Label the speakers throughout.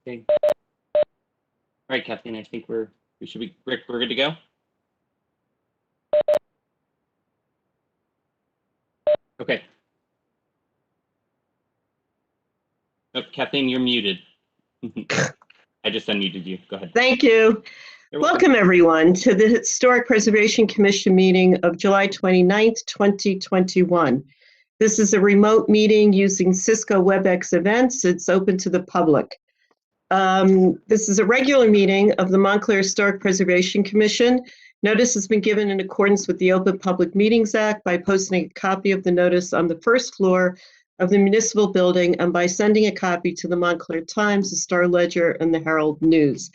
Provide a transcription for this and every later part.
Speaker 1: Okay. All right, Kathleen, I think we're good to go. Okay. Oh, Kathleen, you're muted. I just unmuted you. Go ahead.
Speaker 2: Thank you. Welcome, everyone, to the Historic Preservation Commission meeting of July 29th, 2021. This is a remote meeting using Cisco WebEx events. It's open to the public. This is a regular meeting of the Montclair Historic Preservation Commission. Notice has been given in accordance with the Open Public Meetings Act by posting a copy of the notice on the first floor of the municipal building and by sending a copy to the Montclair Times, the Star Ledger, and the Herald News.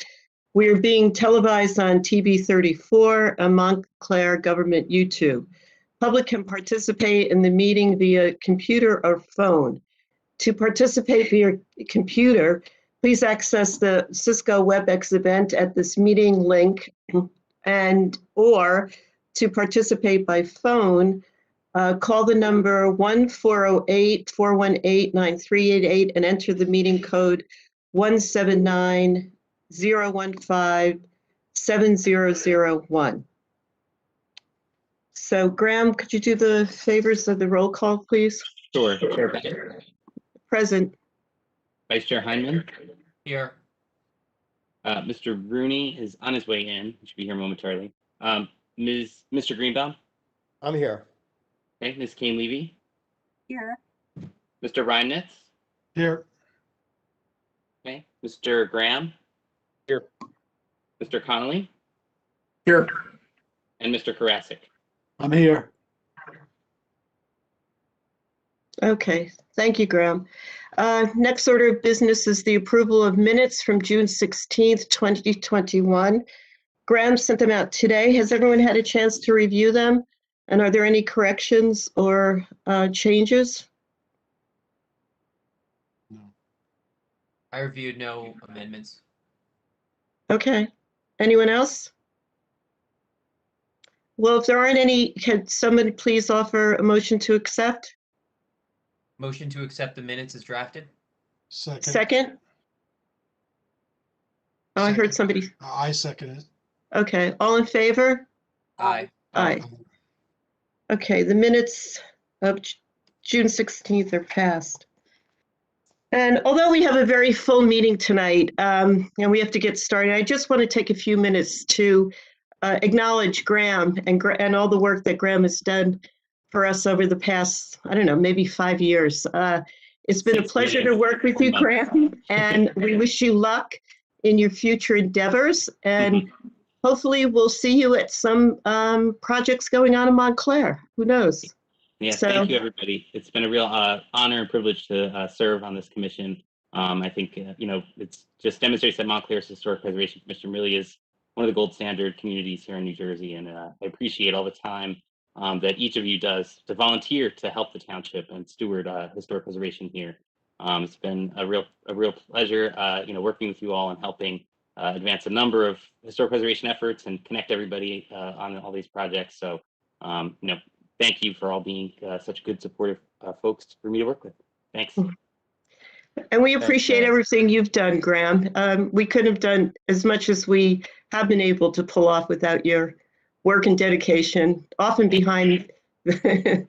Speaker 2: We are being televised on TB34 and Montclair Government YouTube. Public can participate in the meeting via computer or phone. To participate via computer, please access the Cisco WebEx event at this meeting link, or to participate by phone, call the number 1-408-418-9388 and enter the meeting code 179-015-7001. So Graham, could you do the favors of the roll call, please?
Speaker 1: Sure. Chair Becker.
Speaker 2: Present.
Speaker 1: Vice Chair Heineman.
Speaker 3: Here.
Speaker 1: Mr. Rooney is on his way in. He should be here momentarily. Mr. Greenbaum.
Speaker 4: I'm here.
Speaker 1: Okay. Ms. Kane-Levy.
Speaker 5: Here.
Speaker 1: Mr. Reynolds.
Speaker 4: Here.
Speaker 1: Okay. Mr. Graham.
Speaker 4: Here.
Speaker 1: Mr. Connolly.
Speaker 4: Here.
Speaker 1: And Mr. Karasik.
Speaker 4: I'm here.
Speaker 2: Okay, thank you, Graham. Next order of business is the approval of minutes from June 16th, 2021. Graham sent them out today. Has everyone had a chance to review them? And are there any corrections or changes?
Speaker 3: I reviewed no amendments.
Speaker 2: Okay, anyone else? Well, if there aren't any, can somebody please offer a motion to accept?
Speaker 3: Motion to accept the minutes is drafted.
Speaker 2: Second? Oh, I heard somebody.
Speaker 4: I second it.
Speaker 2: Okay, all in favor?
Speaker 3: Aye.
Speaker 2: Aye. Okay, the minutes of June 16th are passed. And although we have a very full meeting tonight, and we have to get started, I just want to take a few minutes to acknowledge Graham and all the work that Graham has done for us over the past, I don't know, maybe 5 years. It's been a pleasure to work with you, Graham, and we wish you luck in your future endeavors. And hopefully we'll see you at some projects going on in Montclair. Who knows?
Speaker 1: Yes, thank you, everybody. It's been a real honor and privilege to serve on this commission. I think, it's just demonstrates that Montclair's Historic Preservation Commission really is one of the gold standard communities here in New Jersey. And I appreciate all the time that each of you does to volunteer to help the township and steward historic preservation here. It's been a real pleasure, working with you all and helping advance a number of historic preservation efforts and connect everybody on all these projects. So, thank you for all being such good supportive folks for me to work with. Thanks.
Speaker 2: And we appreciate everything you've done, Graham. We couldn't have done as much as we have been able to pull off without your work and dedication, often behind on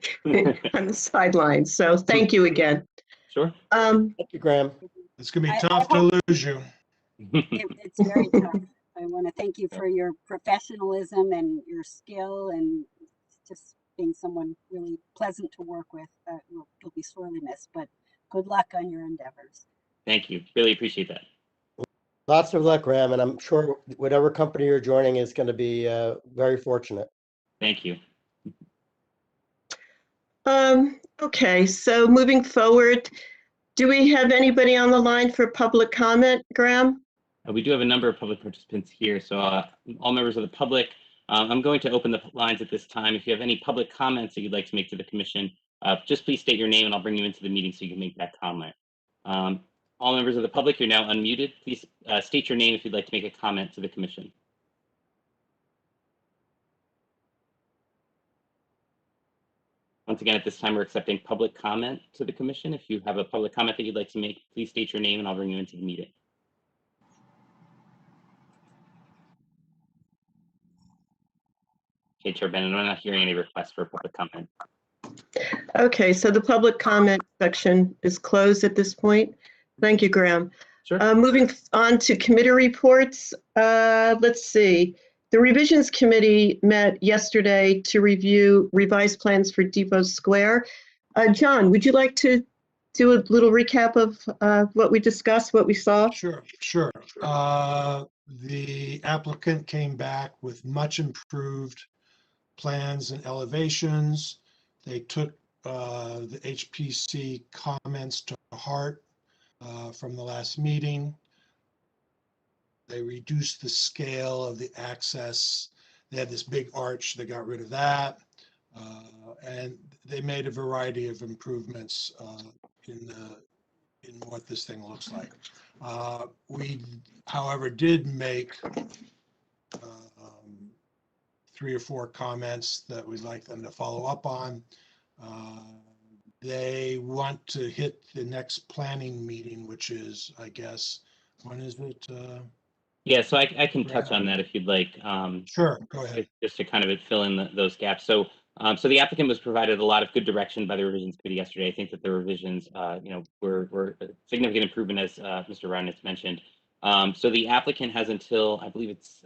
Speaker 2: the sidelines. So thank you again.
Speaker 1: Sure.
Speaker 4: Thank you, Graham.
Speaker 6: It's going to be tough to lose you.
Speaker 5: It's very tough. I want to thank you for your professionalism and your skill and just being someone really pleasant to work with. You'll be sorely missed, but good luck on your endeavors.
Speaker 1: Thank you. Really appreciate that.
Speaker 4: Lots of luck, Graham, and I'm sure whatever company you're joining is going to be very fortunate.
Speaker 1: Thank you.
Speaker 2: Okay, so moving forward, do we have anybody on the line for public comment, Graham?
Speaker 1: We do have a number of public participants here, so all members of the public, I'm going to open the lines at this time. If you have any public comments that you'd like to make to the commission, just please state your name and I'll bring you into the meeting so you can make that comment. All members of the public, you're now unmuted. Please state your name if you'd like to make a comment to the commission. Once again, at this time, we're accepting public comment to the commission. If you have a public comment that you'd like to make, please state your name and I'll bring you into the meeting. Kate Chair Bennett. I'm not hearing any requests for public comment.
Speaker 2: Okay, so the public comment section is closed at this point. Thank you, Graham.
Speaker 1: Sure.
Speaker 2: Moving on to committee reports, let's see. The revisions committee met yesterday to review revised plans for Depot Square. John, would you like to do a little recap of what we discussed, what we saw?
Speaker 6: Sure. The applicant came back with much improved plans and elevations. They took the HPC comments to heart from the last meeting. They reduced the scale of the access. They had this big arch, they got rid of that. And they made a variety of improvements in what this thing looks like. We, however, did make 3 or 4 comments that we'd like them to follow up on. They want to hit the next planning meeting, which is, I guess, when is it?
Speaker 1: Yeah, so I can touch on that if you'd like.
Speaker 6: Sure, go ahead.
Speaker 1: Just to kind of fill in those gaps. So the applicant was provided a lot of good direction by the revisions committee yesterday. I think that the revisions, were a significant improvement, as Mr. Reynolds mentioned. So the applicant has until, I believe it's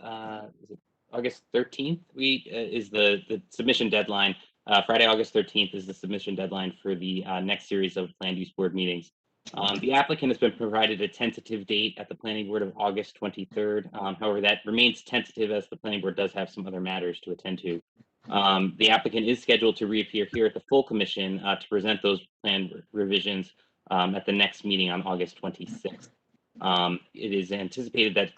Speaker 1: is it August 13th is the submission deadline. Friday, August 13th is the submission deadline for the next series of planned use board meetings. The applicant has been provided a tentative date at the planning board of August 23rd. However, that remains tentative as the planning board does have some other matters to attend to. The applicant is scheduled to reappear here at the full commission to present those planned revisions at the next meeting on August 26th. It is anticipated that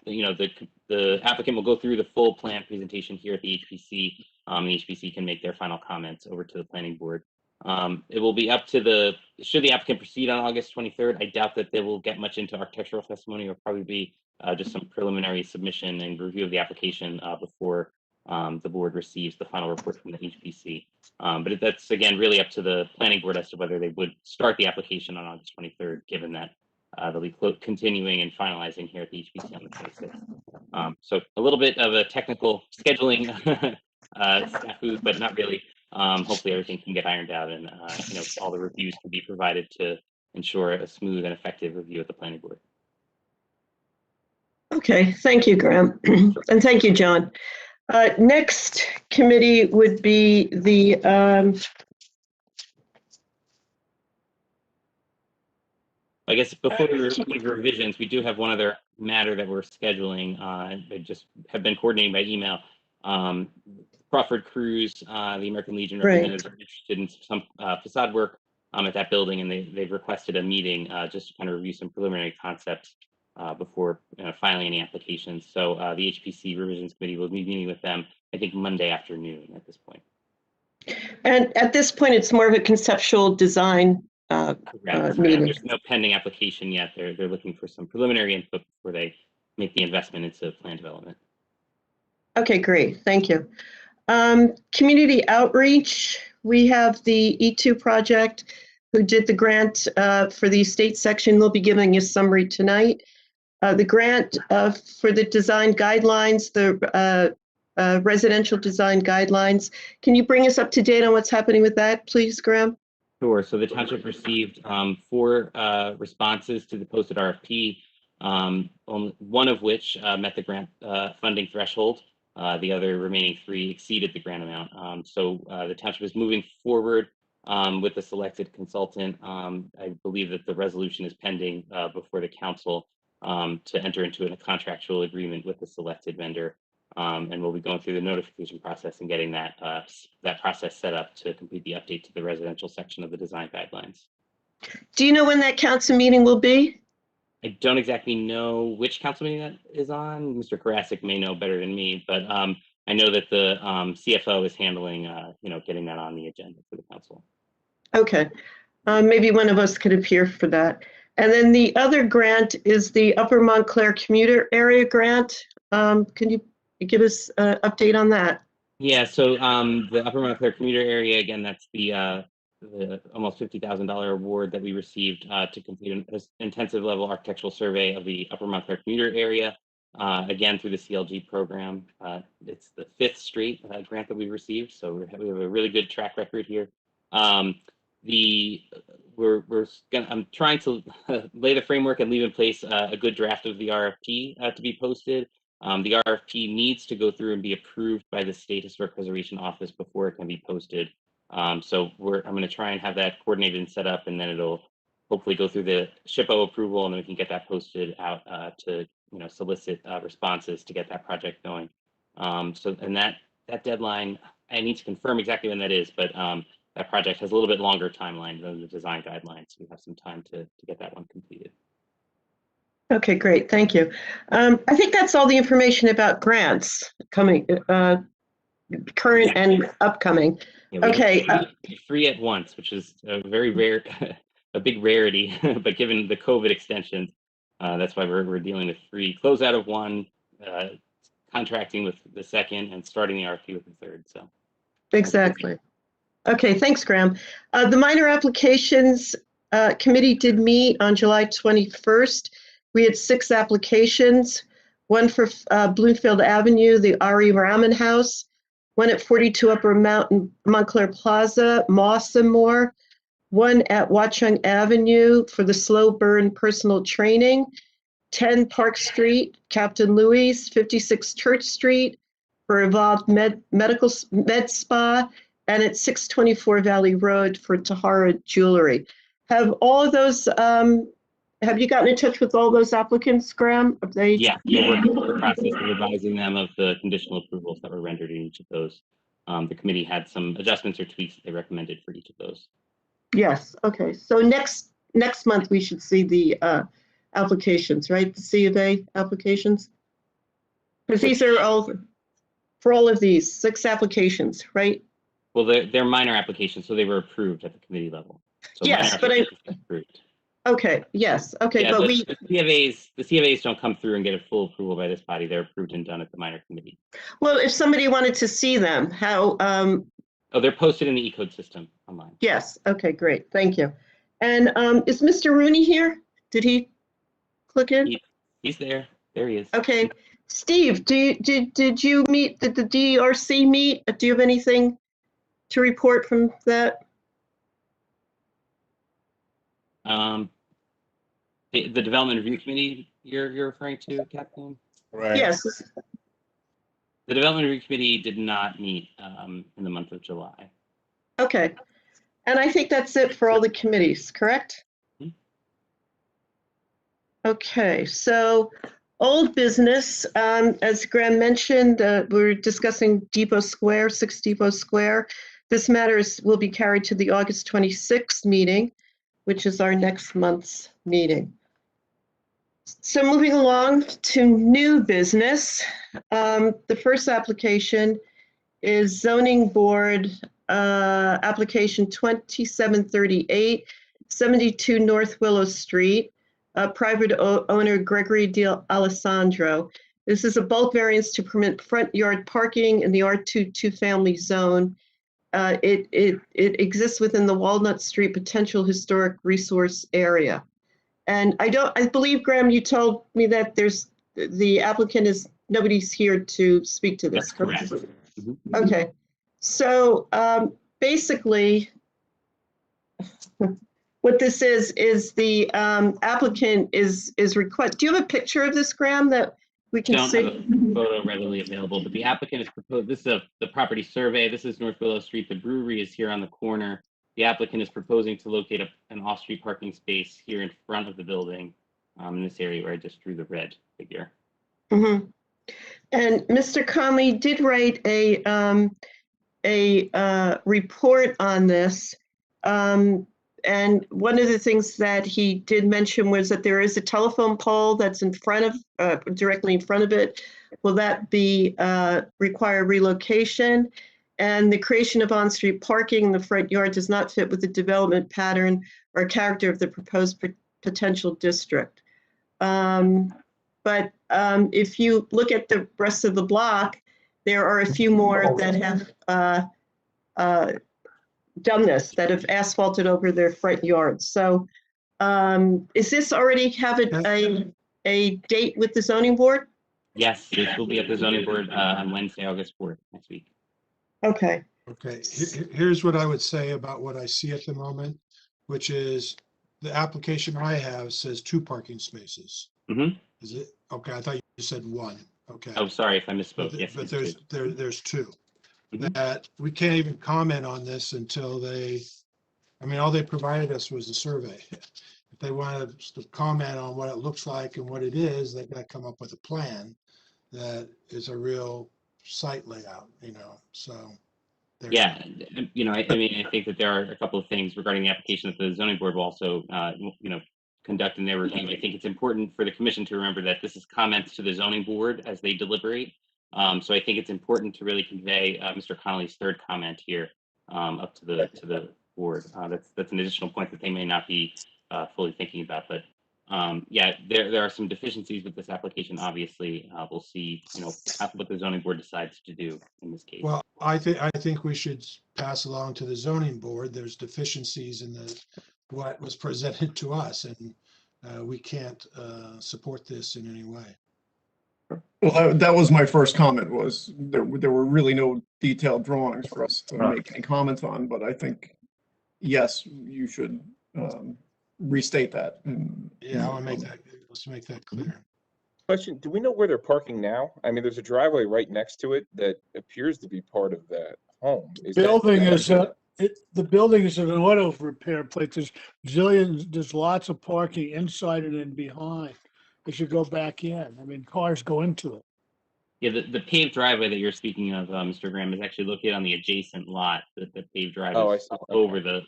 Speaker 1: the applicant will go through the full plan presentation here at the HPC. The HPC can make their final comments over to the planning board. It will be up to should the applicant proceed on August 23rd, I doubt that they will get much into architectural testimony. It will probably be just some preliminary submission and review of the application before the board receives the final report from the HPC. But that's, again, really up to the planning board as to whether they would start the application on August 23rd, given that they'll be continuing and finalizing here at the HPC on the 26th. So a little bit of a technical scheduling snafu, but not really. Hopefully everything can get ironed out and all the reviews can be provided to ensure a smooth and effective review at the planning board.
Speaker 2: Okay, thank you, Graham. And thank you, John. Next committee would be the
Speaker 1: I guess before we leave revisions, we do have one other matter that we're scheduling. They just have been coordinating by email. Crawford Cruz, the American Legion representatives, are interested in some facade work at that building, and they've requested a meeting just to kind of review some preliminary concepts before filing any applications. So the HPC Revisions Committee will be meeting with them, I think, Monday afternoon at this point.
Speaker 2: and at this point, it's more of a conceptual design meeting.
Speaker 1: There's no pending application yet. They're looking for some preliminary input before they make the investment into plan development. Okay,
Speaker 2: great. Thank you. Community outreach, we have the E2 project who did the grant for the estate section. They'll be giving a summary tonight. The grant for the design guidelines, the residential design guidelines. Can you bring us up to date on what's happening with that, please, Graham?
Speaker 1: Sure. So the township received 4 responses to the posted RFP, only one of which met the grant funding threshold. The other remaining 3 exceeded the grant amount. So the township is moving forward with the selected consultant. I believe that the resolution is pending before the council to enter into a contractual agreement with the selected vendor. And we'll be going through the notification process and getting that process set up to complete the update to the residential section of the design guidelines.
Speaker 2: Do you know when that council meeting will be?
Speaker 1: I don't exactly know which council meeting that is on. Mr. Karasik may know better than me, but I know that the CFO is handling, getting that on the agenda for the council.
Speaker 2: Okay, maybe one of us could appear for that. And then the other grant is the Upper Montclair Commuter Area grant. Can you give us an update on that?
Speaker 1: Yeah, so the Upper Montclair Commuter Area, again, that's the almost $50,000 award that we received to complete an intensive level architectural survey of the Upper Montclair Commuter Area. again through the CLG program. It's the 5th straight grant that we've received, so we have a really good track record here. I'm trying to lay the framework and leave in place a good draft of the RFP to be posted. The RFP needs to go through and be approved by the State Historic Preservation Office before it can be posted. So I'm going to try and have that coordinated and set up, and then it'll hopefully go through the SHPO approval, and then we can get that posted out to solicit responses to get that project going. And that deadline, I need to confirm exactly when that is, but that project has a little bit longer timeline than the design guidelines. So we have some time to get that one completed.
Speaker 2: Okay, great. Thank you. I think that's all the information about grants coming, current and upcoming.
Speaker 1: Yeah, we
Speaker 2: Okay.
Speaker 1: have three at once, which is a very rare, a big rarity, but given the COVID extensions, that's why we're dealing with 3. Close out of 1, contracting with the 2nd, and starting the RFP with the 3rd. So
Speaker 2: Exactly. Okay, thanks, Graham. The minor applications committee did meet on July 21st. We had 6 applications, one for Bloomfield Avenue, the Ari Ramen House, one at 42 Upper Mountain, Montclair Plaza, Moss and More, one at Watchung Avenue for the Slow Burn Personal Training, 10 Park Street, Captain Louis, 56 Church Street for Evolved Med Spa, and at 624 Valley Road for Tahara Jewelry. Have all of those, have you gotten in touch with all those applicants, Graham? Have they?
Speaker 1: yeah, we're working through the process of advising them of the conditional approvals that were rendered in each of those. The committee had some adjustments or tweaks that they recommended for each of those.
Speaker 2: Yes, okay. So next month we should see the applications, right? The C of A applications? Because these are all, for all of these, 6 applications, right?
Speaker 1: Well, they're minor applications, so they were approved at the committee level. So
Speaker 2: Yes, but
Speaker 1: approved.
Speaker 2: Okay, yes, okay,
Speaker 1: Yeah,
Speaker 2: but
Speaker 1: the CFAs don't come through and get a full approval by this body. They're approved and done at the minor committee.
Speaker 2: well, if somebody wanted to see them, how,
Speaker 1: Oh, they're posted in the E-code system online.
Speaker 2: yes, okay, great, thank you. And is Mr. Rooney here? Did he click in?
Speaker 1: He's there. There he is.
Speaker 2: Okay, Steve, did you meet, did the DRC meet? Do you have anything to report from that?
Speaker 1: The Development Review Committee you're referring to, Captain?
Speaker 7: Right.
Speaker 2: Yes,
Speaker 1: The Development Review Committee did not meet in the month of July.
Speaker 2: okay. And I think that's it for all the committees, correct?
Speaker 1: Mhm.
Speaker 2: Okay, so old business, as Graham mentioned, we're discussing Depot Square, 6 Depot Square. This matter will be carried to the August 26th meeting, which is our next month's meeting. So moving along to new business, the first application is Zoning Board application 2738, 72 North Willow Street, private owner Gregory D'Alessandro. This is a bulk variance to permit front yard parking in the R2 two-family zone. It exists within the Walnut Street Potential Historic Resource Area. And I believe, Graham, you told me that the applicant nobody's here to speak to this.
Speaker 1: That's correct. Mhm.
Speaker 2: Okay, so basically, what this is the applicant is request. Do you have a picture of this, Graham, that we can
Speaker 1: Don't
Speaker 2: see?
Speaker 1: have a photo readily available, but the applicant is proposed. This is the property survey. This is North Willow Street. The brewery is here on the corner. The applicant is proposing to locate an off-street parking space here in front of the building, in this area where I just drew the red figure.
Speaker 2: Mm-hmm. And Mr. Conley did write a report on this. And one of the things that he did mention was that there is a telephone pole that's in front of, directly in front of it. Will that require relocation? And the creation of on-street parking in the front yard does not fit with the development pattern or character of the proposed potential district. But if you look at the rest of the block, there are a few more that have done this, that have asphalted over their front yards. So is this already have a date with the zoning board?
Speaker 1: Yes, this will be at the zoning board on Wednesday, August 4th, next week.
Speaker 2: Okay,
Speaker 6: Okay, here's what I would say about what I see at the moment, which is the application I have says 2 parking spaces.
Speaker 1: Mhm.
Speaker 6: Is it? Okay, I thought you said 1. Okay.
Speaker 1: Oh, sorry if I
Speaker 6: But
Speaker 1: misspoke.
Speaker 6: th-
Speaker 1: Yes,
Speaker 6: but
Speaker 1: it's two.
Speaker 6: there's 2.
Speaker 1: Mhm.
Speaker 6: That we can't even comment on this until all they provided us was a survey. If they wanted us to comment on what it looks like and what it is, they've got to come up with a plan that is a real site layout, so. there's-
Speaker 1: Yeah, I mean, I think that there are a couple of things regarding the application that the zoning board will also, conduct in their review. I think it's important for the commission to remember that this is comments to the zoning board as they deliberate. So I think it's important to really convey Mr. Connolly's third comment here up to the board. That's an additional point that they may not be fully thinking about, but yeah, there are some deficiencies with this application. Obviously, we'll see, what the zoning board decides to do in this case.
Speaker 6: Well, I think we should pass along to the zoning board. There's deficiencies in what was presented to us, and we can't support this in any way.
Speaker 7: Well, that was my first comment, was there were really no detailed drawings for us to make any comments on, but I think, yes, you should restate that.
Speaker 6: Yeah, let's make that clear.
Speaker 8: Question, do we know where they're parking now? I mean, there's a driveway right next to it that appears to be part of that home.
Speaker 9: Building is the building is an auto repair place. There's lots of parking inside and in behind. They should go back in. I mean, cars go into it.
Speaker 1: Yeah, the paved driveway that you're speaking of, Mr. Graham, is actually located on the adjacent lot. The paved driveway
Speaker 8: Oh, I
Speaker 1: is
Speaker 8: see.
Speaker 1: over the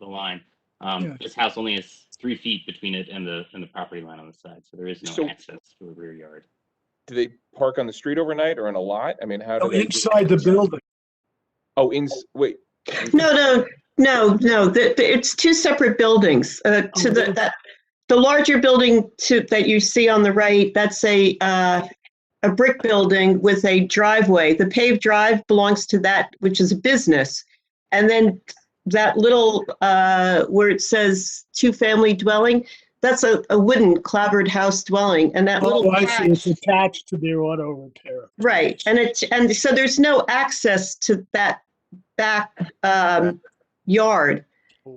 Speaker 1: line.
Speaker 9: Yeah.
Speaker 1: This house only has 3 feet between it and the property line on the side, so there is no
Speaker 8: So-
Speaker 1: access to a rear yard.
Speaker 8: Do they park on the street overnight or in a lot? I mean, how do they?
Speaker 9: Inside the building.
Speaker 8: Oh, wait.
Speaker 2: no, it's 2 separate buildings. To the larger building that you see on the right, that's a brick building with a driveway. The paved drive belongs to that, which is a business. And then that little, where it says 2-family dwelling, that's a wooden clapboard house dwelling. And that little
Speaker 9: I see.
Speaker 2: patch,
Speaker 9: It's attached to their auto repair.
Speaker 2: right. And so there's no access to that back yard.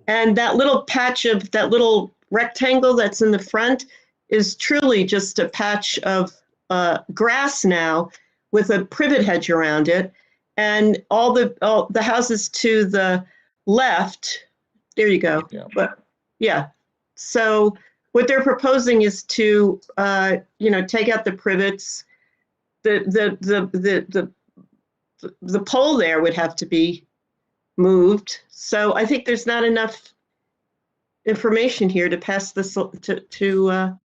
Speaker 2: And that little patch of that little rectangle that's in the front is truly just a patch of grass now with a privet hedge around it. And all the houses to the left, there you go.
Speaker 8: Yeah.
Speaker 2: But yeah, so what they're proposing is to, take out the privets. The pole there would have to be moved. So I think there's not enough information here to pass this to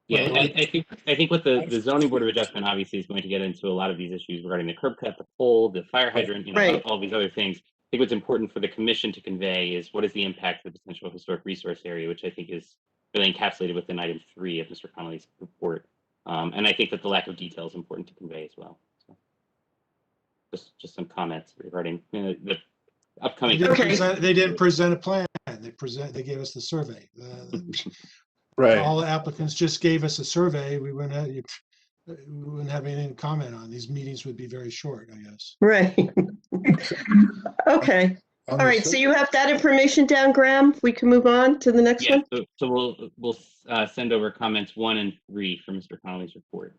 Speaker 1: Yeah, I think what the zoning board of adjustment obviously is going to get into a lot of these issues regarding the curb cut, the pole, the fire hydrant,
Speaker 2: Right.
Speaker 1: all these other things. I think what's important for the commission to convey is what is the impact of the potential historic resource area, which I think is really encapsulated within item 3 of Mr. Connolly's report. And I think that the lack of detail is important to convey as well. So just some comments regarding the upcoming.
Speaker 6: They didn't present a plan. They gave us the survey.
Speaker 7: Right.
Speaker 6: All the applicants just gave us a survey. We wouldn't have anything to comment on. These meetings would be very short, I guess.
Speaker 2: right. Okay. All right. So you have that information down, Graham. We can move on to the next
Speaker 1: Yeah,
Speaker 2: one.
Speaker 1: so we'll send over comments 1 and 3 from Mr. Connolly's report.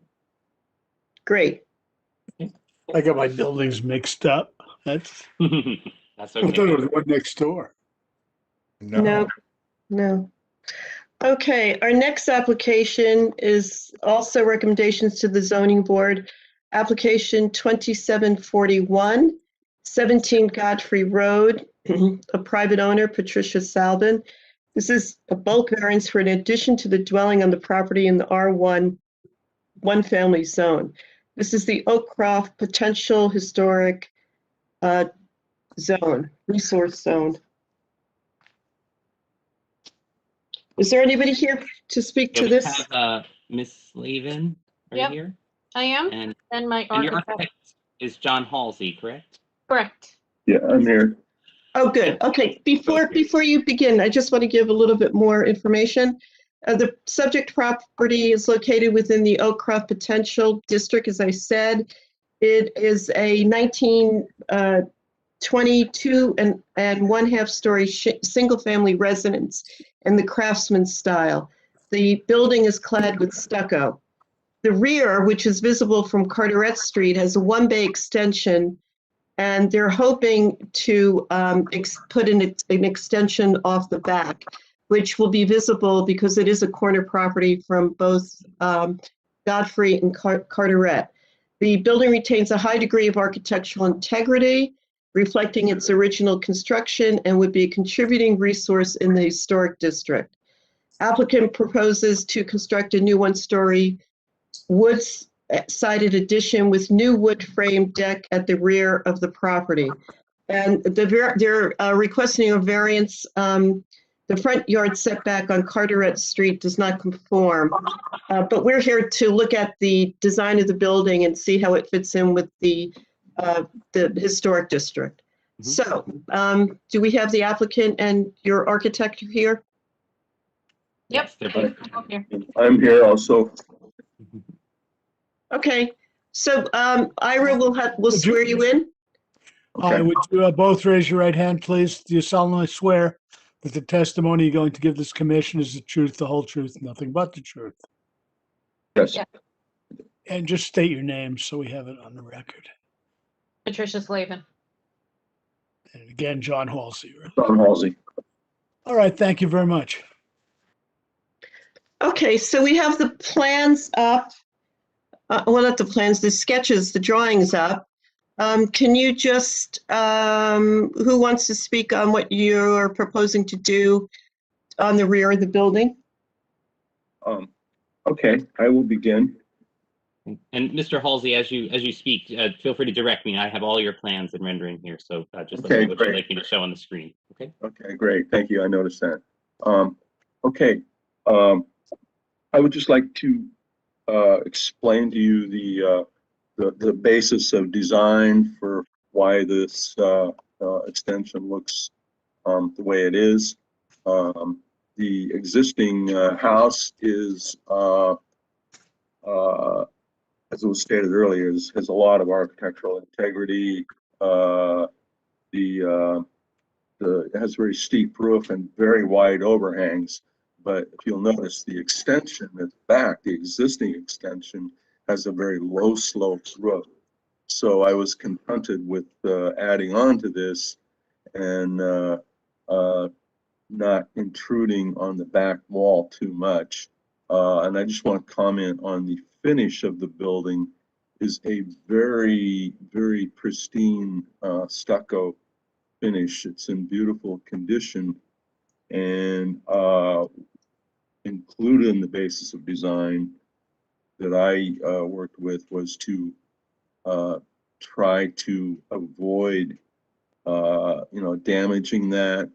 Speaker 2: Great.
Speaker 9: I got my buildings mixed up. That's
Speaker 1: That's
Speaker 9: I thought it
Speaker 1: okay.
Speaker 9: was one next door.
Speaker 2: No. Okay, our next application is also recommendations to the zoning board. Application 2741, 17 Godfrey Road, a private owner, Patricia Slavin. This is a bulk variance for an addition to the dwelling on the property in the R1 one-family zone. This is the Oakcroft Potential Historic Zone, Resource Zone. Is there anybody here to speak to
Speaker 1: We
Speaker 2: this?
Speaker 1: have Miss Slavin right
Speaker 10: Yep.
Speaker 1: here.
Speaker 10: I am,
Speaker 1: And
Speaker 10: my
Speaker 1: your
Speaker 10: architect,
Speaker 1: architect is John Halsey, correct?
Speaker 10: correct.
Speaker 7: Yeah, I'm here.
Speaker 2: Oh, good. Okay, before you begin, I just want to give a little bit more information. The subject property is located within the Oakcroft Potential District, as I said. It is a 1922 and 1/2 story single-family residence in the Craftsman style. The building is clad with stucco. The rear, which is visible from Carteret Street, has a one-bay extension, and they're hoping to put in an extension off the back, which will be visible because it is a corner property from both Godfrey and Carteret. The building retains a high degree of architectural integrity, reflecting its original construction, and would be a contributing resource in the historic district. Applicant proposes to construct a new one-story wood-sided addition with new wood frame deck at the rear of the property. And they're requesting a variance. The front yard setback on Carteret Street does not conform, but we're here to look at the design of the building and see how it fits in with the historic district. So, do we have the applicant and your architect here?
Speaker 1: Yep. They're both
Speaker 10: here.
Speaker 11: I'm here also.
Speaker 2: Okay, so Ira will swear you in.
Speaker 9: I would you both raise your right hand, please? Do you solemnly swear that the testimony you're going to give this commission is the truth, the whole truth, nothing but the truth?
Speaker 11: Yes.
Speaker 10: Yeah.
Speaker 9: And just state your name so we have it on the record.
Speaker 10: Patricia Slavin.
Speaker 9: And again, John Halsey.
Speaker 11: John Halsey.
Speaker 9: All right, thank you very much.
Speaker 2: Okay, so we have the plans up. Well, not the plans, the sketches, the drawings up. Can you just, who wants to speak on what you're proposing to do on the rear of the building?
Speaker 11: Okay, I will begin.
Speaker 1: And Mr. Halsey, as you speak, feel free to direct me. I have all your plans and rendering here, so just let me know what you'd like me to show on the screen. Okay.
Speaker 11: Okay, great. Thank you. I noticed that. Okay. I would just like to explain to you the basis of design for why this extension looks the way it is. The existing house is, as it was stated earlier, has a lot of architectural integrity. It has a very steep roof and very wide overhangs. But if you'll notice, the extension at the back, the existing extension, has a very low sloped roof. So I was confronted with adding on to this and not intruding on the back wall too much. And I just want to comment on the finish of the building is a very, very pristine stucco finish. It's in beautiful condition, and included in the basis of design that I worked with was to try to avoid damaging that,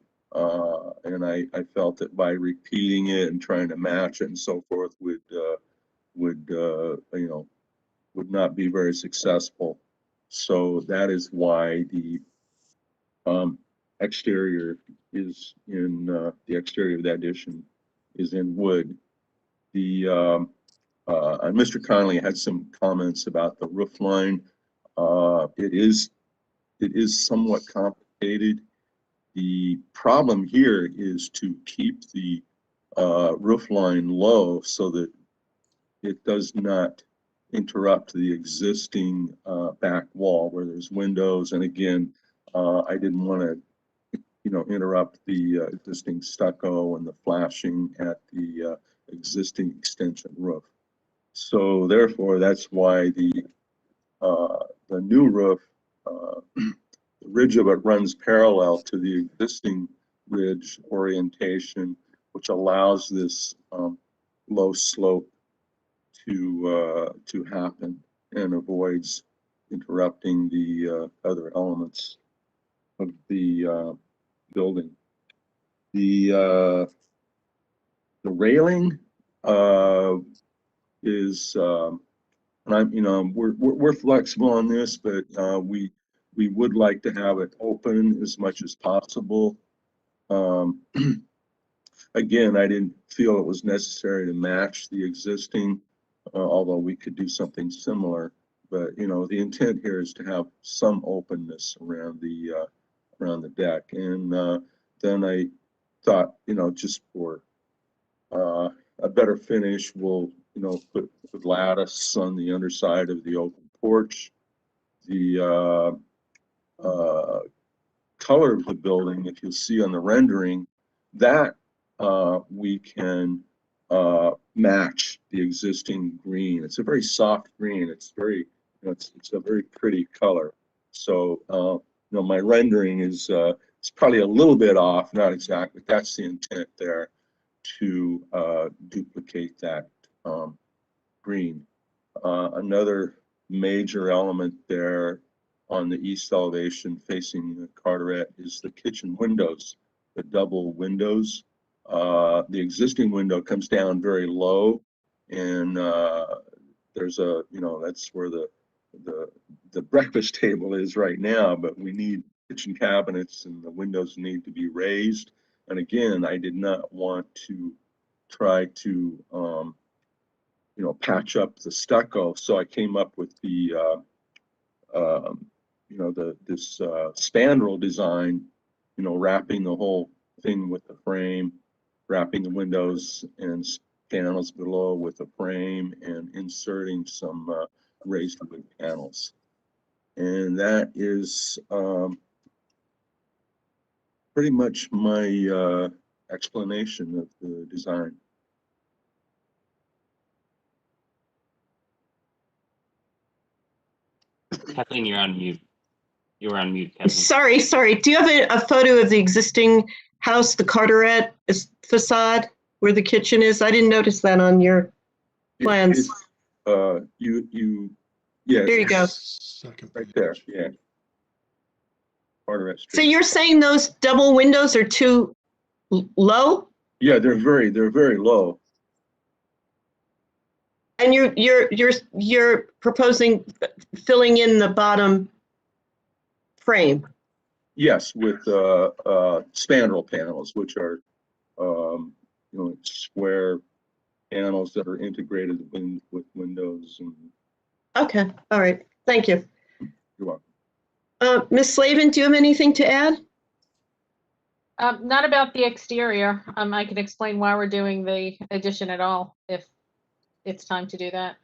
Speaker 11: and I felt that by repeating it and trying to match it and so forth would not be very successful. So that is why the exterior is in the exterior of that addition is in wood. And Mr. Connolly had some comments about the roof line. It is somewhat complicated. The problem here is to keep the roof line low so that it does not interrupt the existing back wall where there's windows. And again, I didn't want to interrupt the existing stucco and the flashing at the existing extension roof. So therefore, that's why the new roof, the ridge of it runs parallel to the existing ridge orientation, which allows this low slope to happen and avoids interrupting the other elements of the building. The railing is, and we're flexible on this, but we would like to have it open as much as possible. again, I didn't feel it was necessary to match the existing, although we could do something similar. But, you know, the intent here is to have some openness around the deck. And then I thought, you know, just for a better finish, we'll, you know, put lattice on the underside of the open porch. The color of the building, if you'll see on the rendering, that we can match the existing green. It's a very soft green. It's very, you know, it's a very pretty color. So, you know, my rendering is it's probably a little bit off, not exactly. That's the intent there, to duplicate that green. Another major element there on the east elevation facing the Carteret is the kitchen windows, the double windows. The existing window comes down very low, and there's a, you know, that's where the breakfast table is right now, but we need kitchen cabinets and the windows need to be raised. And again, I did not want to try to, you know, patch up the stucco. So I came up with the, you know, this spandrel design, you know, wrapping the whole thing with the frame, wrapping the windows and panels below with a frame, and inserting some raised wood panels. And that is pretty much my explanation of the design.
Speaker 1: Kathleen, you're on mute. You were on mute, Kathleen.
Speaker 2: Sorry. Do you have a photo of the existing house, the Carteret facade, where the kitchen is? I didn't notice that on your plans.
Speaker 11: Yeah.
Speaker 2: There you go.
Speaker 6: Second
Speaker 11: Right there,
Speaker 6: page.
Speaker 11: yeah. Carteret
Speaker 2: So
Speaker 11: Street.
Speaker 2: you're saying those double windows are too low?
Speaker 11: Yeah, they're very low.
Speaker 2: And you're proposing filling in the bottom frame?
Speaker 11: Yes, with spandrel panels, which are you know, square panels that are integrated with windows. And
Speaker 2: Okay, all right, thank you.
Speaker 11: you're welcome.
Speaker 2: Ms. Slavin, do you have anything to add?
Speaker 10: Not about the exterior. I can explain why we're doing the addition at all, if it's time to do that.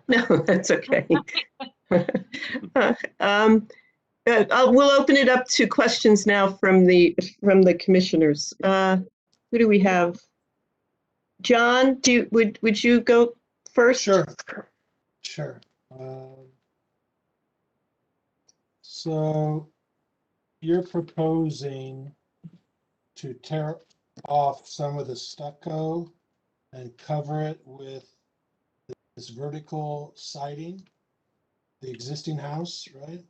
Speaker 2: No, that's okay. We'll open it up to questions now from the commissioners. Who do we have? John, would you go first?
Speaker 6: Sure. So you're proposing to tear off some of the stucco and cover it with this vertical siding, the existing house, right?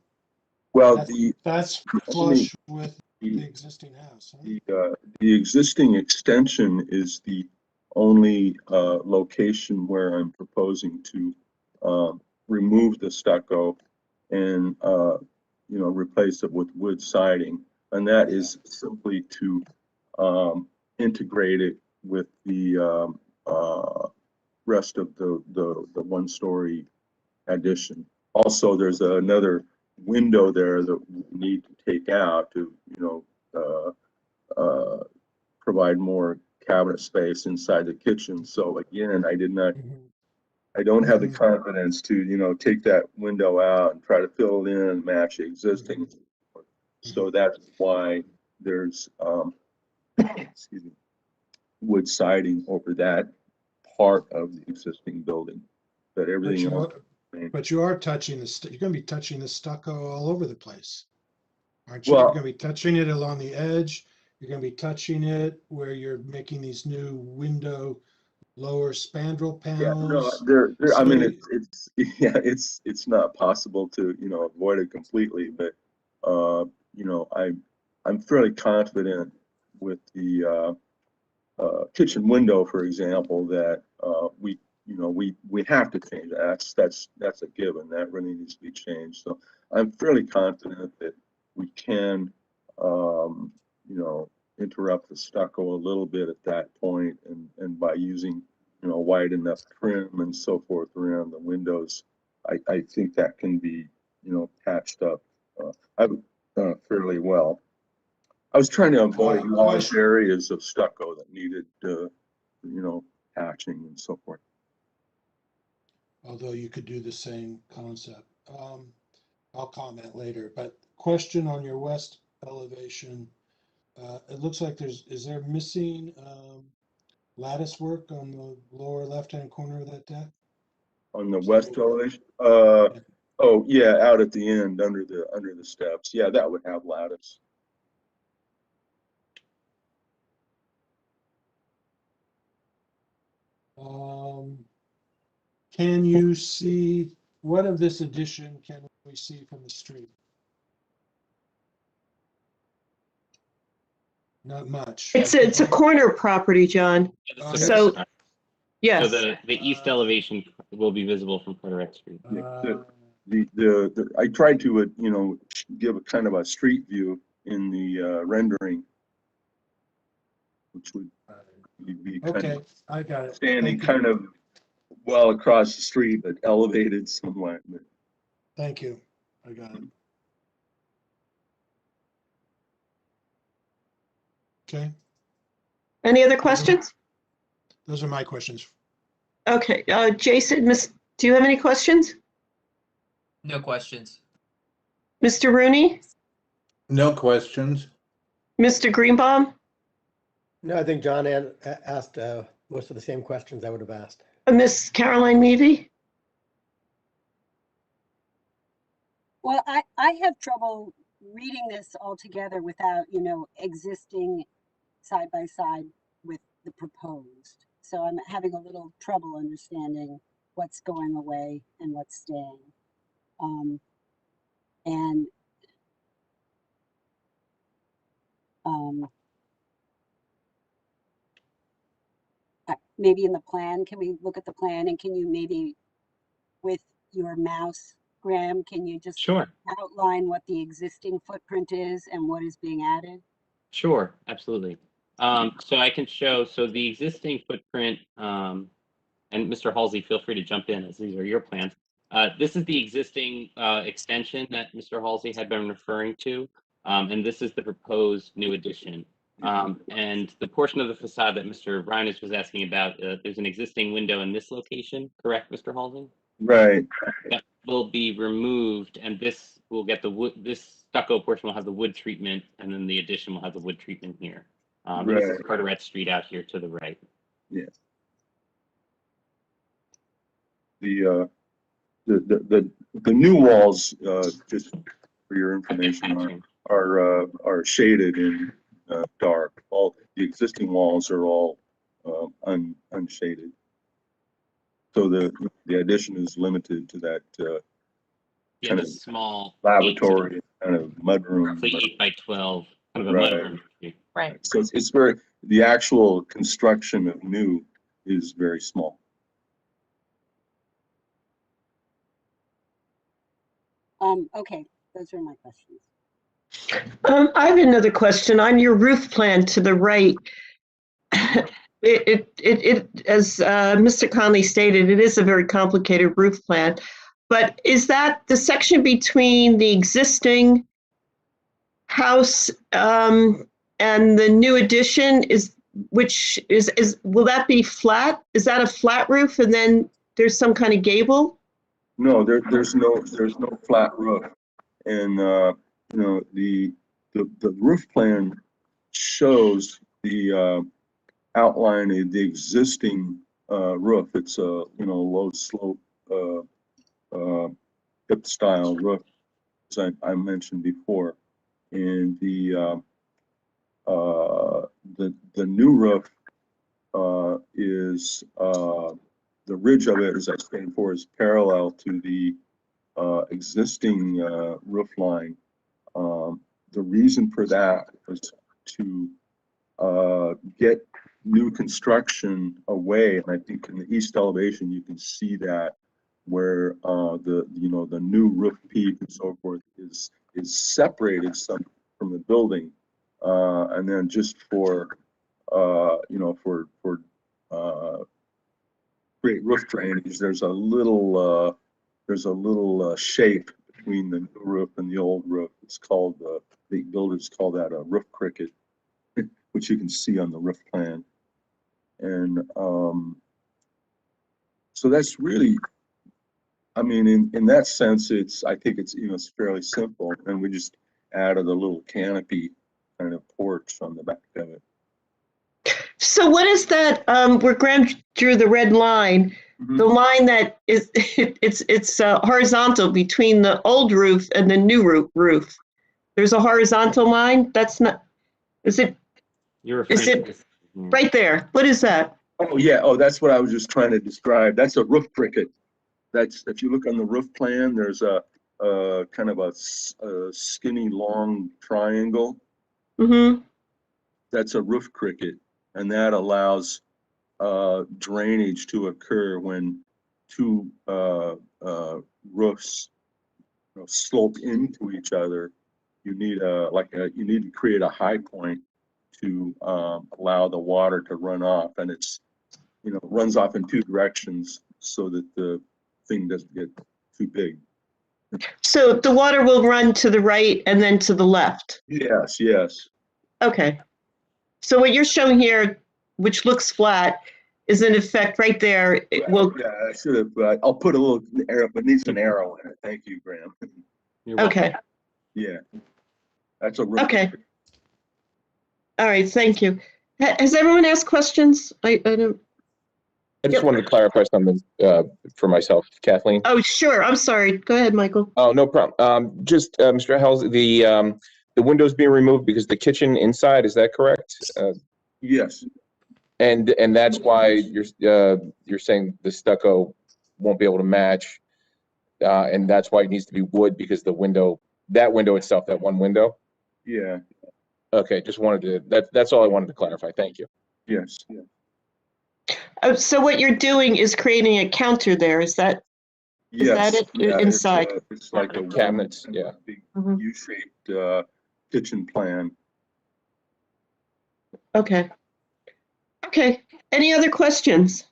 Speaker 11: Well,
Speaker 6: That's flush with the existing house. Huh?
Speaker 11: the existing extension is the only location where I'm proposing to remove the stucco and you know, replace it with wood siding, and that is simply to integrate it with the rest of the one-story addition. Also, there's another window there that we need to take out to, you know, provide more cabinet space inside the kitchen. So again, I don't have the confidence to, you know, take that window out and try to fill it in and match the existing. So that's why there's excuse me, wood siding over that part of the existing building. But everything else.
Speaker 6: But you are touching you're going to be touching the stucco all over the place, aren't you?
Speaker 11: Well,
Speaker 6: You're going to be touching it along the edge. You're going to be touching it where you're making these new window lower spandrel panels.
Speaker 11: Yeah, no, I mean, it's not possible to, you know, avoid it completely, but you know, I'm fairly confident with the kitchen window, for example, that we have to change that. That's a given. That really needs to be changed. So I'm fairly confident that we can, you know, interrupt the stucco a little bit at that point, and by using, you know, wide enough trim and so forth around the windows, I think that can be, you know, patched up fairly well. I was trying to avoid large areas of stucco that needed, you know, patching and so forth.
Speaker 6: Although you could do the same concept. I'll comment later, but question on your west elevation. It looks like is there missing lattice work on the lower left-hand corner of that deck?
Speaker 11: On the west elevation? Oh yeah, out at the end under the steps. Yeah, that would have lattice.
Speaker 6: Can you see, what of this addition can we see from the street? Not much.
Speaker 2: It's a corner property, John.
Speaker 1: Yeah,
Speaker 2: So,
Speaker 1: So
Speaker 2: yes.
Speaker 1: the east elevation will be visible from Carteret Street.
Speaker 11: I tried to, you know, give a kind of a street view in the rendering, which would be kind
Speaker 6: Okay,
Speaker 11: of
Speaker 6: I got it.
Speaker 11: standing
Speaker 6: Thank you.
Speaker 11: kind of well across the street, but elevated somewhat.
Speaker 6: Thank you. I got it. Okay,
Speaker 2: Any other questions?
Speaker 6: those are my questions.
Speaker 2: Okay, Jason, do you have any questions?
Speaker 3: No questions.
Speaker 2: Mr. Rooney?
Speaker 12: No questions.
Speaker 2: Mr. Greenbaum?
Speaker 4: No, I think John asked most of the same questions I would have asked.
Speaker 2: Miss Caroline Levy?
Speaker 5: Well, I have trouble reading this all together without, you know, existing side by side with the proposed. So I'm having a little trouble understanding what's going away and what's staying. Maybe in the plan, can we look at the plan, and can you maybe with your mouse, Graham, can you just
Speaker 1: Sure.
Speaker 5: outline what the existing footprint is and what is being added?
Speaker 1: Sure, absolutely. So I can show, so the existing footprint, and Mr. Halsey, feel free to jump in as these are your plans. This is the existing extension that Mr. Halsey had been referring to, and this is the proposed new addition. And the portion of the facade that Mr. Reynolds was asking about, there's an existing window in this location, correct, Mr. Halsey?
Speaker 11: Right.
Speaker 1: That will be removed, and this will get the wood, this stucco portion will have the wood treatment, and then the addition will have the wood treatment here. And this is Carteret Street out here to the right.
Speaker 11: Yes. The new walls, just for your information, are shaded in dark. All the existing walls are all unshaded. So the addition is limited to that
Speaker 1: Yeah,
Speaker 11: kind
Speaker 1: the
Speaker 11: of
Speaker 1: small
Speaker 11: lavatory, kind of mudroom.
Speaker 1: roughly 8 by 12, kind of a
Speaker 11: Right.
Speaker 1: mudroom.
Speaker 10: Right.
Speaker 11: So it's very, the actual construction of new is very small.
Speaker 5: Okay, those are my questions.
Speaker 2: I have another question. On your roof plan to the right, as Mr. Conley stated, it is a very complicated roof plan. But is that the section between the existing house and the new addition will that be flat? Is that a flat roof and then there's some kind of gable?
Speaker 11: No, there's no flat roof, and you know, the roof plan shows the outline of the existing roof. It's a, you know, low slope hip style roof, as I mentioned before, and the new roof is the ridge of it, as I stated before, is parallel to the existing roof line. The reason for that was to get new construction away, and I think in the east elevation you can see that where the new roof peak and so forth is separated some from the building And then just for, you know, for create roof drainage, there's a little shape between the new roof and the old roof. It's called, the builders call that a roof cricket, which you can see on the roof plan. And so that's really, I mean, in that sense, I think it's, you know, it's fairly simple. And we just added a little canopy kind of porch on the back of it.
Speaker 2: So what is that, where Graham drew the red line, the line that is, it's horizontal between the old roof and the new roof? There's a horizontal line? That's not, is it right there? What is that?
Speaker 11: Oh, yeah. Oh, that's what I was just trying to describe. That's a roof cricket. That's, if you look on the roof plan, there's a kind of a skinny, long triangle.
Speaker 2: Mm-hmm.
Speaker 11: That's a roof cricket, and that allows drainage to occur when two roofs, you know, slope into each other. You need you need to create a high point to allow the water to run off, and it's, you know, runs off in two directions so that the thing doesn't get too big.
Speaker 2: So the water will run to the right and then to the left?
Speaker 11: Yes, yes.
Speaker 2: Okay. So what you're showing here, which looks flat, is in effect right there. It will.
Speaker 11: Yeah, I should have, I'll put a little arrow, but needs an arrow in it. Thank you, Graham.
Speaker 2: Okay.
Speaker 11: Yeah. That's a roof.
Speaker 2: Okay. All right, thank you. Has everyone asked questions? I don't.
Speaker 8: I just wanted to clarify something for myself, Kathleen.
Speaker 2: Oh, sure. I'm sorry. Go ahead, Michael.
Speaker 8: Oh, no problem. Just, Mr. Hels, the windows being removed because the kitchen inside, is that correct?
Speaker 11: Yes.
Speaker 8: And that's why you're saying the stucco won't be able to match, and that's why it needs to be wood because the window, that window itself, that one window.
Speaker 11: Yeah.
Speaker 8: Okay, just wanted to. That's all I wanted to clarify. Thank you.
Speaker 11: Yes. Yeah.
Speaker 2: So what you're doing is creating a counter there. Is that it?
Speaker 11: Yeah,
Speaker 2: inside?
Speaker 11: It's like a
Speaker 8: cabinets. Yeah.
Speaker 11: Big U-shaped kitchen plan.
Speaker 2: Okay. Okay. Any other questions?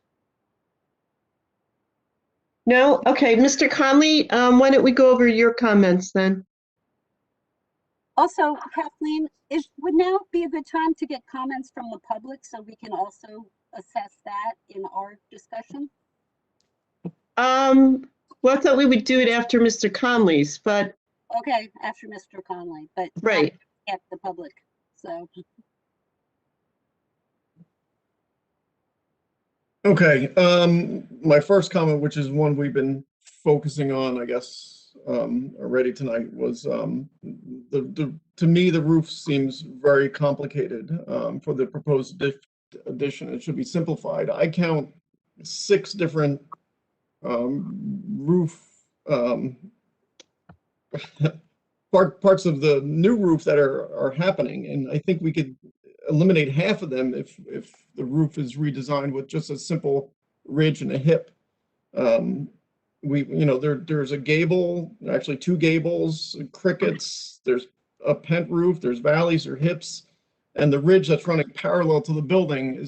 Speaker 2: No? Okay. Mr. Conley, why don't we go over your comments then?
Speaker 5: Also, Kathleen, would now be a good time to get comments from the public so we can also assess that in our discussion?
Speaker 2: Well, I thought we would do it after Mr. Conley's, but.
Speaker 5: Okay, after Mr. Conley, but
Speaker 2: right.
Speaker 5: At the public, so.
Speaker 7: Okay, my first comment, which is one we've been focusing on, I guess, already tonight, was to me, the roof seems very complicated for the proposed addition. It should be simplified. I count 6 different roof parts of the new roof that are happening, and I think we could eliminate half of them if the roof is redesigned with just a simple ridge and a hip. There's a gable, actually 2 gables, crickets, there's a pent roof, there's valleys or hips, and the ridge that's running parallel to the building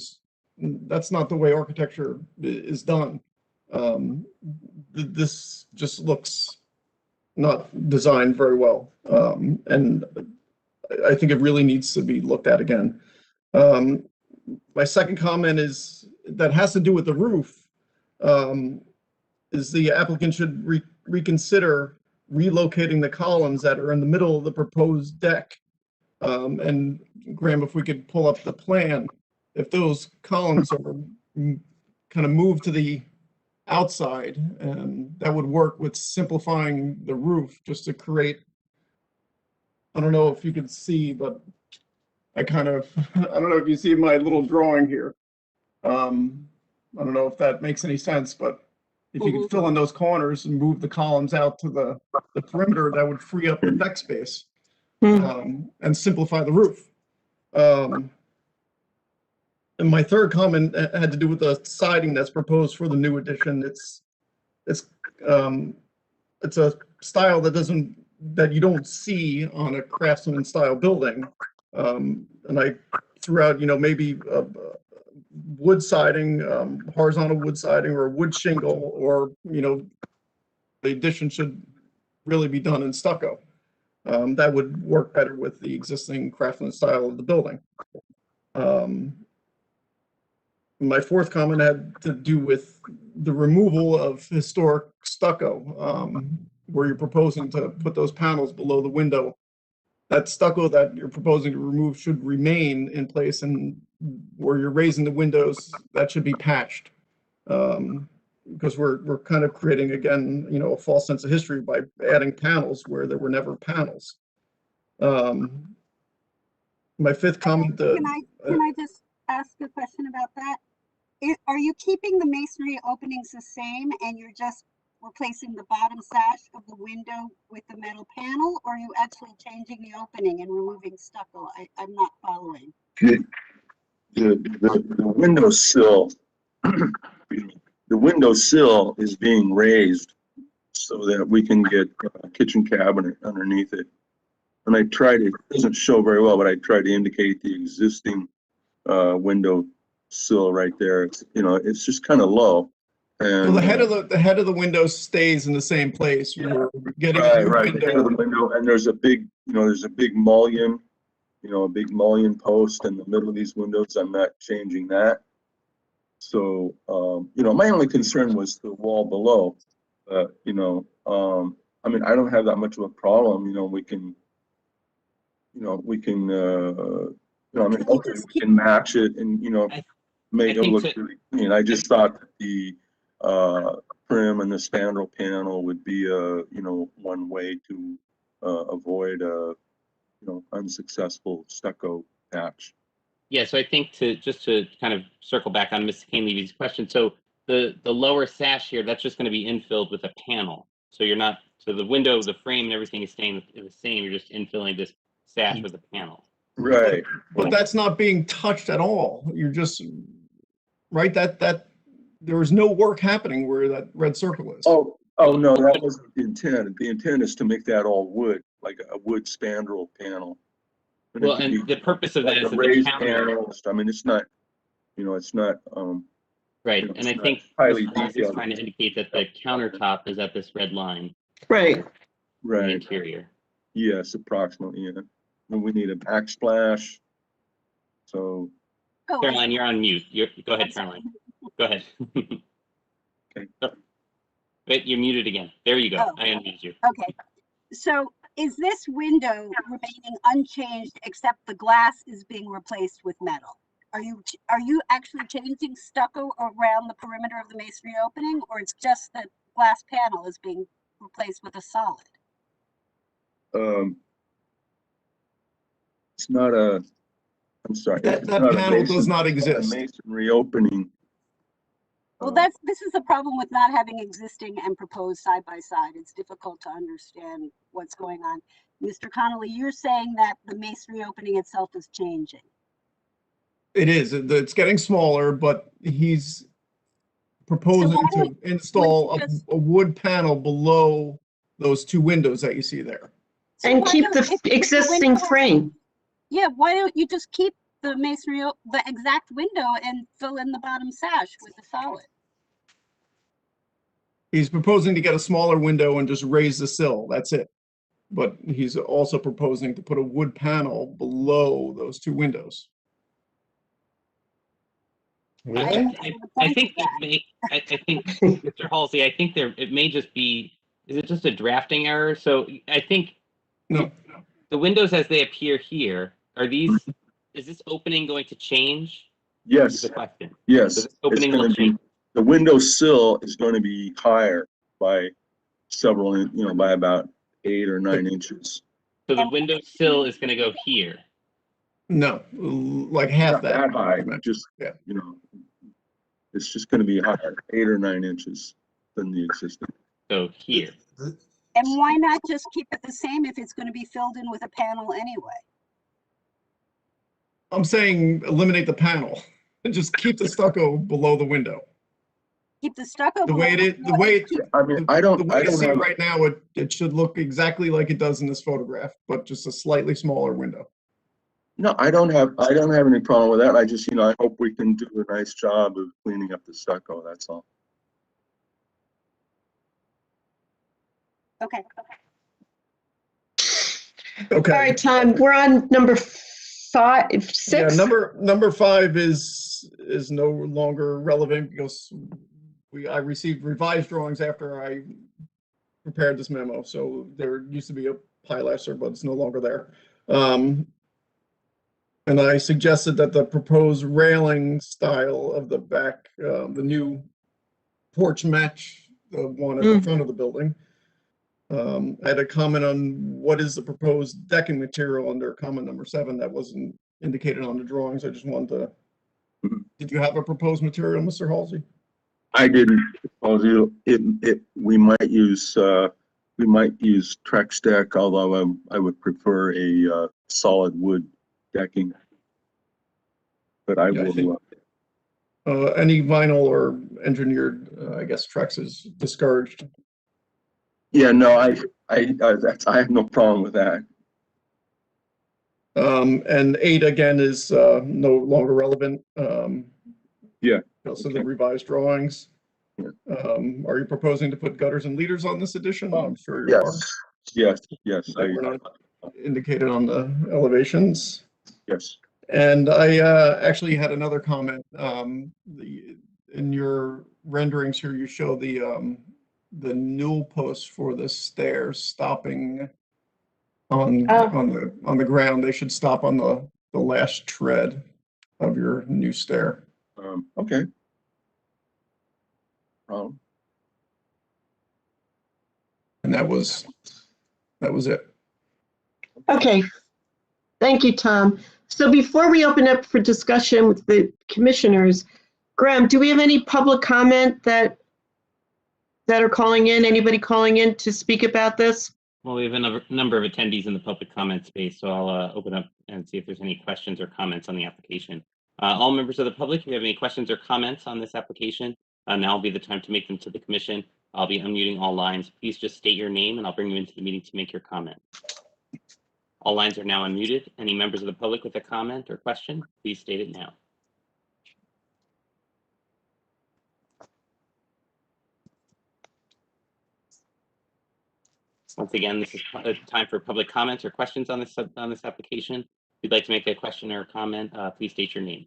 Speaker 7: that's not the way architecture is done. This just looks not designed very well, and I think it really needs to be looked at again. My second comment that has to do with the roof, is the applicant should reconsider relocating the columns that are in the middle of the proposed deck. And Graham, if we could pull up the plan, if those columns are kind of moved to the outside, that would work with simplifying the roof just to create, I don't know if you can see, but I don't know if you see my little drawing here. I don't know if that makes any sense, but if you could fill in those corners and move the columns out to the perimeter, that would free up the deck space and simplify the roof. And my third comment had to do with the siding that's proposed for the new addition. It's a style that you don't see on a craftsman style building. And I threw out, maybe wood siding, horizontal wood siding or wood shingle, or, the addition should really be done in stucco. That would work better with the existing craftsman style of the building. My fourth comment had to do with the removal of historic stucco, where you're proposing to put those panels below the window. That stucco that you're proposing to remove should remain in place, and where you're raising the windows, that should be patched. Because we're kind of creating, again, a false sense of history by adding panels where there were never panels. My fifth comment.
Speaker 5: Can I just ask a question about that? Are you keeping the masonry openings the same and you're just replacing the bottom sash of the window with the metal panel, or are you actually changing the opening and removing stucco? I'm not following.
Speaker 11: The windowsill, the windowsill is being raised so that we can get a kitchen cabinet underneath it. And I tried it doesn't show very well, but I tried to indicate the existing window sill right there. It's just kind of low. And
Speaker 7: well, the head of the window stays in the same place. We're getting
Speaker 11: right. The head of the window, and there's a big, there's a big mullion, a big mullion post in the middle of these windows. I'm not changing that. So, my only concern was the wall below. I mean, I don't have that much of a problem. We can, we can match it and, make it look really clean. I just thought that the trim and the spandrel panel would be one way to avoid a unsuccessful stucco patch.
Speaker 1: Yeah, so I think to kind of circle back on Mr. Kane-Levy's question, so the lower sash here, that's just going to be infilled with a panel. So you're not, so the window, the frame, and everything is staying the same. You're just infilling this sash with a panel.
Speaker 11: Right.
Speaker 7: But that's not being touched at all. You're just, right, that there was no work happening where that red circle is.
Speaker 11: Oh no, that wasn't the intent. The intent is to make that all wood, like a wood spandrel panel.
Speaker 1: Well, and the purpose of that is that
Speaker 11: raised
Speaker 1: the counter,
Speaker 11: panels. I mean, it's not, it's not.
Speaker 1: right, and I think
Speaker 11: highly
Speaker 1: is
Speaker 11: detailed.
Speaker 1: trying to indicate that the countertop is at this red line.
Speaker 2: Right.
Speaker 1: In the
Speaker 11: Right.
Speaker 1: interior.
Speaker 11: Yes, approximately. Yeah. And we need a backsplash. So.
Speaker 5: Oh,
Speaker 1: Caroline, you're on mute. Go ahead, Caroline. Go ahead.
Speaker 11: Okay.
Speaker 1: Wait, you're muted again. There you go.
Speaker 5: Oh.
Speaker 1: I unmuted you.
Speaker 5: Okay. So is this window remaining unchanged except the glass is being replaced with metal? Are you actually changing stucco around the perimeter of the masonry opening, or it's just that glass panel is being replaced with a solid?
Speaker 11: It's not a. I'm sorry.
Speaker 7: That panel does not exist.
Speaker 11: A masonry opening.
Speaker 5: Well, this is the problem with not having existing and proposed side by side. It's difficult to understand what's going on. Mr. Connolly, you're saying that the masonry opening itself is changing.
Speaker 7: It is. It's getting smaller, but he's proposing to install a wood panel below those two windows that you see there.
Speaker 5: So
Speaker 2: And
Speaker 5: why
Speaker 2: keep
Speaker 5: don't-
Speaker 2: the
Speaker 5: if
Speaker 2: existing
Speaker 5: window-
Speaker 2: frame.
Speaker 5: Yeah, why don't you just keep the masonry, the exact window, and fill in the bottom sash with the solid?
Speaker 7: He's proposing to get a smaller window and just raise the sill. That's it. But he's also proposing to put a wood panel below those two windows.
Speaker 1: I think Mr. Halsey, I think it may just be, is it just a drafting error? So I think
Speaker 7: No.
Speaker 1: the windows as they appear here, is this opening going to change?
Speaker 11: Yes.
Speaker 1: Is the question.
Speaker 11: Yes.
Speaker 1: So this
Speaker 11: It's
Speaker 1: opening
Speaker 11: going
Speaker 1: will
Speaker 11: to be,
Speaker 1: change.
Speaker 11: the window sill is going to be higher by several, by about 8 or 9 inches.
Speaker 1: So the window sill is going to go here.
Speaker 7: No, like half
Speaker 11: Not that high, just,
Speaker 7: Yeah.
Speaker 11: it's just going to be higher, 8 or 9 inches than the existing.
Speaker 1: So here.
Speaker 5: And why not just keep it the same if it's going to be filled in with a panel anyway?
Speaker 7: I'm saying eliminate the panel and just keep the stucco below the window.
Speaker 5: Keep the stucco.
Speaker 7: The way it is, the way it,
Speaker 11: I mean,
Speaker 7: the way you see it right now, it should look exactly like it does in this photograph, but just a slightly smaller window.
Speaker 11: No, I don't have any problem with that. I just, I hope we can do a nice job of cleaning up the stucco, that's all.
Speaker 5: Okay.
Speaker 2: All
Speaker 7: Okay.
Speaker 2: right, Tom, we're on number 5, 6.
Speaker 7: Yeah, number 5 is no longer relevant because I received revised drawings after I prepared this memo. So there used to be a pilaster, but it's no longer there. And I suggested that the proposed railing style of the back, the new porch match the one at the front of the building. I had a comment on what is the proposed decking material under comment number 7 that wasn't indicated on the drawings. I just wanted to. Did you have a proposed material, Mr. Halsey?
Speaker 11: I didn't. We might use Trex deck, although I would prefer a solid wood decking. But I
Speaker 7: Yeah,
Speaker 11: will.
Speaker 7: Any vinyl or engineered, I guess Trex is discouraged.
Speaker 11: Yeah, no, I have no problem with that.
Speaker 7: And 8 again is no longer relevant.
Speaker 11: Yeah.
Speaker 7: So the revised drawings.
Speaker 11: Yeah.
Speaker 7: Are you proposing to put gutters and leaders on this addition? I'm sure you are.
Speaker 11: Yes.
Speaker 7: We're not indicated on the elevations.
Speaker 11: Yes.
Speaker 7: And I actually had another comment. In your renderings here, you show the newel post for the stairs stopping on the ground. They should stop on the last tread of your new stair.
Speaker 11: Okay.
Speaker 7: And that was it.
Speaker 2: Okay. Thank you, Tom. So before we open up for discussion with the commissioners, Graham, do we have any public comment that are calling in? Anybody calling in to speak about this?
Speaker 1: Well, we have a number of attendees in the public comment space, so I'll open up and see if there's any questions or comments on the application. All members of the public, if you have any questions or comments on this application, now will be the time to make them to the commission. I'll be unmuting all lines. Please just state your name and I'll bring you into the meeting to make your comment. All lines are now unmuted. Any members of the public with a comment or question, please state it now. Once again, this is time for public comments or questions on this application. If you'd like to make a question or a comment, please state your name.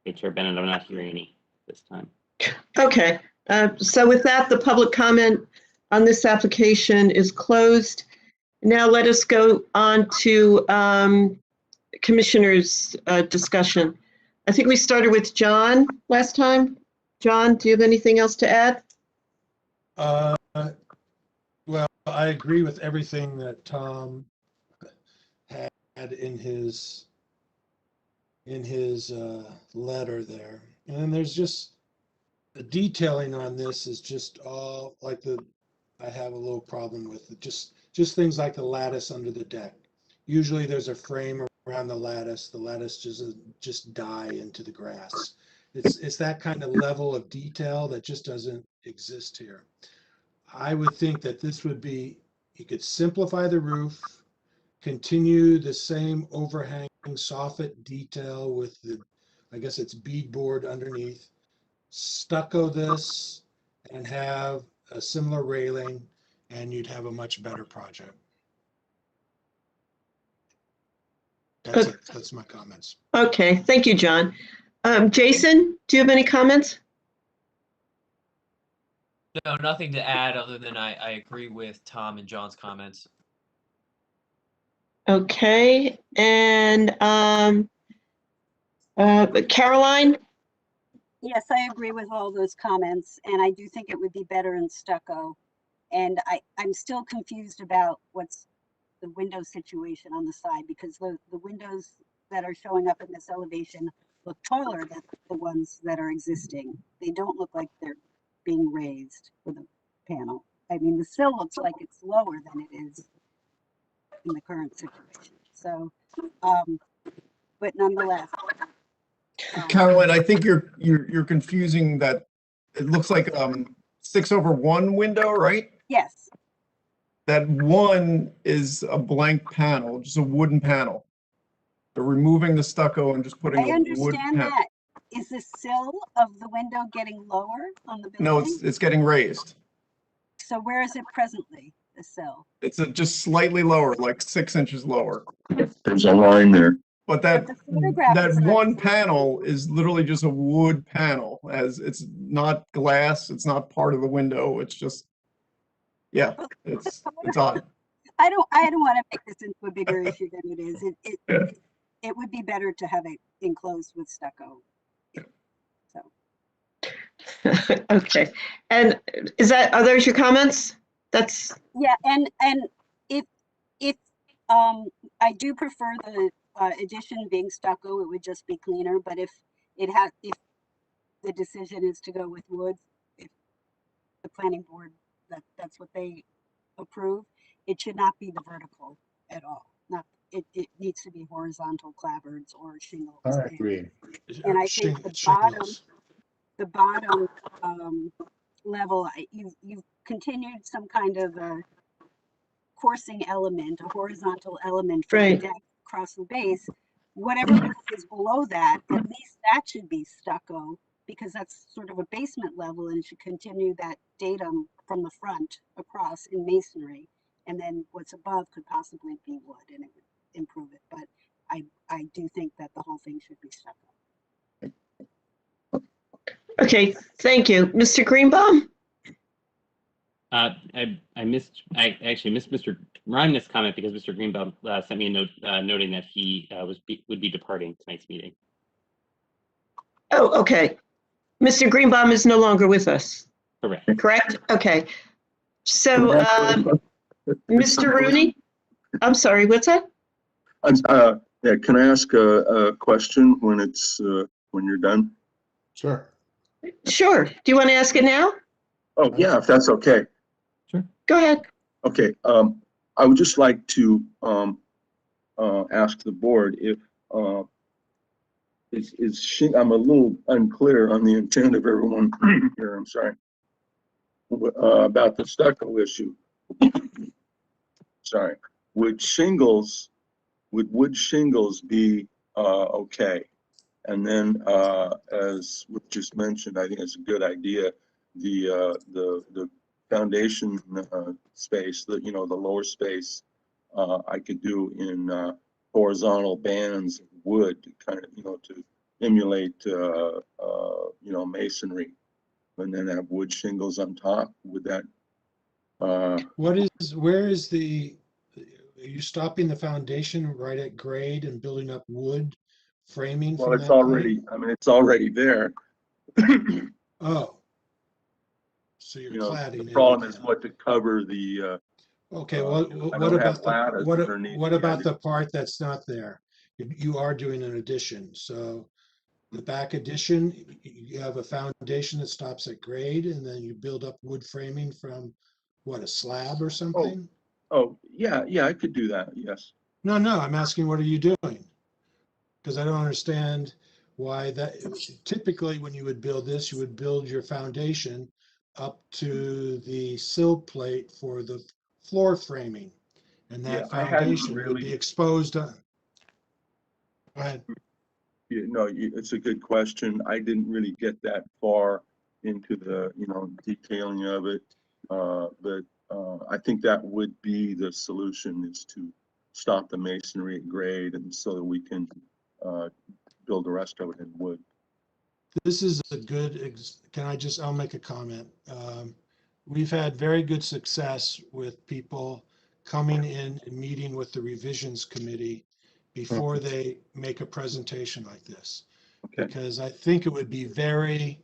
Speaker 1: Okay, Chair Bennett, I'm not hearing any this time.
Speaker 2: Okay. So with that, the public comment on this application is closed. Now let us go on to commissioners' discussion. I think we started with John last time. John, do you have anything else to add?
Speaker 6: Well, I agree with everything that Tom had in his letter there. And then there's just the detailing on this is just all like I have a little problem with it. Just things like the lattice under the deck. Usually there's a frame around the lattice just die into the grass. It's that kind of level of detail that just doesn't exist here. I would think that this would be, you could simplify the roof, continue the same overhang soffit detail with the, I guess it's beadboard underneath, stucco this and have a similar railing, and you'd have a much better project. That's it. That's my comments.
Speaker 2: Okay, thank you, John. Jason, do you have any comments?
Speaker 3: No, nothing to add other than I agree with Tom and John's comments.
Speaker 2: Okay, and Caroline?
Speaker 5: Yes, I agree with all those comments, and I do think it would be better in stucco. And I'm still confused about what's the window situation on the side, because the windows that are showing up in this elevation look taller than the ones that are existing. They don't look like they're being raised with a panel. I mean, the sill looks like it's lower than it is in the current situation. So, but nonetheless.
Speaker 7: Caroline, I think you're confusing that. It looks like 6/1 window, right?
Speaker 5: Yes,
Speaker 7: That one is a blank panel, just a wooden panel. They're removing the stucco and just putting
Speaker 5: I
Speaker 7: a wood
Speaker 5: understand
Speaker 7: panel.
Speaker 5: that. Is the sill of the window getting lower on the building?
Speaker 7: No, it's getting raised.
Speaker 5: So where is it presently, the sill?
Speaker 7: It's just slightly lower, like 6 inches lower.
Speaker 11: There's a line there.
Speaker 7: But
Speaker 5: But the photograph
Speaker 7: that
Speaker 5: is not
Speaker 7: one
Speaker 5: showing.
Speaker 7: panel is literally just a wood panel, as it's not glass, it's not part of the window, it's just, yeah, it's odd.
Speaker 5: I don't want to make this into a bigger issue than it is.
Speaker 7: Yeah.
Speaker 5: It would be better to have it enclosed with stucco. So,
Speaker 2: Okay. And are those your comments? That's,
Speaker 5: yeah, and if I do prefer the addition being stucco, it would just be cleaner, but if the decision is to go with wood, if the planning board, that's what they approve, it should not be the vertical at all. Not, it needs to be horizontal clapboards or shingles.
Speaker 12: I agree.
Speaker 5: And I think the bottom level, you've continued some kind of a coursing element, a horizontal element from the
Speaker 2: Right.
Speaker 5: deck across the base. Whatever is below that, at least that should be stucco, because that's sort of a basement level and it should continue that datum from the front across in masonry. And then what's above could possibly be wood and it would improve it. But I do think that the whole thing should be stucco.
Speaker 2: okay, thank you. Mr. Greenbaum?
Speaker 1: I actually missed Mr. Rhymeness' comment because Mr. Greenbaum sent me a note noting that he would be departing tonight's meeting.
Speaker 2: Oh, okay. Mr. Greenbaum is no longer with us,
Speaker 1: Correct.
Speaker 2: correct? Okay. So, Mr. Rooney? I'm sorry, what's that?
Speaker 11: Yeah, can I ask a question when you're done?
Speaker 12: Sure.
Speaker 2: Sure. Do you want to ask it now?
Speaker 11: Oh, yeah, if that's okay.
Speaker 2: Go ahead.
Speaker 11: Okay, I would just like to ask the board if I'm a little unclear on the intent of everyone here, I'm sorry, about the stucco issue. Sorry, would wood shingles be okay? And then as was just mentioned, I think it's a good idea, the foundation space, the lower space, I could do in horizontal bands of wood, kind of, to emulate, masonry, and then have wood shingles on top. Would that?
Speaker 6: Are you stopping the foundation right at grade and building up wood framing?
Speaker 11: Well,
Speaker 6: from
Speaker 11: it's
Speaker 6: that
Speaker 11: already,
Speaker 6: point?
Speaker 11: I mean, it's already there.
Speaker 6: Oh. So you're
Speaker 11: The
Speaker 6: cladding it.
Speaker 11: problem is what to cover the,
Speaker 6: Okay,
Speaker 11: I
Speaker 6: what
Speaker 11: don't have
Speaker 6: about
Speaker 11: lattice underneath
Speaker 6: what
Speaker 11: the
Speaker 6: about the
Speaker 11: addition.
Speaker 6: part that's not there? You are doing an addition, so the back addition, you have a foundation that stops at grade and then you build up wood framing from what, a slab or something?
Speaker 11: Oh, yeah, I could do that, yes.
Speaker 6: No, I'm asking, what are you doing? Because I don't understand why that, typically when you would build this, you would build your foundation up to the sill plate for the floor framing. And
Speaker 11: Yeah,
Speaker 6: that
Speaker 11: I hadn't
Speaker 6: foundation would be
Speaker 11: really-
Speaker 6: exposed on. Go ahead.
Speaker 11: It's a good question. I didn't really get that far into the, detailing of it. But I think that would be the solution, is to stop the masonry at grade, and so that we can build the rest of it in wood.
Speaker 6: This is a good, I'll make a comment. We've had very good success with people coming in and meeting with the revisions committee before they make a presentation like this.
Speaker 11: Okay.
Speaker 6: Because I think it would be very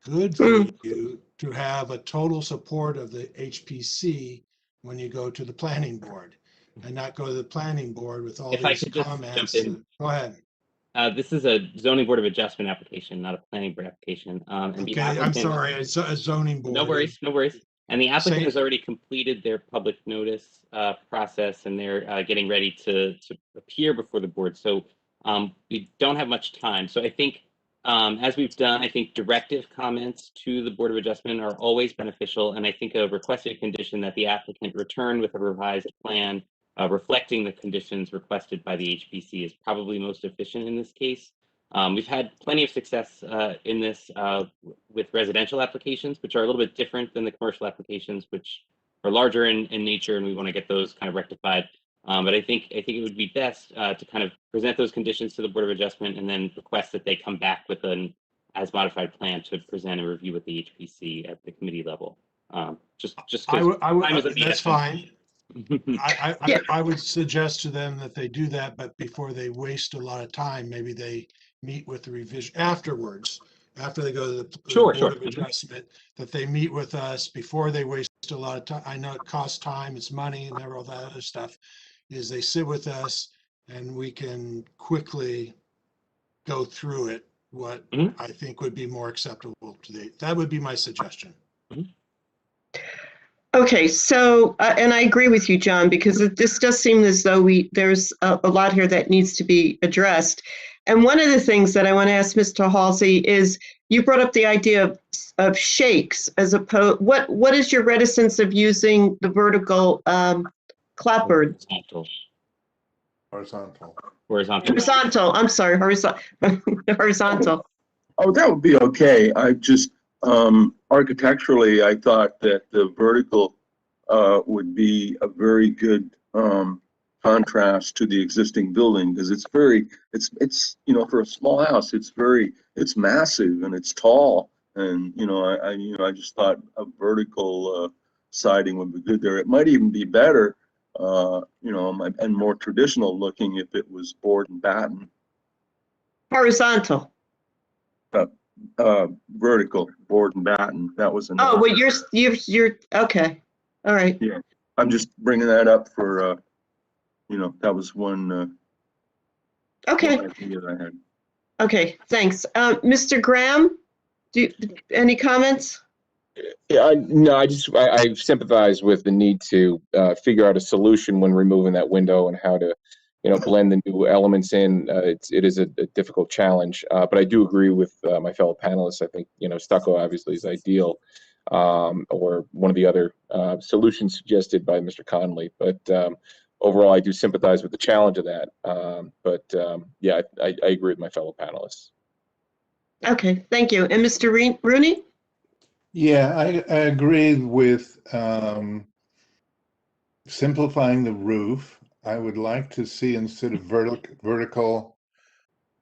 Speaker 6: good for you to have a total support of the HPC when you go to the planning board, and not go to the planning board with all
Speaker 1: If I
Speaker 6: these
Speaker 1: could just jump
Speaker 6: comments.
Speaker 1: in.
Speaker 6: Go ahead.
Speaker 1: This is a zoning board of adjustment application, not a planning board application. And the
Speaker 6: Okay, I'm
Speaker 1: applicant-
Speaker 6: sorry, a zoning board.
Speaker 1: No worries. And the applicant
Speaker 6: Say-
Speaker 1: has already completed their public notice process, and they're getting ready to appear before the board. So we don't have much time. So I think as we've done, I think directive comments to the Board of Adjustment are always beneficial, and I think a requested condition that the applicant return with a revised plan reflecting the conditions requested by the HPC is probably most efficient in this case. We've had plenty of success in this with residential applications, which are a little bit different than the commercial applications, which are larger in nature, and we want to get those kind of rectified. But I think it would be best to kind of present those conditions to the Board of Adjustment and then request that they come back with an as modified plan to present and review with the HPC at the committee level. Just
Speaker 6: That's fine.
Speaker 2: Yeah.
Speaker 6: I would suggest to them that they do that, but before they waste a lot of time, maybe they meet with the revision afterwards, after they go to the
Speaker 1: Sure.
Speaker 6: Board of Adjustment, that they meet with us before they waste a lot of time. I know it costs time, it's money and all that other stuff, is they sit with us and we can quickly go through it, what I think would be more acceptable to that would be my suggestion.
Speaker 2: Okay, so, and I agree with you, John, because this does seem as though there's a lot here that needs to be addressed. And one of the things that I want to ask Mr. Halsey is, you brought up the idea of shakes as opposed, what is your reticence of using the vertical clapboard? Horizontal, I'm sorry, horizontal.
Speaker 11: Oh, that would be okay. I just, architecturally, I thought that the vertical would be a very good contrast to the existing building, because it's for a small house, it's massive and it's tall, and I just thought a vertical siding would be good there. It might even be better, and more traditional looking if it was board and batten.
Speaker 2: Horizontal.
Speaker 11: Vertical, board and batten. That was another.
Speaker 2: Oh, well, you're okay. All right.
Speaker 11: Yeah, I'm just bringing that up for, that was one.
Speaker 2: Okay.
Speaker 11: One idea that I had.
Speaker 2: Okay, thanks. Mr. Graham, any comments?
Speaker 8: Yeah, no, I sympathize with the need to figure out a solution when removing that window and how to, blend the new elements in. It is a difficult challenge, but I do agree with my fellow panelists. I think, stucco obviously is ideal, or one of the other solutions suggested by Mr. Conley. But overall, I do sympathize with the challenge of that. Yeah, I agree with my fellow panelists.
Speaker 2: Okay, thank you. And Mr. Rooney?
Speaker 12: Yeah, I agree with simplifying the roof. I would like to see, instead of vertical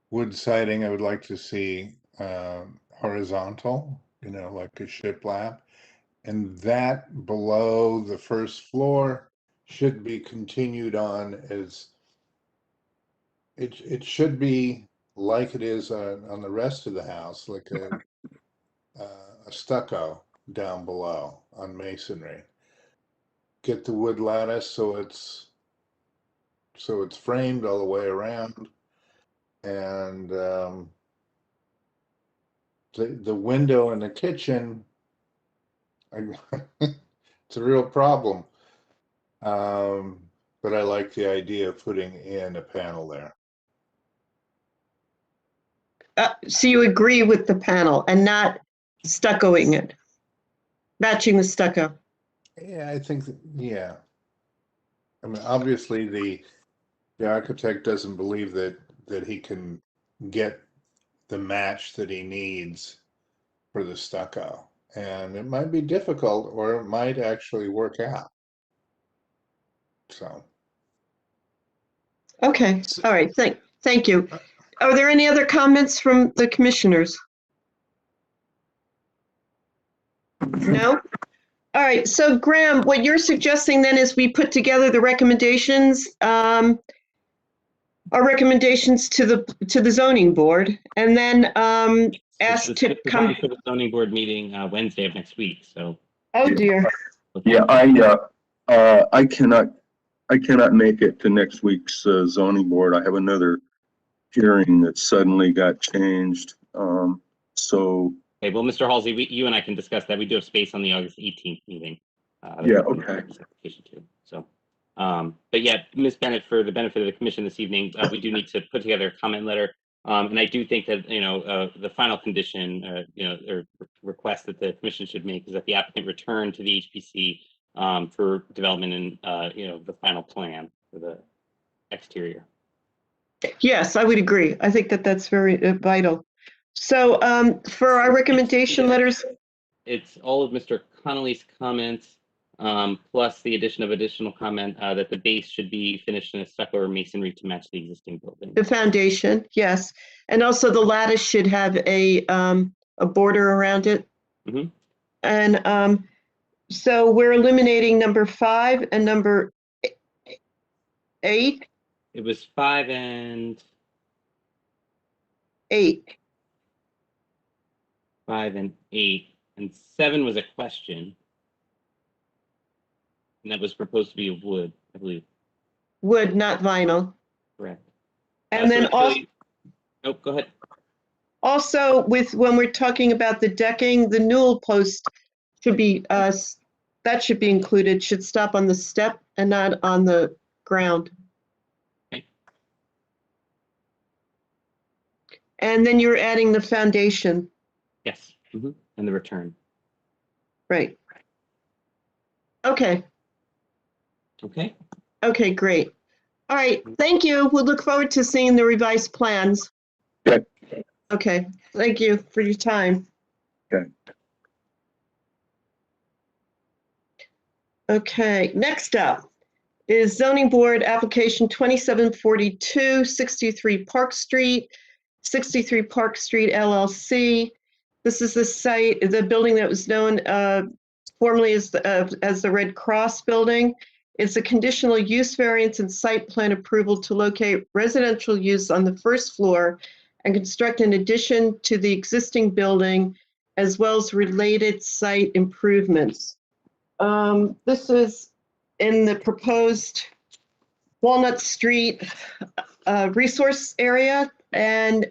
Speaker 12: wood siding, I would like to see horizontal, like a shiplap. And that below the first floor should be continued on as, it should be like it is on the rest of the house, like a stucco down below on masonry. Get the wood lattice so it's framed all the way around, and the window in the kitchen, it's a real problem, but I like the idea of putting in a panel there.
Speaker 2: So you agree with the panel and not stuccoing it, matching the stucco?
Speaker 12: Yeah, I think yeah. I mean, obviously the architect doesn't believe that he can get the match that he needs for the stucco, and it might be difficult, or it might actually work out. So.
Speaker 2: Okay, all right, thank you. Are there any other comments from the commissioners? No? All right, so Graham, what you're suggesting then is we put together the recommendations, our recommendations to the zoning board, and then ask to come
Speaker 1: for the zoning board meeting Wednesday of next week. So.
Speaker 2: Oh dear.
Speaker 11: Yeah, I cannot make it to next week's zoning board. I have another hearing that suddenly got changed. So.
Speaker 1: Okay, well, Mr. Halsey, you and I can discuss that. We do have space on the August 18th meeting.
Speaker 11: Yeah, okay.
Speaker 1: Too. So, but yeah, Ms. Bennett, for the benefit of the commission this evening, we do need to put together a comment letter. And I do think that, the final condition, or request that the commission should make is that the applicant return to the HPC for development and, the final plan for the exterior.
Speaker 2: Yes, I would agree. I think that that's very vital. So for our recommendation letters,
Speaker 1: It's all of Mr. Connolly's comments, plus the addition of additional comment that the base should be finished in a stucco or masonry to match the existing building.
Speaker 2: the foundation, yes. And also the lattice should have a border around it.
Speaker 1: Mhm.
Speaker 2: And so we're eliminating number 5 and number 8.
Speaker 1: It was 5 and
Speaker 2: 8.
Speaker 1: 5 and 8, and 7 was a question. And that was proposed to be of wood, I believe.
Speaker 2: Wood, not vinyl.
Speaker 1: Correct.
Speaker 2: And then
Speaker 1: it's
Speaker 2: also,
Speaker 1: really- Oh, go ahead.
Speaker 2: also when we're talking about the decking, the newel post should be, that should be included, should stop on the step and not on the ground.
Speaker 1: Okay.
Speaker 2: And then you're adding the foundation,
Speaker 1: Yes. And the return.
Speaker 2: right? Okay,
Speaker 1: Okay.
Speaker 2: okay, great. All right, thank you. We'll look forward to seeing the revised plans.
Speaker 11: Good.
Speaker 2: Okay, thank you for your time.
Speaker 11: Okay.
Speaker 2: Okay, next up is zoning board application 2742, 63 Park Street, 63 Park Street LLC. This is the site, the building that was known formerly as the Red Cross Building. It's a conditional use variance and site plan approval to locate residential use on the first floor and construct an addition to the existing building, as well as related site improvements. This is in the proposed Walnut Street resource area, and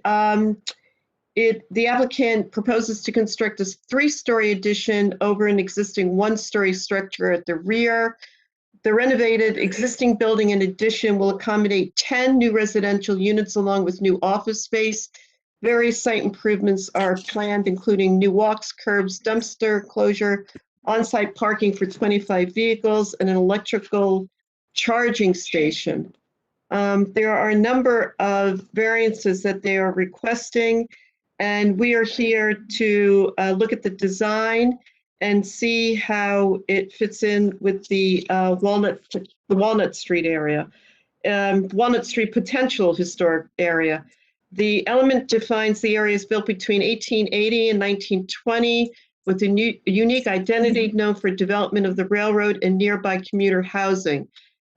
Speaker 2: the applicant proposes to construct a 3-story addition over an existing 1-story structure at the rear. The renovated existing building in addition will accommodate 10 new residential units along with new office space. Various site improvements are planned, including new walks, curbs, dumpster closure, on-site parking for 25 vehicles, and an electrical charging station. There are a number of variances that they are requesting, and we are here to look at the design and see how it fits in with the Walnut Street area, Walnut Street potential historic area. The element defines the areas built between 1880 and 1920 with a unique identity known for development of the railroad and nearby commuter housing.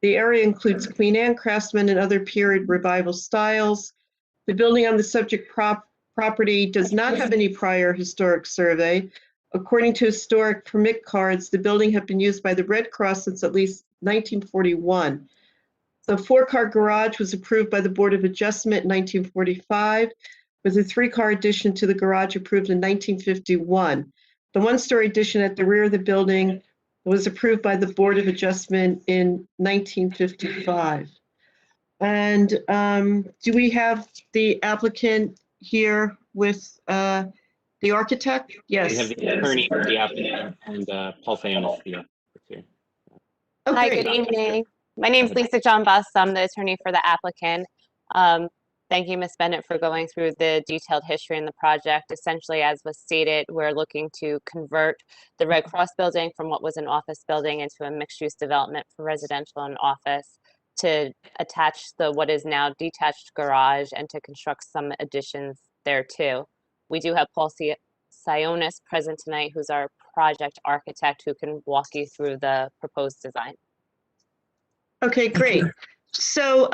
Speaker 2: The area includes Queen Anne, Craftsman, and other period revival styles. The building on the subject property does not have any prior historic survey. According to historic permit cards, the building had been used by the Red Cross since at least 1941. The 4-car garage was approved by the Board of Adjustment in 1945, with a 3-car addition to the garage approved in 1951. The 1-story addition at the rear of the building was approved by the Board of Adjustment in 1955. And do we have the applicant here with the architect? Yes.
Speaker 1: We have the attorney for the applicant and Paul Sionis here.
Speaker 2: Oh,
Speaker 13: Hi,
Speaker 2: great.
Speaker 13: good evening. My name is Lisa John Buss. I'm the attorney for the applicant. Thank you, Ms. Bennett, for going through the detailed history in the project. Essentially, as was stated, we're looking to convert the Red Cross building from what was an office building into a mixed-use development for residential and office, to attach what is now detached garage and to construct some additions there too. We do have Paul Sionis present tonight, who's our project architect, who can walk you through the proposed design.
Speaker 2: Okay, great. So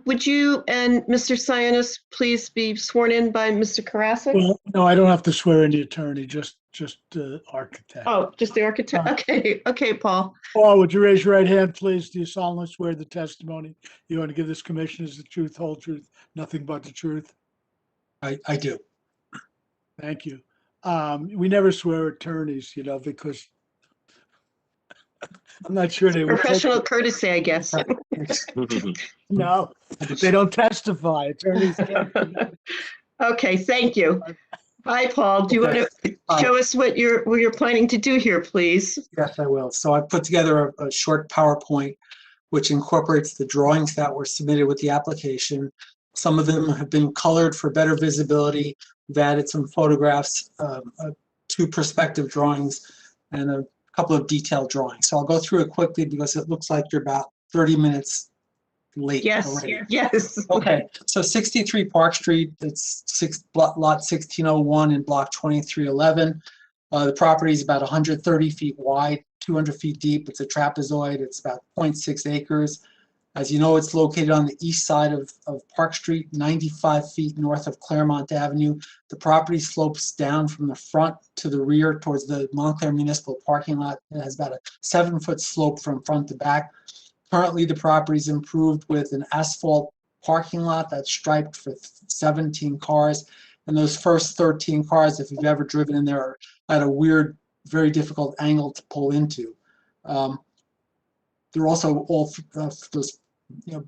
Speaker 2: would you and Mr. Sionis please be sworn in by Mr. Karasik?
Speaker 9: Well, no, I don't have to swear in the attorney, just the architect.
Speaker 2: Oh, just the architect? Okay, okay, Paul.
Speaker 9: Paul, would you raise your right hand, please? Do you solemnly swear the testimony you want to give this commission is the truth, whole truth, nothing but the truth?
Speaker 6: I do.
Speaker 9: Thank you. We never swear attorneys, because I'm not sure they would.
Speaker 2: Professional courtesy, I guess.
Speaker 9: No, they don't testify. Attorneys can't.
Speaker 2: Okay, thank you. Hi, Paul. Do you want to
Speaker 14: Hi.
Speaker 2: show us what you're planning to do here, please?
Speaker 14: Yes, I will. So I put together a short PowerPoint which incorporates the drawings that were submitted with the application. Some of them have been colored for better visibility. We've added some photographs, 2 perspective drawings, and a couple of detailed drawings. So I'll go through it quickly because it looks like you're about 30 minutes late already.
Speaker 2: Yes.
Speaker 14: Okay, so 63 Park Street, it's lot 1601 in block 2311. The property is about 130 feet wide, 200 feet deep. It's a trapezoid. It's about 0.6 acres. As you know, it's located on the east side of Park Street, 95 feet north of Claremont Avenue. The property slopes down from the front to the rear towards the Montclair Municipal parking lot. It has about a 7-foot slope from front to back. Currently, the property is improved with an asphalt parking lot that's striped for 17 cars. And those first 13 cars, if you've ever driven in there, are at a weird, very difficult angle to pull into. They're also all those, a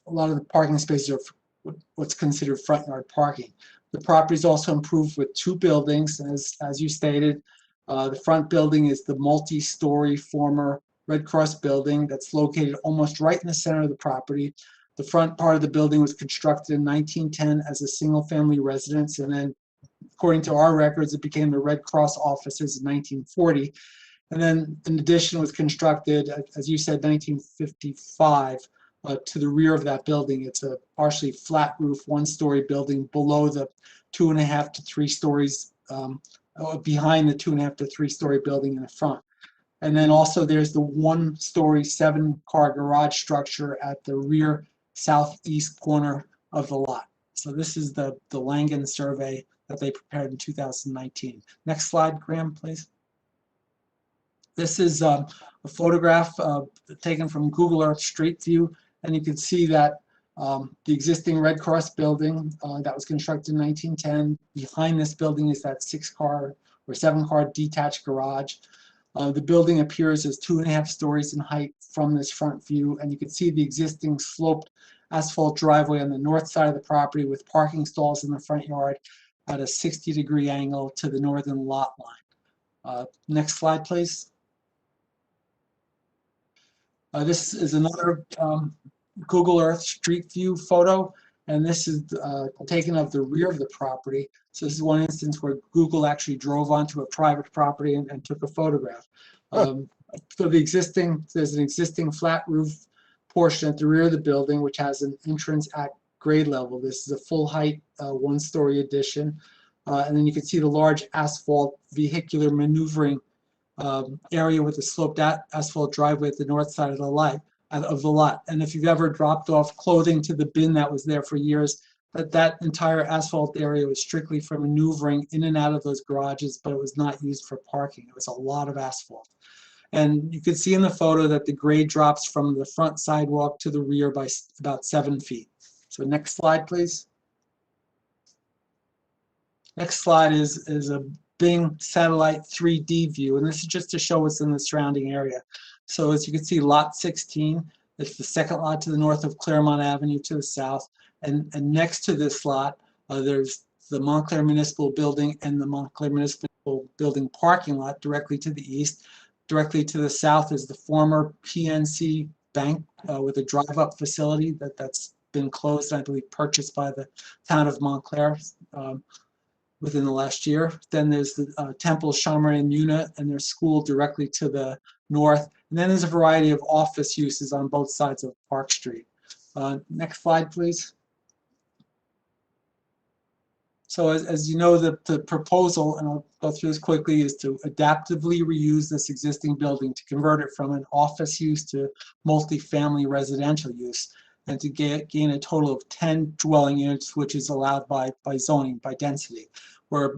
Speaker 14: lot of the parking spaces are what's considered front yard parking. The property is also improved with 2 buildings, as you stated. The front building is the multi-story former Red Cross building that's located almost right in the center of the property. The front part of the building was constructed in 1910 as a single-family residence, and then, according to our records, it became the Red Cross offices in 1940. And then an addition was constructed, as you said, 1955, to the rear of that building. It's a partially flat roof, 1-story building below the 2.5 to 3 stories, behind the 2.5 to 3-story building in the front. And then also there's the 1-story, 7-car garage structure at the rear southeast corner of the lot. So this is the Langen survey that they prepared in 2019. Next slide, Graham, please. This is a photograph taken from Google Earth Street View, and you can see that the existing Red Cross building that was constructed in 1910. Behind this building is that 6-car or 7-car detached garage. The building appears as 2.5 stories in height from this front view, and you can see the existing sloped asphalt driveway on the north side of the property with parking stalls in the front yard at a 60-degree angle to the northern lot line. Next slide, please. This is another Google Earth Street View photo, and this is taken of the rear of the property. So this is one instance where Google actually drove onto a private property and took a photograph. So there's an existing flat roof portion at the rear of the building, which has an entrance at grade level. This is a full height 1-story addition. And then you can see the large asphalt vehicular maneuvering area with a sloped asphalt driveway at the north side of the lot. And if you've ever dropped off clothing to the bin that was there for years, that entire asphalt area was strictly for maneuvering in and out of those garages, but it was not used for parking. It was a lot of asphalt. And you can see in the photo that the grade drops from the front sidewalk to the rear by about 7 feet. So next slide, please. Next slide is a Bing satellite 3D view, and this is just to show what's in the surrounding area. So as you can see, lot 16, it's the second lot to the north of Claremont Avenue to the south, and next to this lot, there's the Montclair Municipal Building and the Montclair Municipal Building parking lot directly to the east. Directly to the south is the former PNC Bank with a drive-up facility that's been closed and I believe purchased by the town of Montclair within the last year. Then there's the Temple Chamaran Unit and their school directly to the north. And then there's a variety of office uses on both sides of Park Street. Next slide, please. So as you know, the proposal, and I'll go through this quickly, is to adaptively reuse this existing building to convert it from an office use to multifamily residential use, and to gain a total of 10 dwelling units, which is allowed by zoning, by density. We're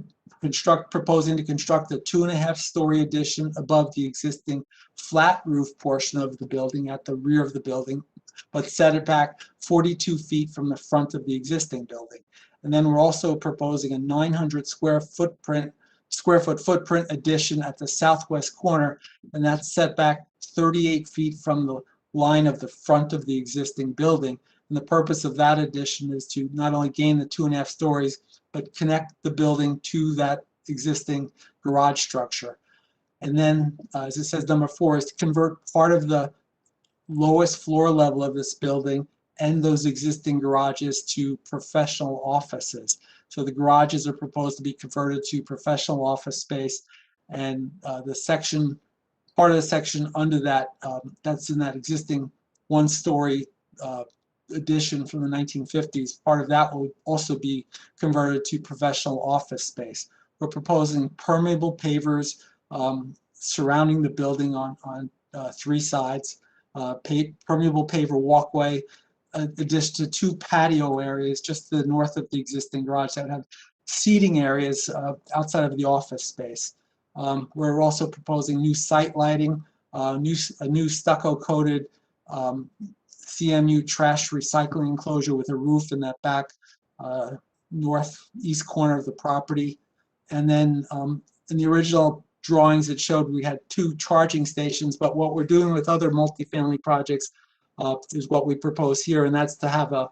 Speaker 14: proposing to construct a 2.5-story addition above the existing flat roof portion of the building at the rear of the building, but set it back 42 feet from the front of the existing building. And then we're also proposing a 900 square foot footprint addition at the southwest corner, and that's set back 38 feet from the line of the front of the existing building. And the purpose of that addition is to not only gain the 2.5 stories, but connect the building to that existing garage structure. And then, as it says, number 4 is to convert part of the lowest floor level of this building and those existing garages to professional offices. So the garages are proposed to be converted to professional office space, and the section, part of the section under that, that's in that existing 1-story addition from the 1950s, part of that will also be converted to professional office space. We're proposing permeable pavers surrounding the building on 3 sides, permeable paver walkway, addition to 2 patio areas just to the north of the existing garage that would have seating areas outside of the office space. We're also proposing new site lighting, a new stucco coated CMU trash recycling enclosure with a roof in that back northeast corner of the property. And then in the original drawings, it showed we had 2 charging stations, but what we're doing with other multifamily projects is what we propose here, and that's to have a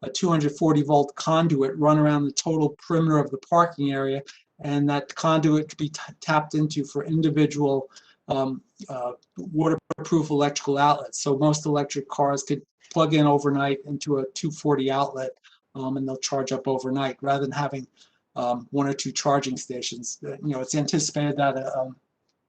Speaker 14: 240-volt conduit run around the total perimeter of the parking area, and that conduit could be tapped into for individual waterproof electrical outlets. So most electric cars could plug in overnight into a 240 outlet, and they'll charge up overnight rather than having 1 or 2 charging stations. It's anticipated that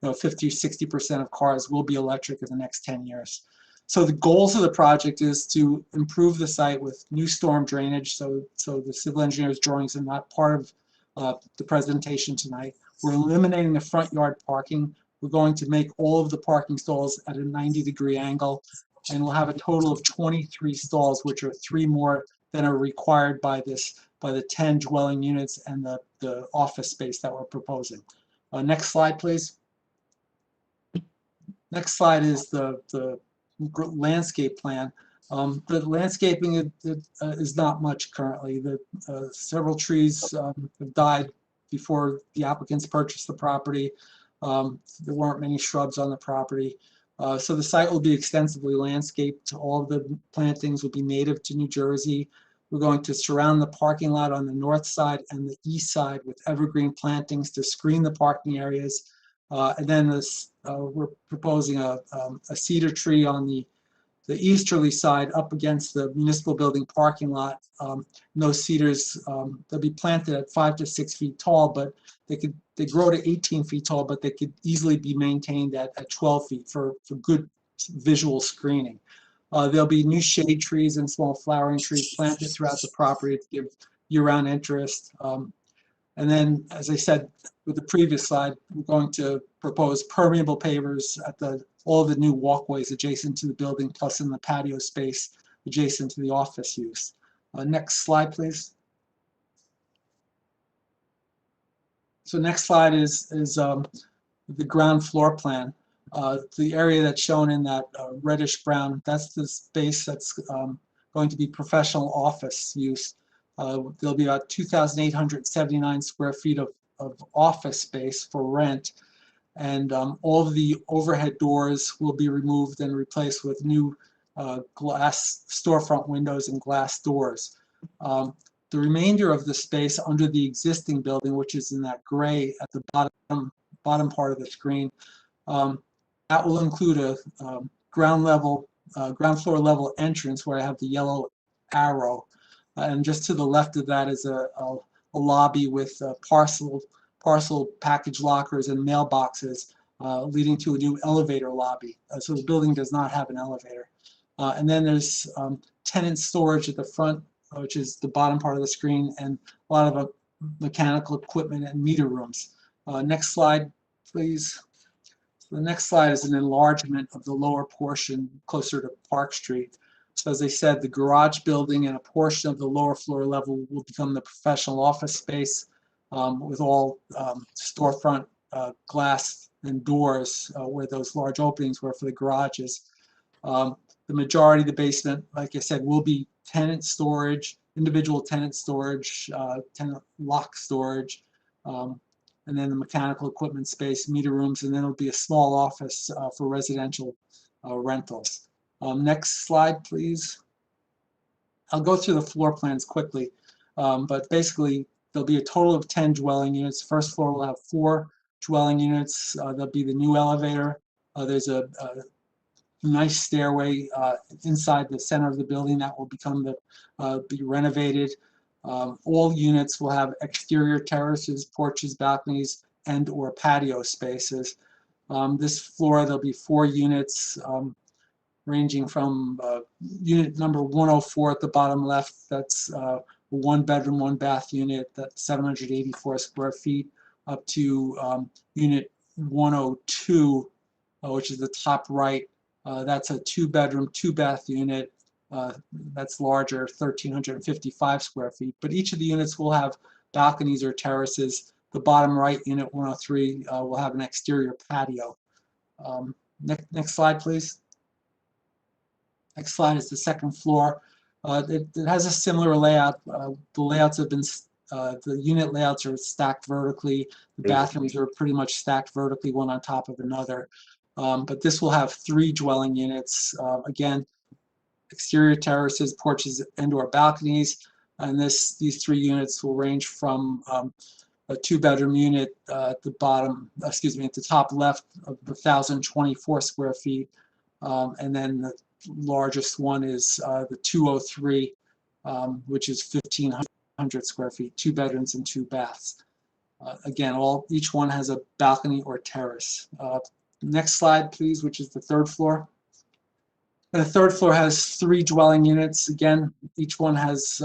Speaker 14: 50 or 60% of cars will be electric in the next 10 years. So the goals of the project is to improve the site with new storm drainage. So the civil engineer's drawings are not part of the presentation tonight. We're eliminating the front yard parking. We're going to make all of the parking stalls at a 90-degree angle, and we'll have a total of 23 stalls, which are 3 more than are required by the 10 dwelling units and the office space that we're proposing. Next slide, please. Next slide is the landscape plan. The landscaping is not much currently. Several trees have died before the applicants purchased the property. There weren't many shrubs on the property. So the site will be extensively landscaped. All of the plantings will be native to New Jersey. We're going to surround the parking lot on the north side and the east side with evergreen plantings to screen the parking areas. And then we're proposing a cedar tree on the easterly side up against the municipal building parking lot. Those cedars, they'll be planted at 5 to 6 feet tall, but they grow to 18 feet tall, but they could easily be maintained at 12 feet for good visual screening. There'll be new shade trees and small flowering trees planted throughout the property to give year-round interest. And then, as I said with the previous slide, we're going to propose permeable pavers at all the new walkways adjacent to the building, plus in the patio space adjacent to the office use. Next slide, please. So next slide is the ground floor plan. The area that's shown in that reddish brown, that's the space that's going to be professional office use. There'll be about 2,879 square feet of office space for rent, and all of the overhead doors will be removed and replaced with new glass storefront windows and glass doors. The remainder of the space under the existing building, which is in that gray at the bottom part of the screen, that will include a ground floor level entrance where I have the yellow arrow. And just to the left of that is a lobby with parcel package lockers and mailboxes leading to a new elevator lobby. So the building does not have an elevator. And then there's tenant storage at the front, which is the bottom part of the screen, and a lot of mechanical equipment and meter rooms. Next slide, please. So the next slide is an enlargement of the lower portion closer to Park Street. So as I said, the garage building and a portion of the lower floor level will become the professional office space with all storefront glass and doors where those large openings were for the garages. The majority of the basement, like I said, will be tenant storage, individual tenant storage, tenant lock storage, and then the mechanical equipment space, meter rooms, and then it'll be a small office for residential rentals. Next slide, please. I'll go through the floor plans quickly, but basically there'll be a total of 10 dwelling units. First floor will have 4 dwelling units. There'll be the new elevator. There's a nice stairway inside the center of the building that will be renovated. All units will have exterior terraces, porches, balconies, and or patio spaces. This floor, there'll be 4 units ranging from unit number 104 at the bottom left. That's a 1-bedroom, 1-bath unit. That's 784 square feet, up to unit 102, which is the top right. That's a 2-bedroom, 2-bath unit. That's larger, 1,355 square feet. But each of the units will have balconies or terraces. The bottom right, unit 103, will have an exterior patio. Next slide, please. Next slide is the second floor. It has a similar layout. The layouts have been, the unit layouts are stacked vertically. The bathrooms are pretty much stacked vertically, one on top of another. But this will have 3 dwelling units. Again, exterior terraces, porches, and/or balconies. And these 3 units will range from a 2-bedroom unit at the bottom, excuse me, at the top left of 1,024 square feet. And then the largest one is the 203, which is 1,500 square feet, 2 bedrooms and 2 baths. Again, each one has a balcony or terrace. Next slide, please, which is the third floor. The third floor has 3 dwelling units. Again, each one has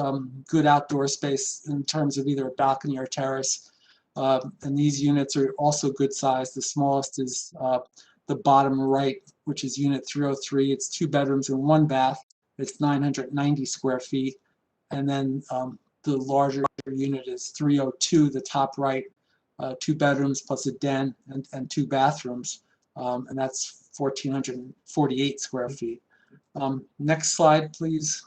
Speaker 14: good outdoor space in terms of either a balcony or terrace. And these units are also good size. The smallest is the bottom right, which is unit 303. It's 2 bedrooms and 1 bath. It's 990 square feet. And then the larger unit is 302, the top right, 2 bedrooms plus a den and 2 bathrooms. And that's 1,448 square feet. Next slide, please.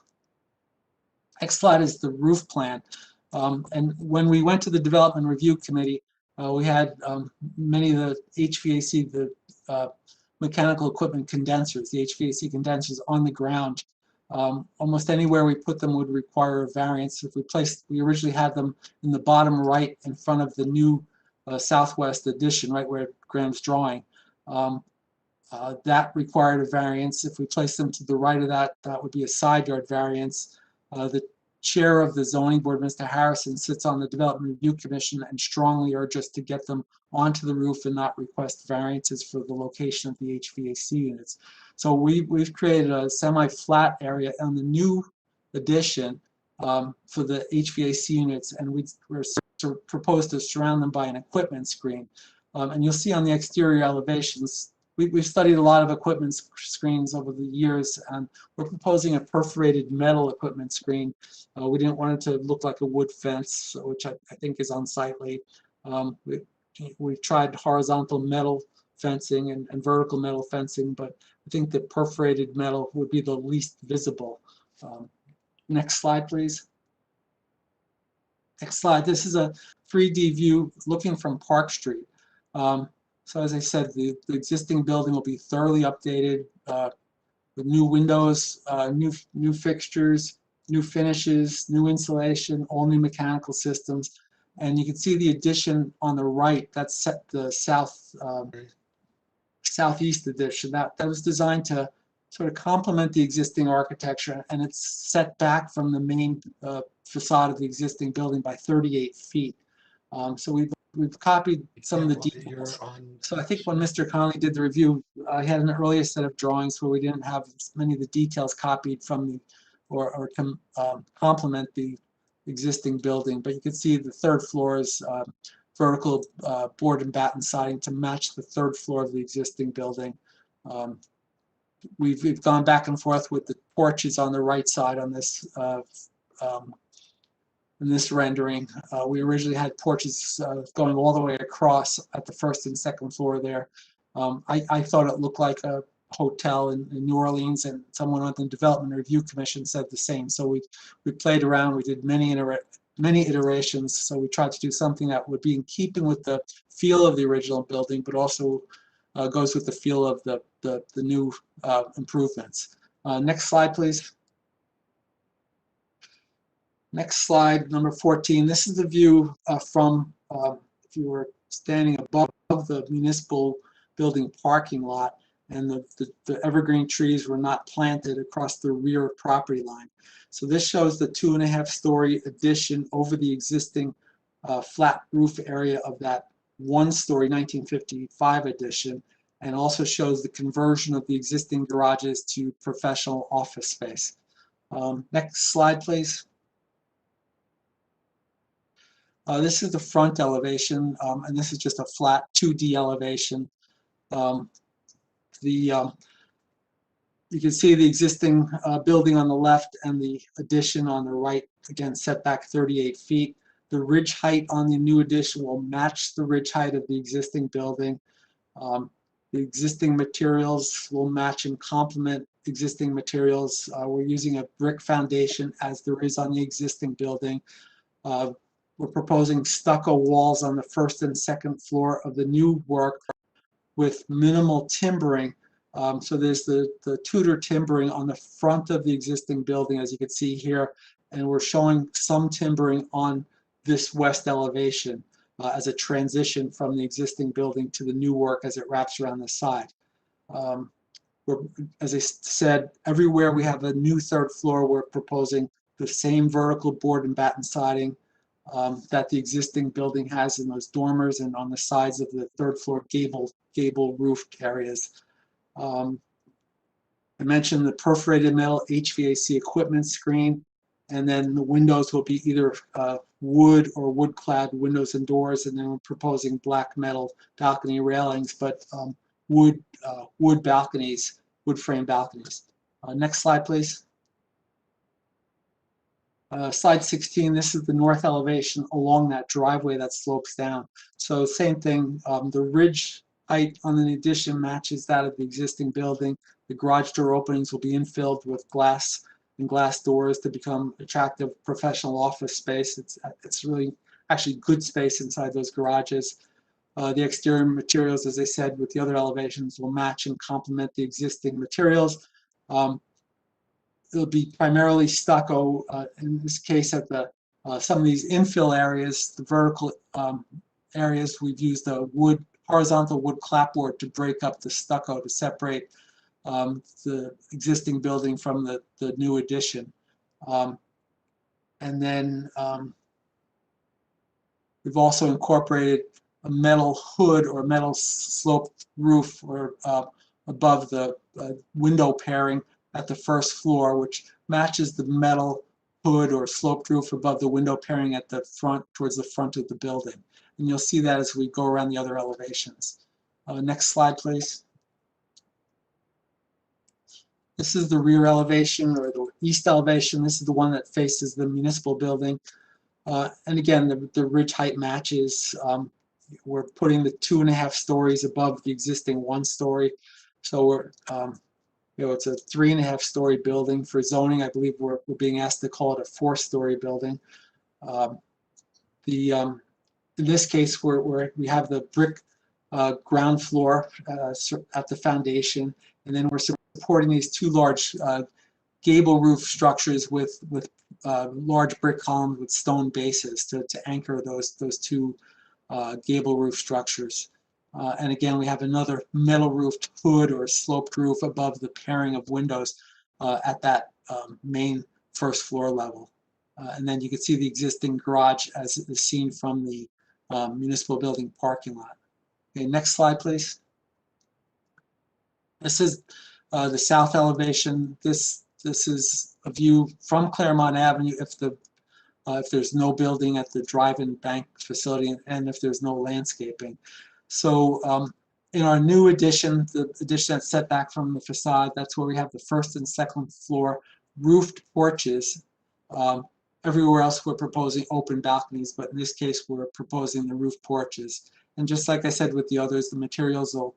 Speaker 14: Next slide is the roof plan. And when we went to the Development Review Committee, we had many of the HVAC, the mechanical equipment condensers, the HVAC condensers on the ground. Almost anywhere we put them would require a variance. If we originally had them in the bottom right in front of the new southwest addition, right where Graham's drawing. That required a variance. If we placed them to the right of that, that would be a side yard variance. The chair of the zoning board, Mr. Harrison, sits on the Development Review Commission and strongly urged us to get them onto the roof and not request variances for the location of the HVAC units. So we've created a semi-flat area on the new addition for the HVAC units, and we're proposed to surround them by an equipment screen. And you'll see on the exterior elevations, we've studied a lot of equipment screens over the years, and we're proposing a perforated metal equipment screen. We didn't want it to look like a wood fence, which I think is unsightly. We've tried horizontal metal fencing and vertical metal fencing, but I think that perforated metal would be the least visible. Next slide, please. Next slide. This is a 3D view looking from Park Street. So as I said, the existing building will be thoroughly updated with new windows, new fixtures, new finishes, new insulation, all new mechanical systems. And you can see the addition on the right. That's the southeast addition. That was designed to sort of complement the existing architecture, and it's set back from the main facade of the existing building by 38 feet. So we've copied some of the details. So I think when Mr. Connolly did the review, I had an earlier set of drawings where we didn't have many of the details copied from the or complement the existing building. But you can see the third floor is vertical board and batten siding to match the third floor of the existing building. We've gone back and forth with the porches on the right side on this in this rendering. We originally had porches going all the way across at the first and second floor there. I thought it looked like a hotel in New Orleans, and someone on the Development Review Commission said the same. So we played around. We did many iterations. So we tried to do something that would be in keeping with the feel of the original building, but also goes with the feel of the new improvements. Next slide, please. Next slide, number 14. This is the view from, if you were standing above the municipal building parking lot, and the evergreen trees were not planted across the rear property line. So this shows the 2.5-story addition over the existing flat roof area of that 1-story 1955 addition, and also shows the conversion of the existing garages to professional office space. Next slide, please. This is the front elevation, and this is just a flat 2D elevation. You can see the existing building on the left and the addition on the right, again set back 38 feet. The ridge height on the new addition will match the ridge height of the existing building. The existing materials will match and complement existing materials. We're using a brick foundation as there is on the existing building. We're proposing stucco walls on the first and second floor of the new work with minimal timbering. So there's the Tudor timbering on the front of the existing building, as you can see here, and we're showing some timbering on this west elevation as a transition from the existing building to the new work as it wraps around the side. As I said, everywhere we have a new third floor, we're proposing the same vertical board and batten siding that the existing building has in those dormers and on the sides of the third floor gable roofed areas. I mentioned the perforated metal HVAC equipment screen, and then the windows will be either wood or wood-clad windows and doors, and then we're proposing black metal balcony railings, but wood balconies, wood frame balconies. Next slide, please. Slide 16, this is the north elevation along that driveway that slopes down. So same thing, the ridge height on the addition matches that of the existing building. The garage door openings will be infilled with glass and glass doors to become attractive professional office space. It's really actually good space inside those garages. The exterior materials, as I said, with the other elevations will match and complement the existing materials. It'll be primarily stucco. In this case, at the some of these infill areas, the vertical areas, we've used a horizontal wood clapboard to break up the stucco to separate the existing building from the new addition. And then we've also incorporated a metal hood or metal sloped roof or above the window pairing at the first floor, which matches the metal hood or sloped roof above the window pairing at the front, towards the front of the building. And you'll see that as we go around the other elevations. Next slide, please. This is the rear elevation or the east elevation. This is the one that faces the municipal building. And again, the ridge height matches. We're putting the 2.5 stories above the existing 1 story. So we're, it's a 3.5-story building. For zoning, I believe we're being asked to call it a 4-story building. In this case, we have the brick ground floor at the foundation, and then we're supporting these 2 large gable roof structures with large brick columns with stone bases to anchor those 2 gable roof structures. And again, we have another metal roofed hood or sloped roof above the pairing of windows at that main first floor level. And then you can see the existing garage as is seen from the municipal building parking lot. Okay, next slide, please. This is the south elevation. This is a view from Claremont Avenue if there's no building at the drive-in bank facility and if there's no landscaping. So in our new addition, the addition that's set back from the facade, that's where we have the first and second floor roofed porches. Everywhere else we're proposing open balconies, but in this case we're proposing the roof porches. And just like I said with the others, the materials will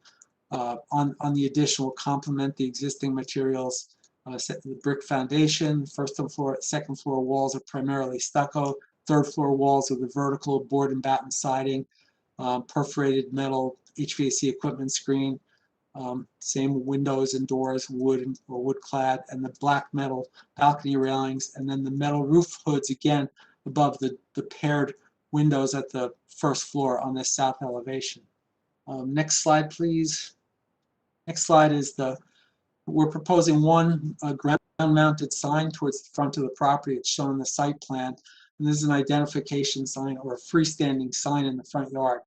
Speaker 14: on the addition will complement the existing materials. Set the brick foundation, first floor, second floor walls are primarily stucco, third floor walls are the vertical board and batten siding, perforated metal HVAC equipment screen. Same windows and doors, wood or wood clad, and the black metal balcony railings, and then the metal roof hoods again above the paired windows at the first floor on this south elevation. Next slide, please. Next slide is we're proposing one ground-mounted sign towards the front of the property. It's shown in the site plan. And this is an identification sign or a freestanding sign in the front yard.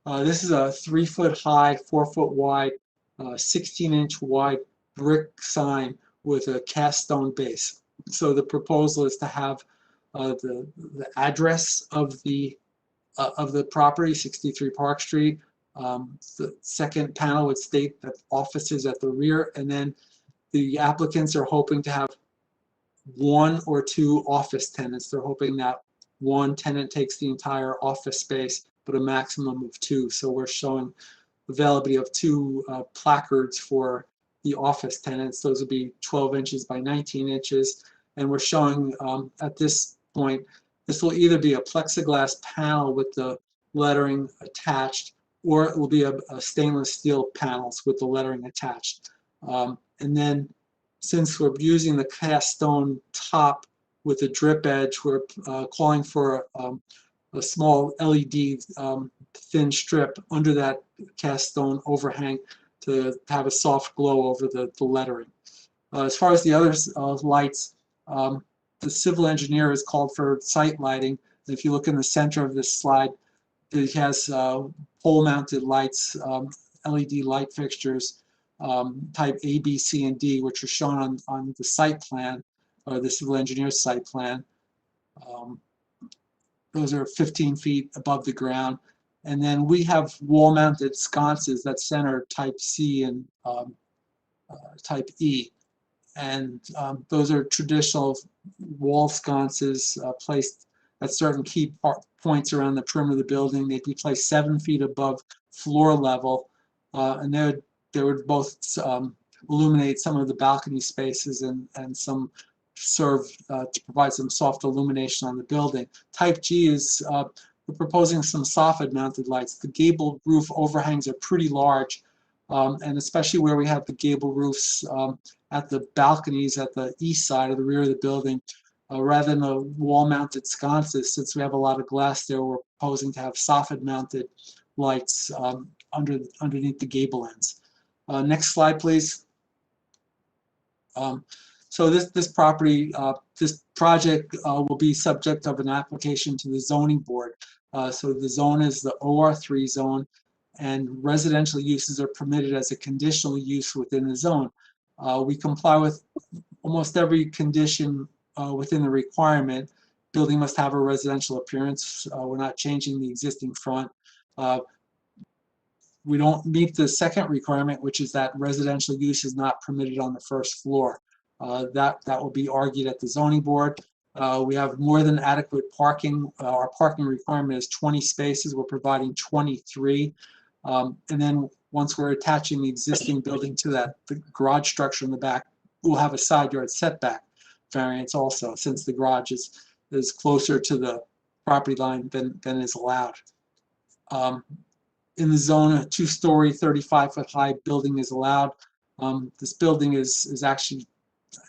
Speaker 14: This is a 3-foot high, 4-foot wide, 16-inch wide brick sign with a cast stone base. So the proposal is to have the address of the property, 63 Park Street. The second panel would state that offices at the rear, and then the applicants are hoping to have 1 or 2 office tenants. They're hoping that one tenant takes the entire office space, but a maximum of 2. So we're showing availability of 2 placards for the office tenants. Those would be 12 inches by 19 inches. And we're showing at this point, this will either be a plexiglass panel with the lettering attached, or it will be a stainless steel panels with the lettering attached. And then since we're using the cast stone top with a drip edge, we're calling for a small LED thin strip under that cast stone overhang to have a soft glow over the lettering. As far as the other lights, the civil engineer has called for site lighting. If you look in the center of this slide, it has pole-mounted lights, LED light fixtures, type A, B, C, and D, which are shown on the site plan, or the civil engineer's site plan. Those are 15 feet above the ground. And then we have wall-mounted sconces that center type C and type E. And those are traditional wall sconces placed at certain key points around the perimeter of the building. They'd be placed 7 feet above floor level, and they would both illuminate some of the balcony spaces and some serve to provide some soft illumination on the building. Type G is we're proposing some soffit mounted lights. The gable roof overhangs are pretty large, and especially where we have the gable roofs at the balconies at the east side of the rear of the building, rather than the wall-mounted sconces. Since we have a lot of glass there, we're proposing to have soffit-mounted lights underneath the gable ends. Next slide, please. So this property, this project will be subject of an application to the zoning board. So the zone is the OR3 zone, and residential uses are permitted as a conditional use within the zone. We comply with almost every condition within the requirement. Building must have a residential appearance. We're not changing the existing front. We don't meet the second requirement, which is that residential use is not permitted on the first floor. That will be argued at the zoning board. We have more than adequate parking. Our parking requirement is 20 spaces. We're providing 23. And then once we're attaching the existing building to the garage structure in the back, we'll have a side yard setback variance also, since the garage is closer to the property line than is allowed. In the zone, a 2-story, 35-foot high building is allowed. This building is actually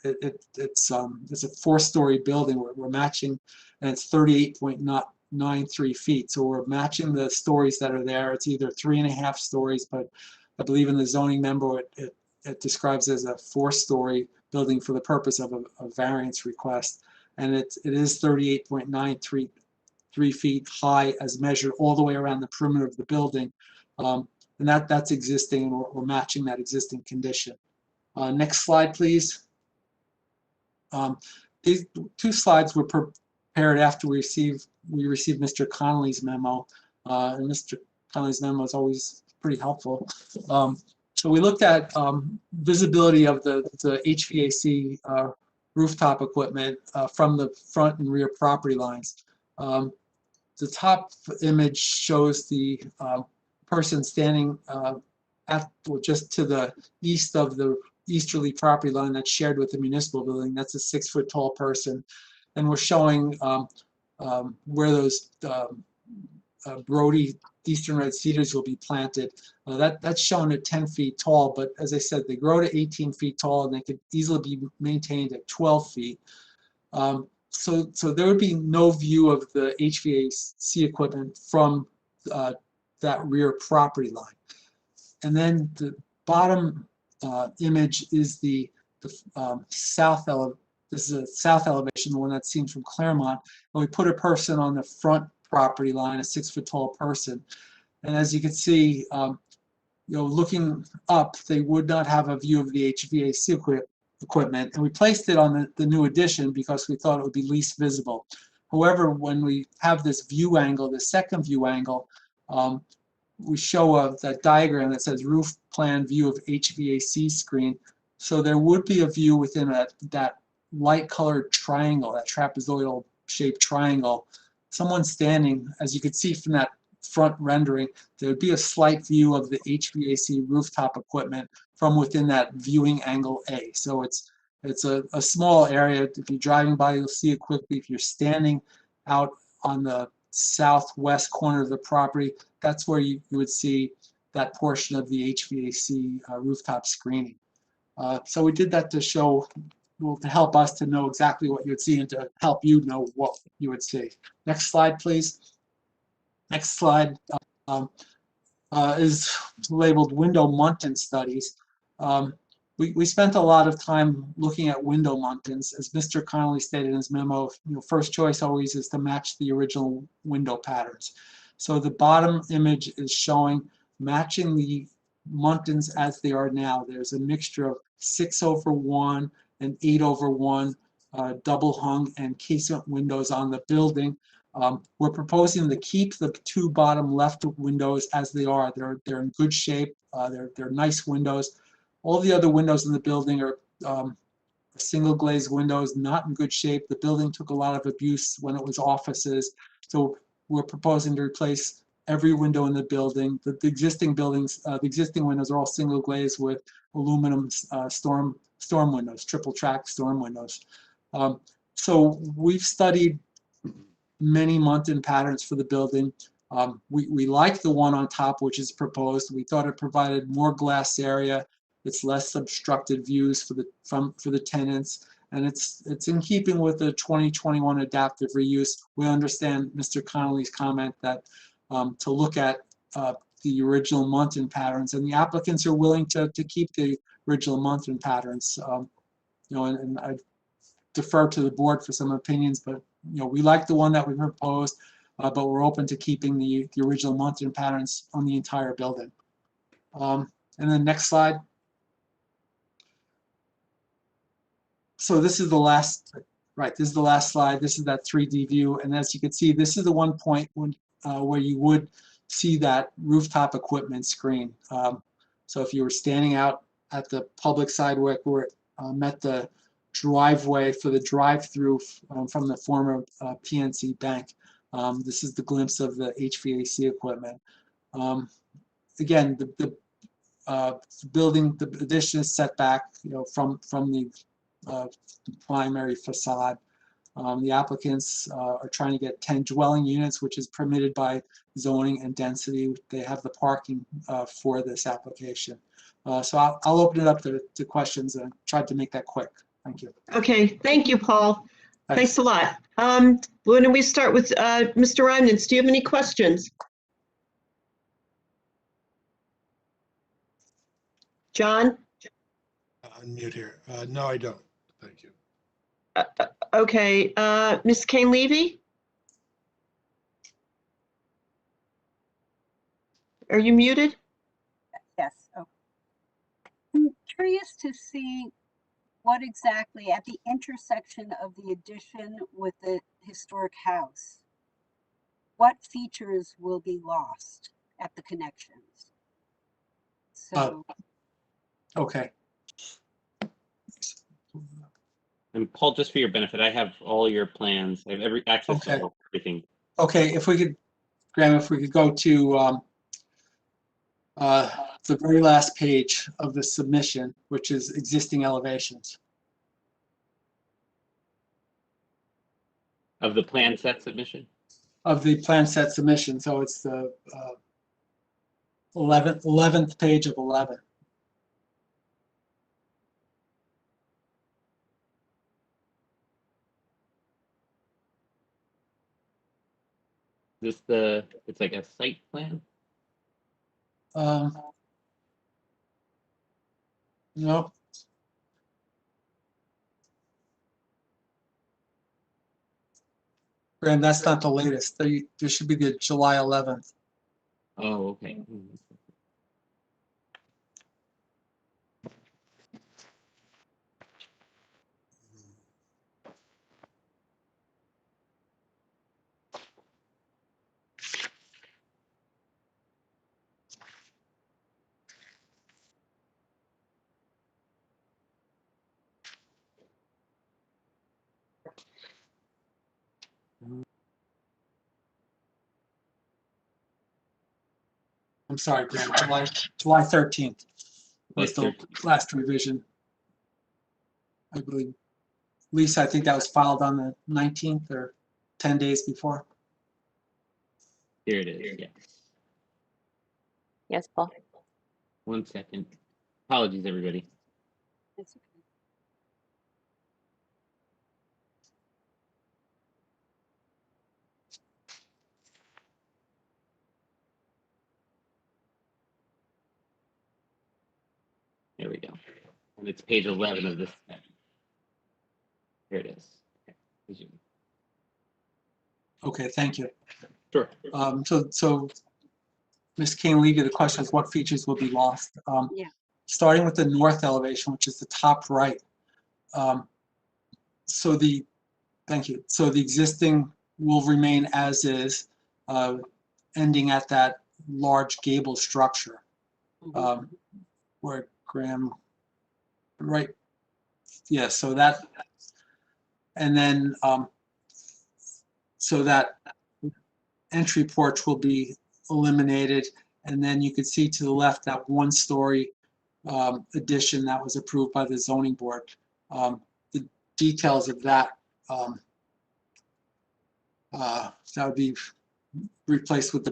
Speaker 14: it's a 4-story building. We're matching, and it's 38.93 feet. So we're matching the stories that are there. It's either 3.5 stories, but I believe in the zoning memo it describes it as a 4-story building for the purpose of a variance request, and it is 38.93 feet high as measured all the way around the perimeter of the building, and that's existing, and we're matching that existing condition. Next slide, please. These 2 slides were prepared after we received Mr. Connolly's memo, and Mr. Connolly's memo is always pretty helpful. So we looked at visibility of the HVAC rooftop equipment from the front and rear property lines. The top image shows the person standing just to the east of the easterly property line that's shared with the municipal building. That's a 6-foot tall person, and we're showing where those Brody Eastern Red Cedars will be planted. That's shown at 10 feet tall, but as I said, they grow to 18 feet tall and they could easily be maintained at 12 feet. So there would be no view of the HVAC equipment from that rear property line. And then the bottom image is the south elevation. This is a south elevation, the one that's seen from Claremont. And we put a person on the front property line, a 6-foot tall person. And as you can see, looking up, they would not have a view of the HVAC equipment. And we placed it on the new addition because we thought it would be least visible. However, when we have this view angle, the second view angle, we show that diagram that says roof plan view of HVAC screen. So there would be a view within that light colored triangle, that trapezoidal shaped triangle. Someone standing, as you could see from that front rendering, there would be a slight view of the HVAC rooftop equipment from within that viewing angle A. So it's a small area. If you're driving by, you'll see it quickly. If you're standing out on the southwest corner of the property, that's where you would see that portion of the HVAC rooftop screening. So we did that to show, to help us to know exactly what you would see and to help you know what you would see. Next slide, please. Next slide is labeled Window Muntin Studies. We spent a lot of time looking at window muntins. As Mr. Connolly stated in his memo, first choice always is to match the original window patterns. So the bottom image is showing matching the muntins as they are now. There's a mixture of 6/1 and 8/1 double hung and casement windows on the building. We're proposing to keep the two bottom left windows as they are. They're in good shape. They're nice windows. All the other windows in the building are single glazed windows, not in good shape. The building took a lot of abuse when it was offices. So we're proposing to replace every window in the building. The existing buildings, the existing windows are all single glazed with aluminum storm windows, triple track storm windows. So we've studied many muntin patterns for the building. We like the one on top, which is proposed. We thought it provided more glass area. It's less obstructed views for the tenants, and it's in keeping with the 2021 adaptive reuse. We understand Mr. Connolly's comment that to look at the original muntin patterns, and the applicants are willing to keep the original muntin patterns. And I defer to the board for some opinions, but we like the one that we proposed, but we're open to keeping the original muntin patterns on the entire building. And then next slide. So this is the last, right, this is the last slide. This is that 3D view. And as you can see, this is the one point where you would see that rooftop equipment screen. So if you were standing out at the public sidewalk where it met the driveway for the drive-through from the former PNC Bank, this is the glimpse of the HVAC equipment. Again, the building, the addition is set back, from the primary facade. The applicants are trying to get 10 dwelling units, which is permitted by zoning and density. They have the parking for this application. So I'll open it up to questions and try to make that quick. Thank you.
Speaker 2: Okay, thank you, Paul. Thanks a lot. Why don't we start with Mr. Reynolds? Do you have any questions? John?
Speaker 6: Unmute here. No, I don't. Thank you.
Speaker 2: Okay, Ms. Kane-Levy? Are you muted?
Speaker 5: Yes. Oh. I'm curious to see what exactly at the intersection of the addition with the historic house, what features will be lost at the connections? So.
Speaker 14: Okay.
Speaker 1: And Paul, just for your benefit, I have all your plans. I have every access to everything.
Speaker 14: Okay, if we could, Graham, if we could go to the very last page of the submission, which is existing elevations.
Speaker 1: Of the plan set submission?
Speaker 14: of the plan set submission. So it's the 11th page of 11.
Speaker 1: It's like a site plan?
Speaker 14: No. Graham, that's not the latest. There should be the July 11th.
Speaker 1: Oh, okay.
Speaker 14: I'm sorry, Graham, July 13th was the last revision. I believe. Lisa, I think that was filed on the 19th or 10 days before.
Speaker 1: Here it is, yes.
Speaker 13: Yes, Paul.
Speaker 1: 1 second. Apologies, everybody.
Speaker 5: That's okay.
Speaker 1: There we go. And it's page 11 of this. Here it is. Okay.
Speaker 14: Okay, thank you.
Speaker 1: Sure.
Speaker 14: So Ms. Kane, leave you the question is what features will be lost?
Speaker 5: Yeah.
Speaker 14: Starting with the north elevation, which is the top right. Thank you. So the existing will remain as is, ending at that large gable structure. Where Graham, right? Yeah, so that, and then so that entry porch will be eliminated, and then you can see to the left that one-story addition that was approved by the zoning board. The details of that that would be replaced with the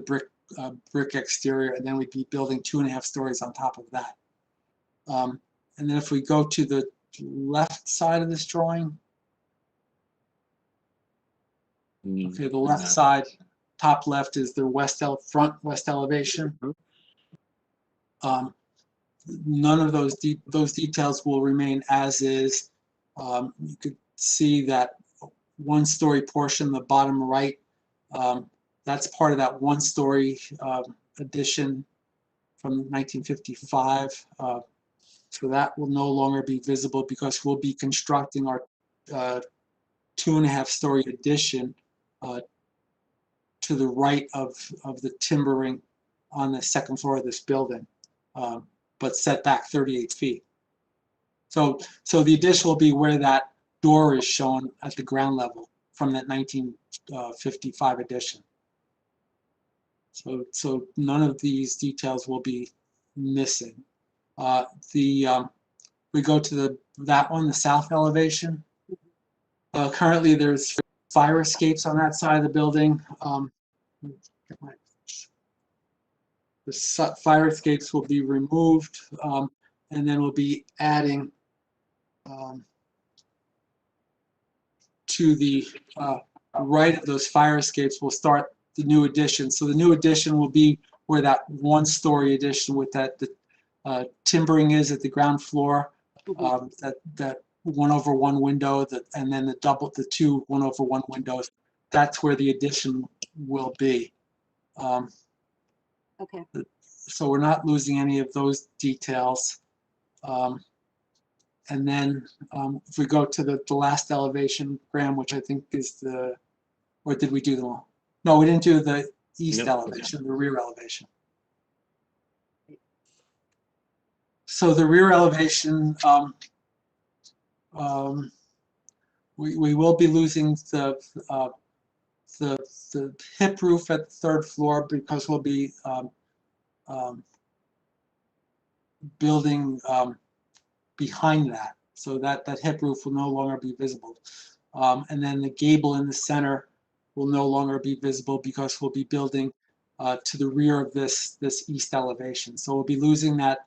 Speaker 14: brick exterior, and then we'd be building 2.5 stories on top of that. And then if we go to the left side of this drawing, okay, the left side, top left is the front west elevation. None of those details will remain as is. You could see that one-story portion, the bottom right, that's part of that one-story addition from 1955. So that will no longer be visible because we'll be constructing our 2.5 story addition to the right of the timbering on the second floor of this building, but set back 38 feet. So the addition will be where that door is shown at the ground level from that 1955 addition. So none of these details will be missing. We go to that one, the south elevation. Currently, there's fire escapes on that side of the building. The fire escapes will be removed, and then we'll be adding to the right of those fire escapes. We'll start the new addition. So the new addition will be where that one-story addition with that timbering is at the ground floor. That 1/1 window, and then the two 1/1 windows. That's where the addition will be.
Speaker 5: Okay.
Speaker 14: So we're not losing any of those details. And then if we go to the last elevation, Graham, which I think is or did we do them all? No, we didn't do the east elevation, the rear elevation. So the rear elevation, we will be losing the hip roof at the third floor because we'll be building behind that. So that hip roof will no longer be visible. And then the gable in the center will no longer be visible because we'll be building to the rear of this east elevation. So we'll be losing that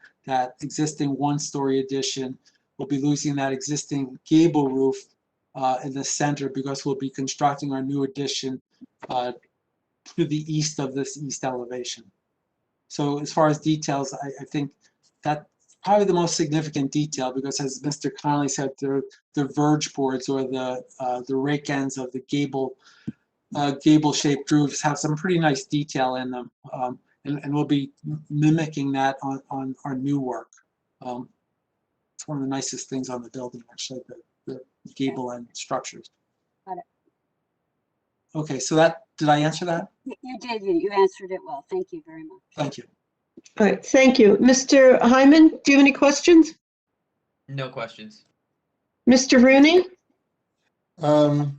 Speaker 14: existing one-story addition. We'll be losing that existing gable roof in the center because we'll be constructing our new addition to the east of this east elevation. So as far as details, I think that's probably the most significant detail because, as Mr. Connolly said, the verge boards or the rake ends of the gable-shaped roofs have some pretty nice detail in them, and we'll be mimicking that on our new work. It's one of the nicest things on the building, actually, the gable end structures.
Speaker 5: Got it.
Speaker 14: Okay, so did I answer that?
Speaker 5: You did. You answered it well. Thank you very much.
Speaker 14: Thank you.
Speaker 2: All right, thank you. Mr. Hyman, do you have any questions?
Speaker 3: No questions.
Speaker 2: Mr. Rooney?
Speaker 12: No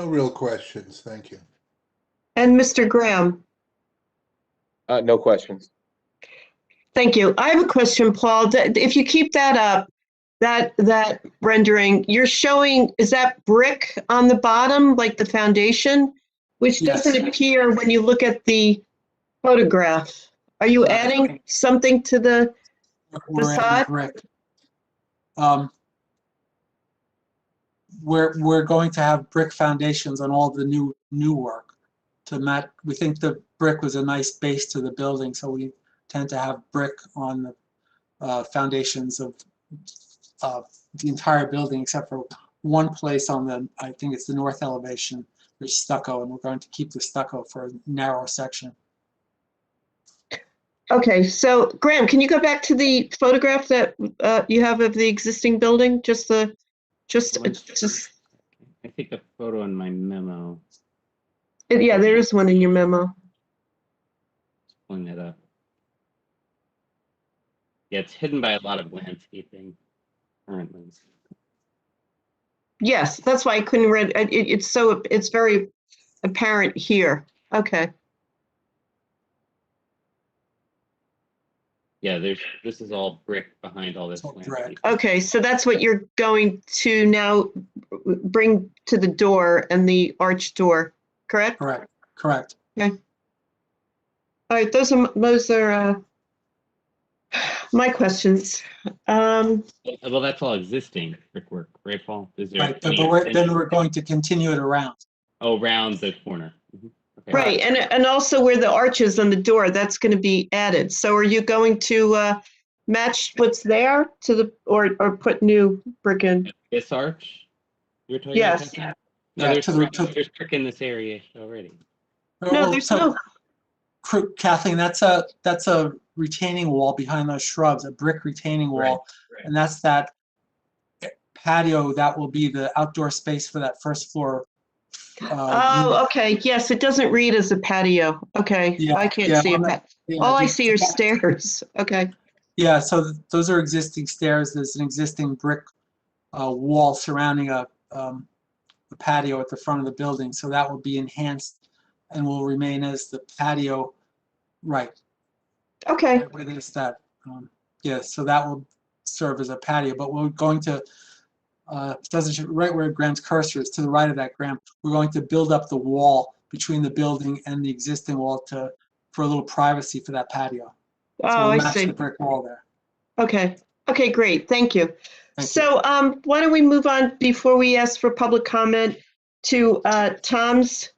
Speaker 12: real questions, thank you.
Speaker 2: And Mr. Graham?
Speaker 8: No questions.
Speaker 2: Thank you. I have a question, Paul. If you keep that up, that rendering, you're showing, is that brick on the bottom, like the foundation, which
Speaker 14: Yes.
Speaker 2: doesn't appear when you look at the photograph? Are you adding something to the
Speaker 14: We're
Speaker 2: facade?
Speaker 14: adding brick. We're going to have brick foundations on all the new work to match. We think the brick was a nice base to the building, so we tend to have brick on the foundations of the entire building, except for one place on I think it's the north elevation, there's stucco, and we're going to keep the stucco for a narrow section.
Speaker 2: Okay, so Graham, can you go back to the photograph that you have of the existing building? Just
Speaker 1: I think a photo in my memo.
Speaker 2: Yeah, there is one in your memo.
Speaker 1: Just pulling that up. Yeah, it's hidden by a lot of landscaping currently.
Speaker 2: Yes, that's why I couldn't read. It's very apparent here. Okay.
Speaker 1: Yeah, this is all brick behind all this landscape.
Speaker 2: Okay, so that's what you're going to now bring to the door and the arch door, correct?
Speaker 14: Correct.
Speaker 2: Okay. All right, those are my questions.
Speaker 1: Well, that's all existing brickwork, right, Paul? Is there
Speaker 14: Right,
Speaker 1: any
Speaker 14: then we're going to continue it around.
Speaker 1: Oh, around the corner. Mhm. Okay.
Speaker 2: Right, and also where the arches on the door, that's going to be added. So are you going to match what's there to the or put new brick in?
Speaker 1: This arch? You were talking
Speaker 2: Yes.
Speaker 1: about that?
Speaker 14: Yeah,
Speaker 1: No, there's brick in this area already.
Speaker 2: No, there's no.
Speaker 14: Kathleen, that's a retaining wall behind those shrubs, a brick retaining wall,
Speaker 1: Right.
Speaker 14: and that's that patio that will be the outdoor space for that first floor.
Speaker 2: Oh, okay. Yes, it doesn't read as a patio. Okay,
Speaker 14: Yeah,
Speaker 2: I can't
Speaker 14: yeah,
Speaker 2: see
Speaker 14: on
Speaker 2: it.
Speaker 14: the-
Speaker 2: All I
Speaker 14: the-
Speaker 2: see are stairs. Okay.
Speaker 14: Yeah, so those are existing stairs. There's an existing brick wall surrounding a patio at the front of the building, so that will be enhanced and will remain as the patio. Right.
Speaker 2: Okay.
Speaker 14: Where there's that. Yeah, so that will serve as a patio, but we're going to right where Graham's cursor is, to the right of that, Graham, we're going to build up the wall between the building and the existing wall for a little privacy for that patio. So
Speaker 2: Oh,
Speaker 14: we'll
Speaker 2: I
Speaker 14: match
Speaker 2: see.
Speaker 14: the brick wall there.
Speaker 2: Okay. Okay, great. Thank you.
Speaker 14: Thank
Speaker 2: So why don't we move on before we ask for public comment to Tom's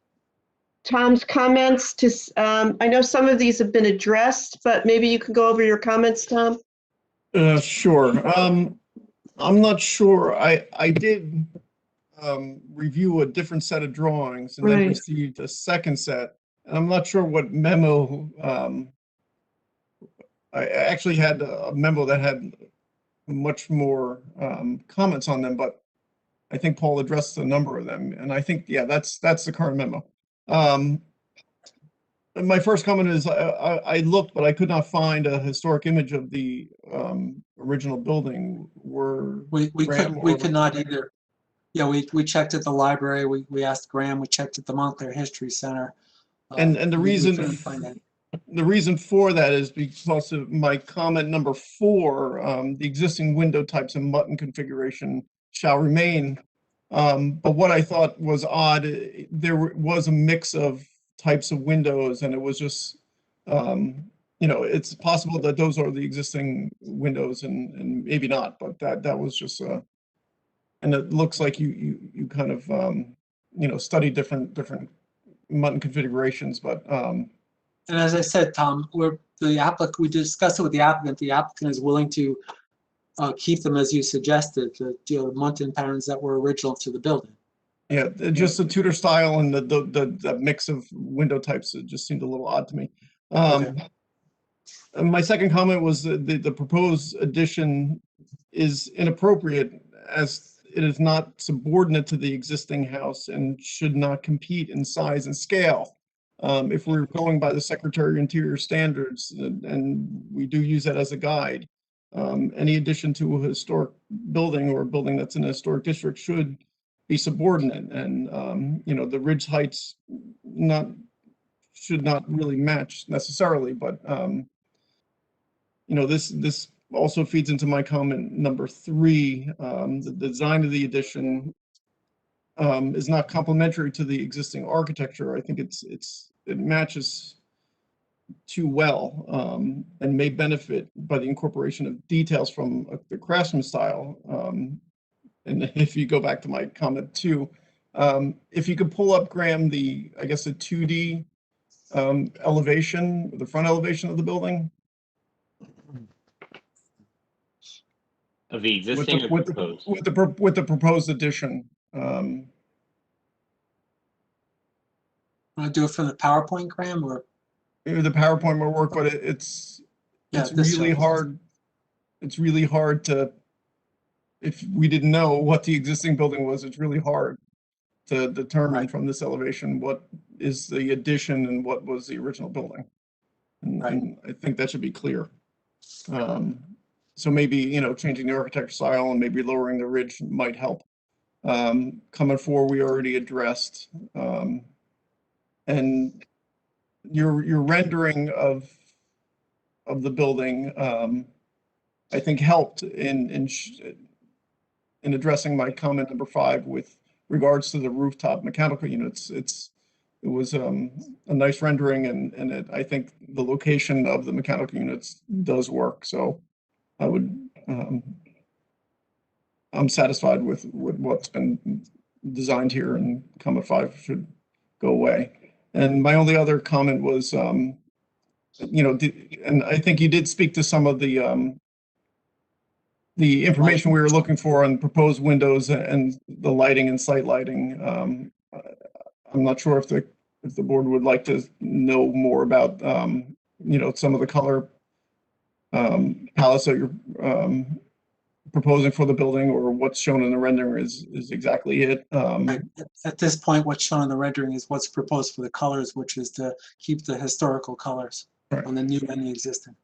Speaker 2: comments. I know some of these have been addressed, but maybe you can go over your comments, Tom.
Speaker 7: Sure. I'm not sure. I did review a different set of drawings and then
Speaker 2: Right.
Speaker 7: received a second set. And I'm not sure what memo. I actually had a memo that had much more comments on them, but I think Paul addressed a number of them. And I think, yeah, that's the current memo. My first comment is I looked, but I could not find a historic image of the original building.
Speaker 14: We could not either. Yeah, we checked at the library. We asked Graham. We checked at the Montclair History Center.
Speaker 7: And the
Speaker 14: we
Speaker 7: reason
Speaker 14: couldn't find any.
Speaker 7: the reason for that is because of my comment number 4. The existing window types and button configuration shall remain But what I thought was odd, was a mix of types of windows, and it was just, you know, it's possible that those are the existing windows and maybe not, but that was just, and it looks like you kind of, you know, study different mutton configurations, but,
Speaker 14: And as I said, Tom, we discussed it with the applicant. The applicant is willing to keep them as you suggested, the mutton patterns that were original to the building.
Speaker 7: yeah, just the Tudor style and the mix of window types, it just seemed a little odd to me. And my second comment was the proposed addition is inappropriate as it is not subordinate to the existing house and should not compete in size and scale. If we're going by the Secretary of Interior standards, and we do use that as a guide, any addition to a historic building or a building that's in a historic district should be subordinate, and you know, the ridge heights should not really match necessarily, but you know, this also feeds into my comment number 3. The design of the addition is not complementary to the existing architecture. I think it matches too well, and may benefit by the incorporation of details from the craftsman style. And if you go back to my comment 2, if you could pull up, Graham, I guess the 2D elevation, the front elevation of the building.
Speaker 1: Of the existing or proposed?
Speaker 7: With the proposed addition.
Speaker 14: Want to do it from the PowerPoint, Graham, or?
Speaker 7: Maybe the PowerPoint will work, but it's really hard. It's really hard to, if we didn't know what the existing building was, it's really hard to determine from this elevation what is the addition and what was the original building. And I think that should be clear. So maybe, you know, changing the architecture style and maybe lowering the ridge might help. Comment 4 we already addressed. And your rendering of the building, I think helped in addressing my comment number 5 with regards to the rooftop mechanical units. It was a nice rendering, and I think the location of the mechanical units does work. So I would, I'm satisfied with what's been designed here, and comment 5 should go away. And my only other comment was, you know, and I think you did speak to some of the information we were looking for on proposed windows and the lighting and site lighting. I'm not sure if the board would like to know more about, you know, some of the color palettes that you're proposing for the building, or what's shown in the rendering is exactly it.
Speaker 14: At this point, what's shown in the rendering is what's proposed for the colors, which is to keep the historical colors on the new and the existing.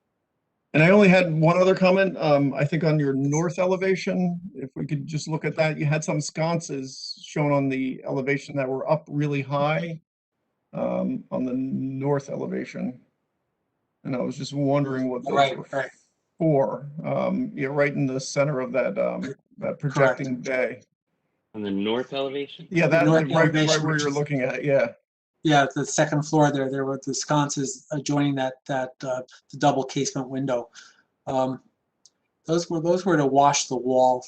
Speaker 7: And I only had one other comment. I think on your north elevation, if we could just look at that, you had some sconces shown on the elevation that were up really high on the north elevation. And I was just wondering what those were for. Yeah, right in the center of that projecting bay.
Speaker 1: On the north elevation?
Speaker 7: Yeah, that's right where you're looking at. Yeah.
Speaker 14: Yeah, the second floor there were the sconces adjoining that the double casement window. Those were to wash the wall.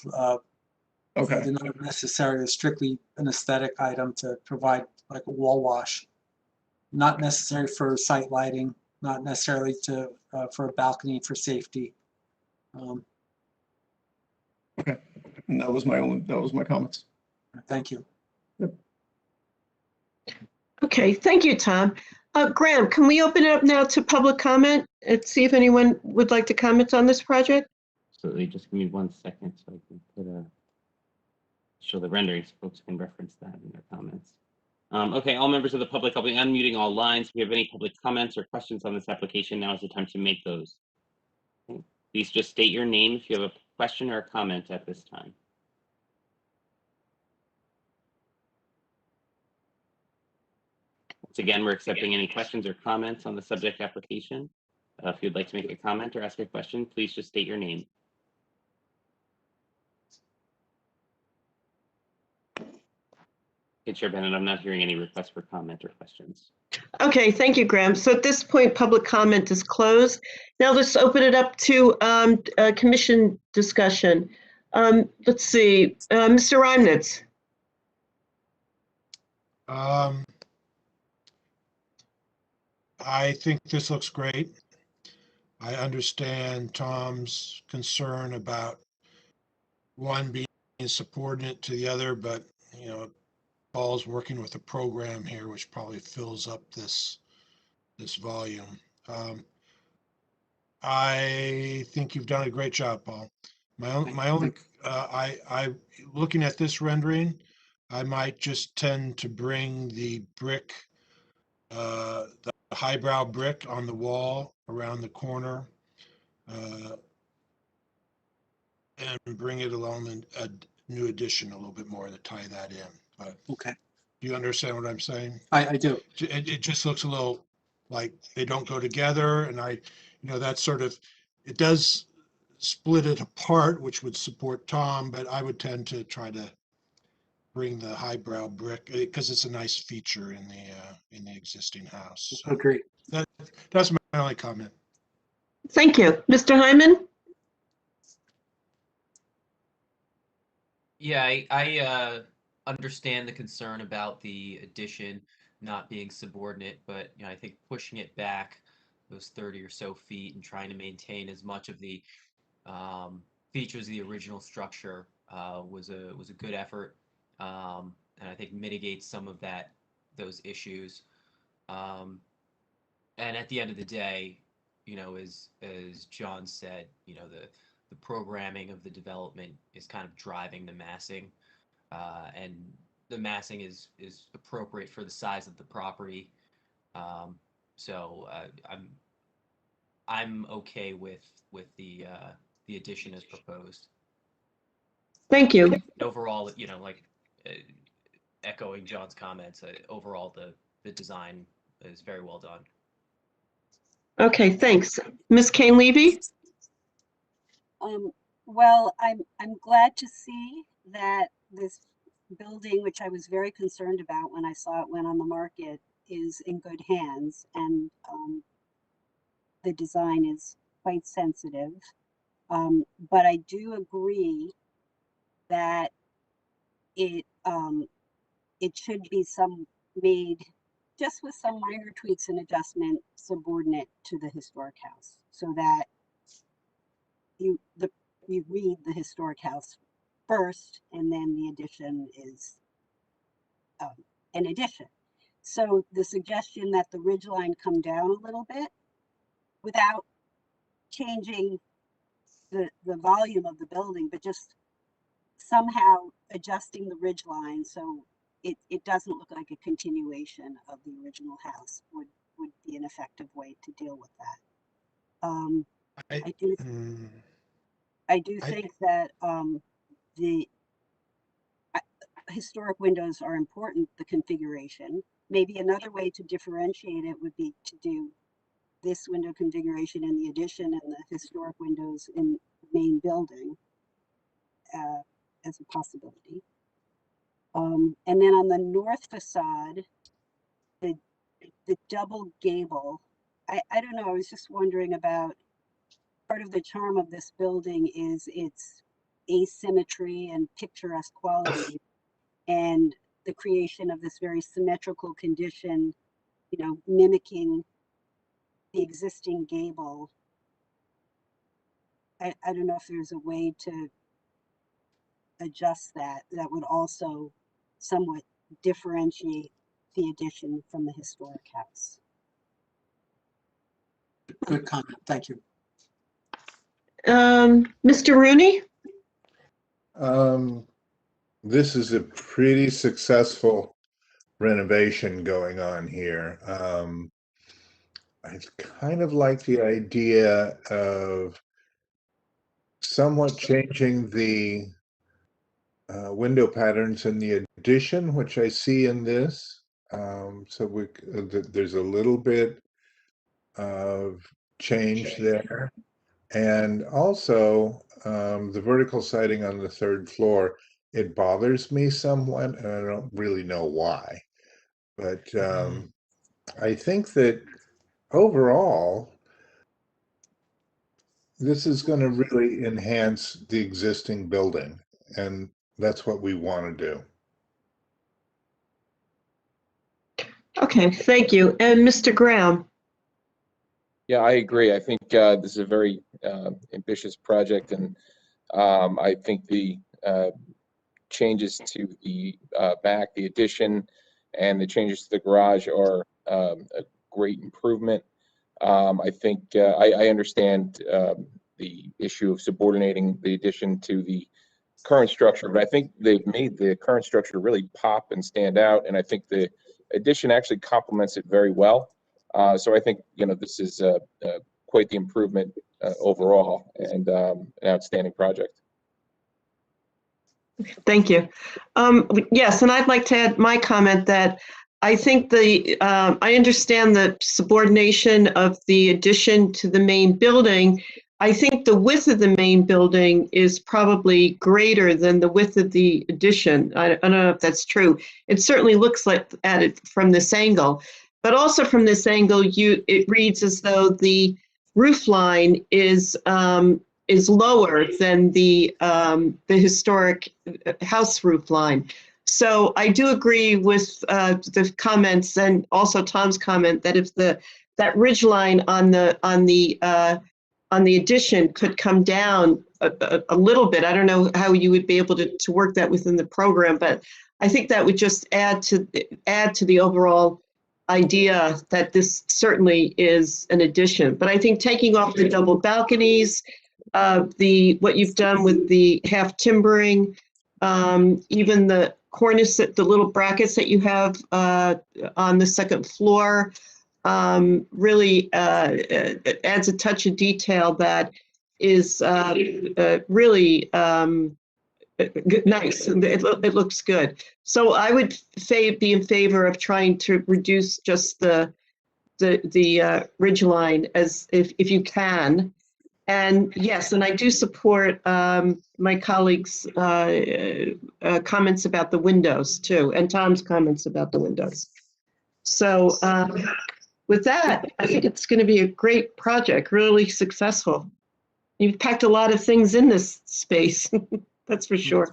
Speaker 7: Okay.
Speaker 14: They're not necessarily strictly an aesthetic item to provide like a wall wash. Not necessary for site lighting. Not necessarily for a balcony for safety.
Speaker 7: Okay, and that was my comments.
Speaker 14: Thank you.
Speaker 7: Yep.
Speaker 2: Okay, thank you, Tom. Graham, can we open it up now to public comment and see if anyone would like to comment on this project?
Speaker 1: Absolutely. Just give me 1 second so I can show the renderings so folks can reference that in their comments. Okay, all members of the public, I'll be unmuting all lines. If you have any public comments or questions on this application, now is the time to make those. Okay. Please just state your name if you have a question or a comment at this time. Once again, we're accepting any questions or comments on the subject application. If you'd like to make a comment or ask a question, please just state your name. Okay, Chair Bennett, I'm not hearing any requests for comment or questions.
Speaker 2: Okay, thank you, Graham. So at this point, public comment is closed. Now let's open it up to commission discussion. Let's see, Mr. Reynolds.
Speaker 6: I think this looks great. I understand Tom's concern about one being subordinate to the other, but you know, Paul's working with a program here which probably fills up this volume. I think you've done a great job, Paul. My only I looking at this rendering, I might just tend to bring the brick, the highbrow brick on the wall around the corner, and bring it along a new addition a little bit more to tie that in. But
Speaker 14: Okay,
Speaker 6: do you understand what I'm saying?
Speaker 14: I do.
Speaker 6: It just looks a little like they don't go together, and that's sort of, it does split it apart, which would support Tom, but I would tend to try to bring the highbrow brick because it's a nice feature in the existing house. So
Speaker 14: Agreed.
Speaker 6: that's my only comment.
Speaker 2: Thank you. Mr. Hyman?
Speaker 3: Yeah, I understand the concern about the addition not being subordinate, but I think pushing it back those 30 or so feet and trying to maintain as much of the features of the original structure was a good effort, and I think mitigates some of those issues. And at the end of the day, as John said, the programming of the development is kind of driving the massing, and the massing is appropriate for the size of the property. So I'm okay with the addition as proposed.
Speaker 2: Thank you.
Speaker 3: Overall, echoing John's comments, overall the design is very well done.
Speaker 2: Okay, thanks. Ms. Kane Levy?
Speaker 5: Well, I'm glad to see that this building, which I was very concerned about when I saw it went on the market, is in good hands, and the design is quite sensitive. But I do agree that it should be made just with some minor tweaks and adjustment subordinate to the historic house, so that you read the historic house first, and then the addition is an addition. So the suggestion that the ridgeline come down a little bit without changing the volume of the building, but just somehow adjusting the ridgeline so it doesn't look like a continuation of the original house would be an effective way to deal with that. I do think that the historic windows are important, the configuration. Maybe another way to differentiate it would be to do this window configuration in the addition and the historic windows in the main building as a possibility. And then on the north facade, the double gable, I don't know, I was just wondering about, part of the charm of this building is its asymmetry and picturesque quality, and the creation of this very symmetrical condition, mimicking the existing gable. I don't know if there's a way to adjust that would also somewhat differentiate the addition from the historic house.
Speaker 14: Good comment. Thank you.
Speaker 2: Mr. Rooney?
Speaker 12: This is a pretty successful renovation going on here. I kind of like the idea of somewhat changing the window patterns in the addition, which I see in this. So there's a little bit of change there. And also the vertical siding on the third floor. it bothers me somewhat, and I don't really know why. But I think that overall, this is going to really enhance the existing building, and that's what we want to do.
Speaker 2: Okay, thank you. And Mr. Graham?
Speaker 8: Yeah, I agree. I think this is a very ambitious project, and I think the changes to the back, the addition, and the changes to the garage are a great improvement. I think I understand the issue of subordinating the addition to the current structure, but I think they've made the current structure really pop and stand out, and I think the addition actually complements it very well. So I think, you know, this is quite the improvement overall, and an outstanding project.
Speaker 2: Thank you. Yes, and I'd like to add my comment that I think I understand the subordination of the addition to the main building. I think the width of the main building is probably greater than the width of the addition. I don't know if that's true. It certainly looks like at it from this angle, but also from this angle, it reads as though the roof line is lower than the historic house roof line. So I do agree with the comments and also Tom's comment that if that ridge line on the addition could come down a little bit, I don't know how you would be able to work that within the program, but I think that would just add to the overall idea that this certainly is an addition. But I think taking off the double balconies, what you've done with the half timbering, even the cornice, the little brackets that you have on the second floor, really adds a touch of detail that is really nice. It looks good. So I would be in favor of trying to reduce just the ridge line as if you can. And yes, and I do support my colleagues' comments about the windows too, and Tom's comments about the windows. So with that, I think it's going to be a great project, really successful. You've packed a lot of things in this space, that's for sure.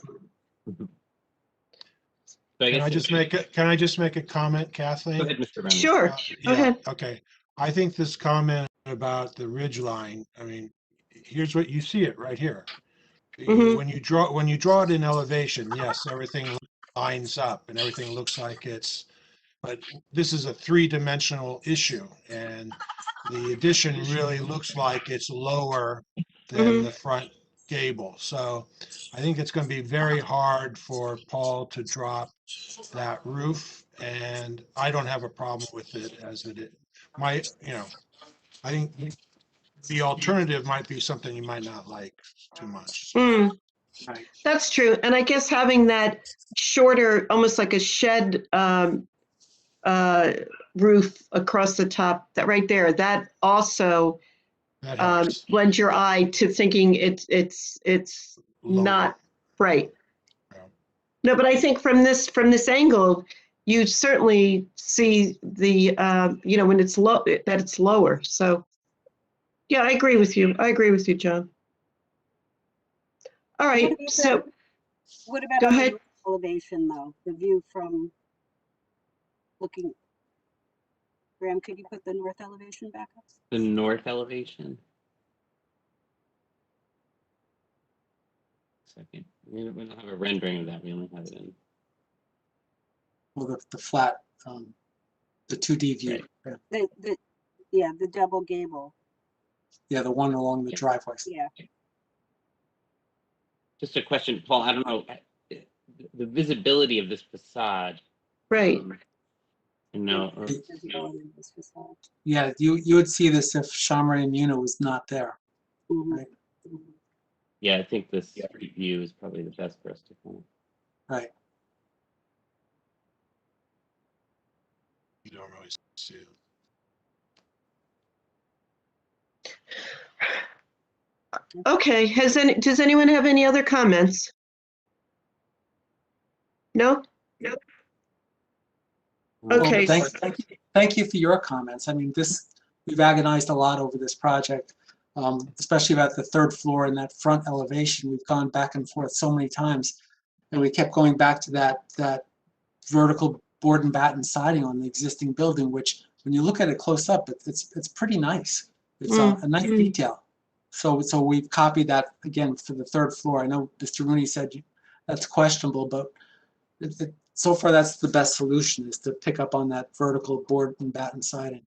Speaker 6: Can I just make a comment, Kathleen?
Speaker 1: Go ahead, Mr. Reynolds.
Speaker 2: Sure, go ahead.
Speaker 6: Okay. I think this comment about the ridge line, I mean, here's what you see it right here. When you draw it in elevation, yes, everything lines up and everything looks like but this is a three-dimensional issue, and the addition really looks like it's lower than the front gable. So I think it's going to be very hard for Paul to drop that roof, and I don't have a problem with it as it is. I think the alternative might be something you might not like too much.
Speaker 2: That's true. And I guess having that shorter, almost like a shed roof across the top, that right there, that also lends your eye to thinking it's not right. No, but I think from this angle, you certainly see the when it's low, that it's lower. So yeah, I agree with you. John. All right.
Speaker 5: What about
Speaker 2: go
Speaker 5: on
Speaker 2: ahead.
Speaker 5: the elevation though? The view from looking. Graham, could you put the north elevation back up?
Speaker 1: The north elevation. Second. We don't have a rendering of that. We only have it in.
Speaker 14: Well, the flat, the 2D view.
Speaker 1: Right.
Speaker 5: The double gable.
Speaker 14: Yeah, the one along the driveway.
Speaker 5: Yeah.
Speaker 1: Just a question, Paul. I don't know the visibility of this facade.
Speaker 2: Right.
Speaker 14: Yeah, you would see this if Shamra and Muna was not there. Right.
Speaker 1: Yeah, I think this street view is probably the best for us to find.
Speaker 14: Right.
Speaker 6: You don't really see it.
Speaker 2: Okay, does anyone have any other comments? No?
Speaker 14: Well,
Speaker 2: Okay.
Speaker 14: thank you for your comments. I mean, we've agonized a lot over this project, especially about the third floor and that front elevation. We've gone back and forth so many times, and we kept going back to that vertical board and batten siding on the existing building, which when you look at it close up, it's pretty nice. It's a nice detail. So we've copied that again for the third floor. I know Mr. Rooney said that's questionable, but so far that's the best solution, is to pick up on that vertical board and batten siding.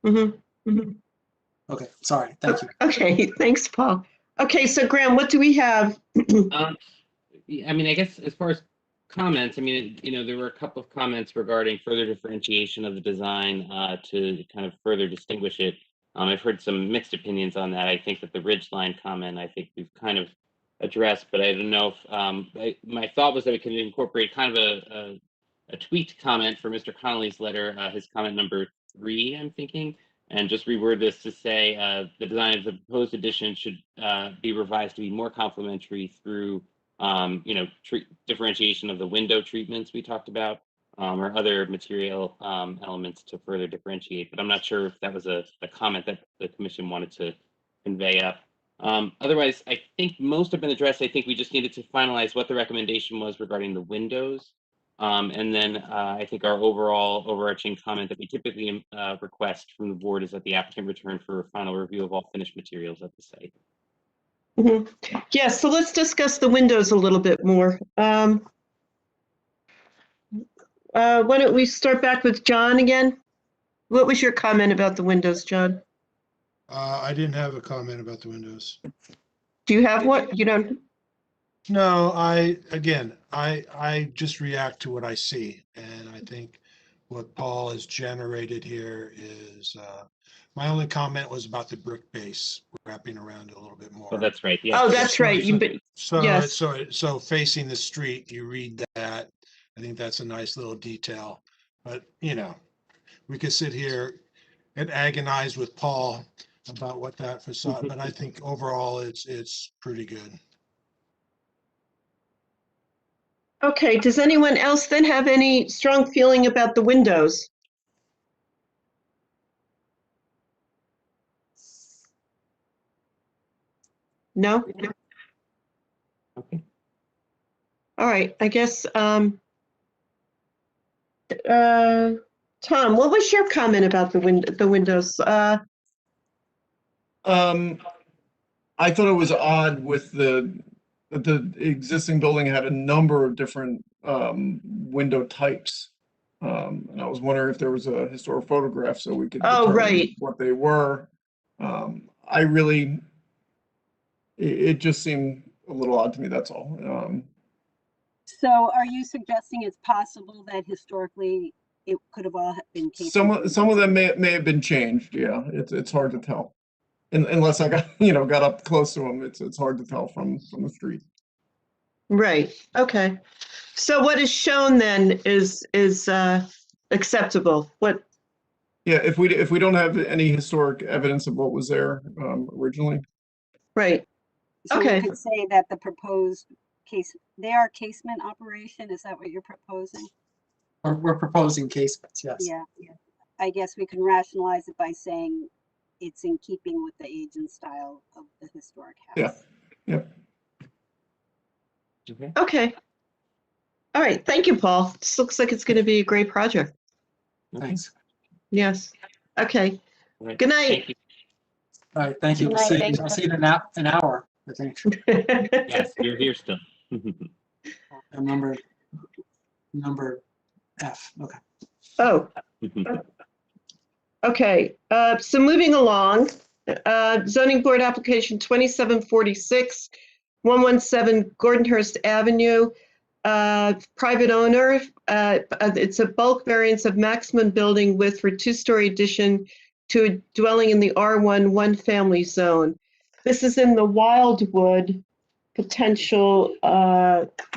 Speaker 14: Okay, sorry, thank you.
Speaker 2: Okay, thanks, Paul. Okay, so Graham, what do we have?
Speaker 1: I mean, I guess as far as comments, I mean, there were a couple of comments regarding further differentiation of the design to kind of further distinguish it. I've heard some mixed opinions on that. I think that the ridgeline comment, I think we've kind of addressed, but I don't know if my thought was that we could incorporate kind of a tweaked comment for Mr. Connolly's letter, his comment number 3, I'm thinking, and just reword this to say the design of the proposed addition should be revised to be more complementary through differentiation of the window treatments we talked about, or other material elements to further differentiate. But I'm not sure if that was a comment that the commission wanted to convey up. Otherwise, I think most have been addressed. I think we just needed to finalize what the recommendation was regarding the windows. And then I think our overall overarching comment that we typically request from the board is that the applicant return for a final review of all finished materials at the site.
Speaker 2: Yeah, so let's discuss the windows a little bit more. Why don't we start back with John again? What was your comment about the windows, John?
Speaker 6: I didn't have a comment about the windows.
Speaker 2: Do you have one? You don't?
Speaker 6: No, I just react to what I see. And I think what Paul has generated here is, my only comment was about the brick base, wrapping around it a little bit more.
Speaker 1: Oh, that's right. Yeah.
Speaker 2: Oh, that's right. Yes.
Speaker 6: So facing the street, you read that. I think that's a nice little detail. But, we could sit here and agonize with Paul about what that facade, but I think overall it's pretty good.
Speaker 2: Okay, does anyone else then have any strong feeling about the windows? No?
Speaker 1: Okay.
Speaker 2: All right, I guess, Tom, what was your comment about the windows?
Speaker 7: I thought it was odd with the existing building had a number of different window types. And I was wondering if there was a historic photograph so we could determine what they were. It just seemed a little odd to me, that's all.
Speaker 5: So are you suggesting it's possible that historically it could have all been cases?
Speaker 7: Some of them may have been changed, yeah. It's hard to tell. Unless I got up close to them, it's hard to tell from the street.
Speaker 2: Right. Okay. So what is shown then is acceptable. What?
Speaker 7: Yeah. If we don't have any historic evidence of what was there originally.
Speaker 2: Right.
Speaker 5: So
Speaker 2: okay.
Speaker 5: we could say that the proposed they are casement operation. Is that what you're proposing?
Speaker 14: We're proposing casements. Yes.
Speaker 5: Yeah. I guess we can rationalize it by saying it's in keeping with the age and style of the historic house.
Speaker 7: Yeah.
Speaker 2: Okay. All right. Thank you, Paul. This looks like it's going to be a great project.
Speaker 14: Thanks.
Speaker 2: Yes. Okay.
Speaker 1: Right.
Speaker 2: Good night.
Speaker 14: All right. Thank you.
Speaker 13: Good night.
Speaker 14: I'll see you in an hour, I think.
Speaker 1: Yes, you're here still.
Speaker 14: Number F. Okay.
Speaker 2: Oh. Okay. So moving along, zoning board application 2746, 117 Gordonhurst Avenue, private owner. It's a bulk variance of maximum building width for 2-story addition to a dwelling in the R1 one-family zone. This is in the Wildwood potential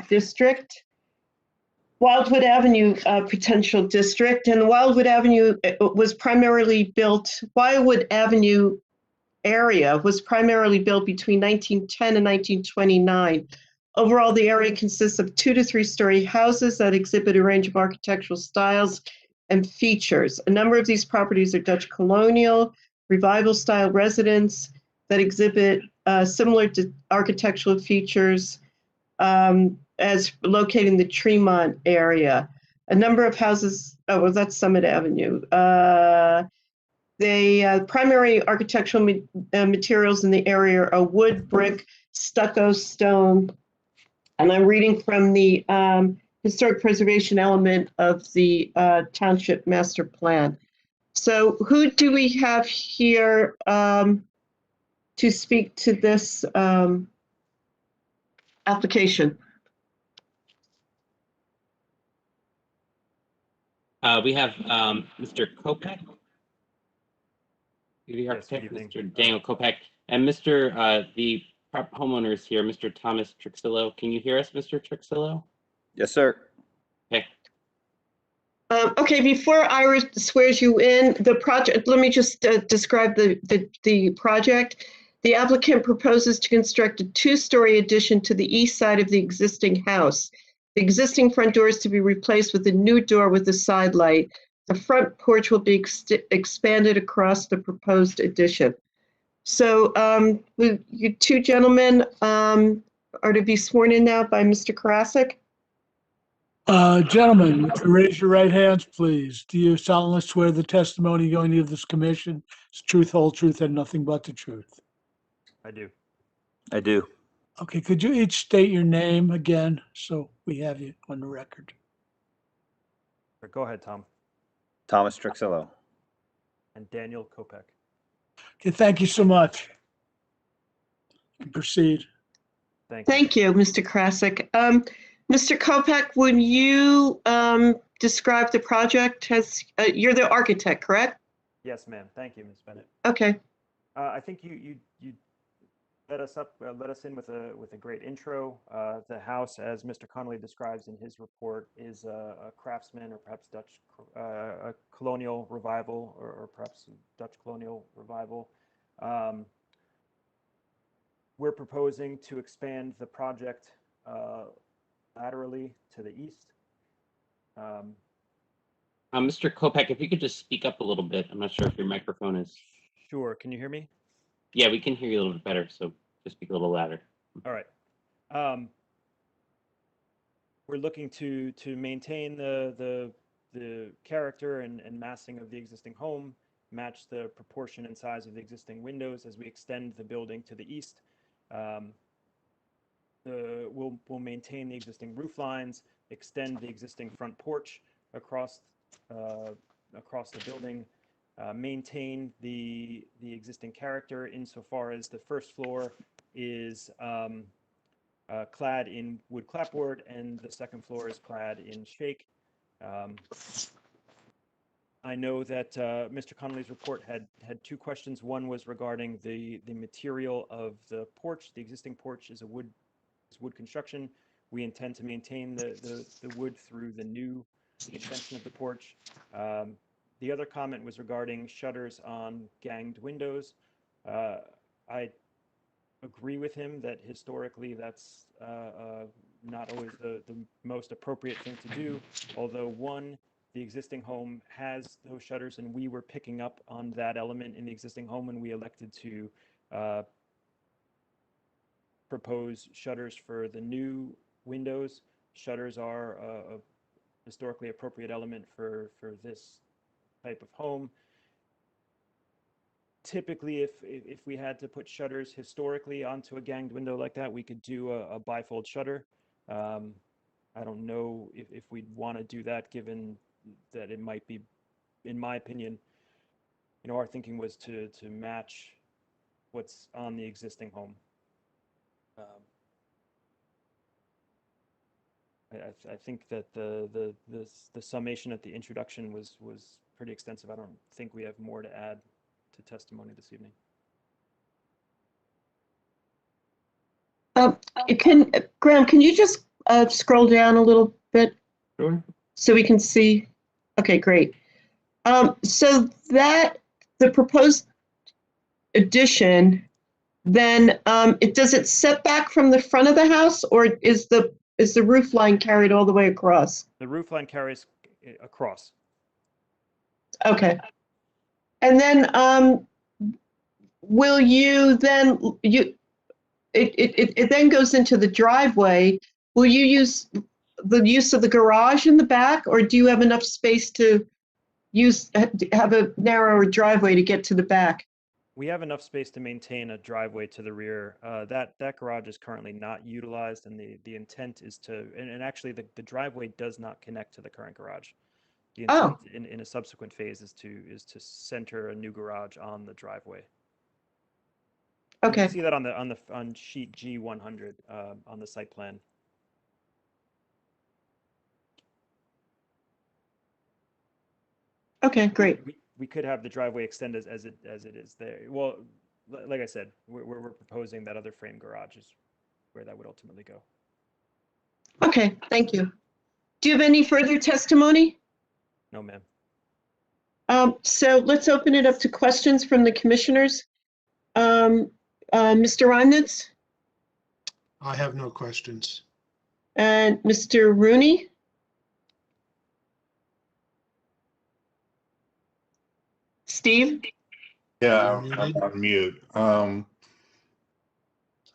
Speaker 2: district. Wildwood Avenue potential district, and Wildwood Avenue was primarily built, Wildwood Avenue area was primarily built between 1910 and 1929. Overall, the area consists of 2 to 3 story houses that exhibit a range of architectural styles and features. A number of these properties are Dutch colonial, revival style residents that exhibit similar to architectural features as located in the Tremont area. A number of houses, oh, well, that's Summit Avenue. The primary architectural materials in the area are wood, brick, stucco, stone, and I'm reading from the historic preservation element of the township master plan. So who do we have here to speak to this application?
Speaker 1: We have Mr. Kopek, the architect, Mr. Daniel Kopek, and Mr. The homeowner is here, Mr. Thomas Truxillo. Can you hear us, Mr. Truxillo?
Speaker 15: Yes, sir.
Speaker 1: Okay.
Speaker 2: Okay, before Ira swears you in, the project, let me just describe the project. The applicant proposes to construct a 2-story addition to the east side of the existing house. The existing front door is to be replaced with a new door with a side light. The front porch will be expanded across the proposed addition. So you two gentlemen are to be sworn in now by Mr. Karasik.
Speaker 9: Gentlemen, would you raise your right hands, please? Do you solemnly swear the testimony you're going to give this commission is truth, whole truth, and nothing but the truth?
Speaker 15: I do. I do.
Speaker 9: Okay, could you each state your name again so we have you on the record?
Speaker 15: Go ahead, Tom. Thomas Truxillo.
Speaker 16: And Daniel Kopek.
Speaker 9: Okay, thank you so much. You can proceed.
Speaker 2: Thank you, Mr. Karasik. Mr. Kopek, would you describe the project as, you're the architect, correct?
Speaker 16: Yes, ma'am. Thank you, Ms. Bennett.
Speaker 2: Okay.
Speaker 16: I think you let us in with a great intro. The house, as Mr. Connolly describes in his report, is a craftsman or perhaps Dutch a colonial revival or perhaps Dutch colonial revival. We're proposing to expand the project laterally to the east.
Speaker 1: Mr. Kopek, if you could just speak up a little bit. I'm not sure if your microphone is.
Speaker 16: Sure. Can you hear me?
Speaker 1: Yeah, we can hear you a little bit better, so just speak a little louder.
Speaker 16: All right. We're looking to maintain the character and massing of the existing home, match the proportion and size of the existing windows as we extend the building to the east. We'll maintain the existing roof lines, extend the existing front porch across the building, maintain the existing character insofar as the first floor is clad in wood clapboard and the second floor is clad in shake. I know that Mr. Connolly's report had 2 questions. One was regarding the material of the porch. The existing porch is wood construction. We intend to maintain the wood through the new extension of the porch. The other comment was regarding shutters on ganged windows. I agree with him that historically that's not always the most appropriate thing to do, although the existing home has those shutters and we were picking up on that element in the existing home when we elected to propose shutters for the new windows. Shutters are a historically appropriate element for this type of home. Typically, if we had to put shutters historically onto a ganged window like that, we could do a bifold shutter. I don't know if we'd want to do that, given that it might be, in my opinion, our thinking was to match what's on the existing home. I think that the summation at the introduction was pretty extensive. I don't think we have more to add to testimony this evening.
Speaker 2: Graham, can you just scroll down a little bit?
Speaker 1: Sure.
Speaker 2: So we can see. Okay, great. So that the proposed addition then does it set back from the front of the house, or is the roof line carried all the way across?
Speaker 16: The roof line carries across.
Speaker 2: Okay. And then will you then it then goes into the driveway. Will you use of the garage in the back, or do you have enough space to have a narrower driveway to get to the back?
Speaker 16: We have enough space to maintain a driveway to the rear. That garage is currently not utilized, and the intent is to, and actually the driveway does not connect to the current garage. The intent in a subsequent phase is to center a new garage on the driveway.
Speaker 2: Okay.
Speaker 16: You can see that on sheet G100 on the site plan.
Speaker 2: Okay, great.
Speaker 16: We could have the driveway extend as it is there. Well, like I said, we're proposing that other frame garage is where that would ultimately go.
Speaker 2: Okay, thank you. Do you have any further testimony?
Speaker 16: No, ma'am.
Speaker 2: So let's open it up to questions from the commissioners. Mr. Reynolds
Speaker 6: I have no questions.
Speaker 2: and Mr. Rooney. Steve?
Speaker 12: Yeah,
Speaker 6: You're
Speaker 12: I'm
Speaker 6: muted.
Speaker 12: on mute.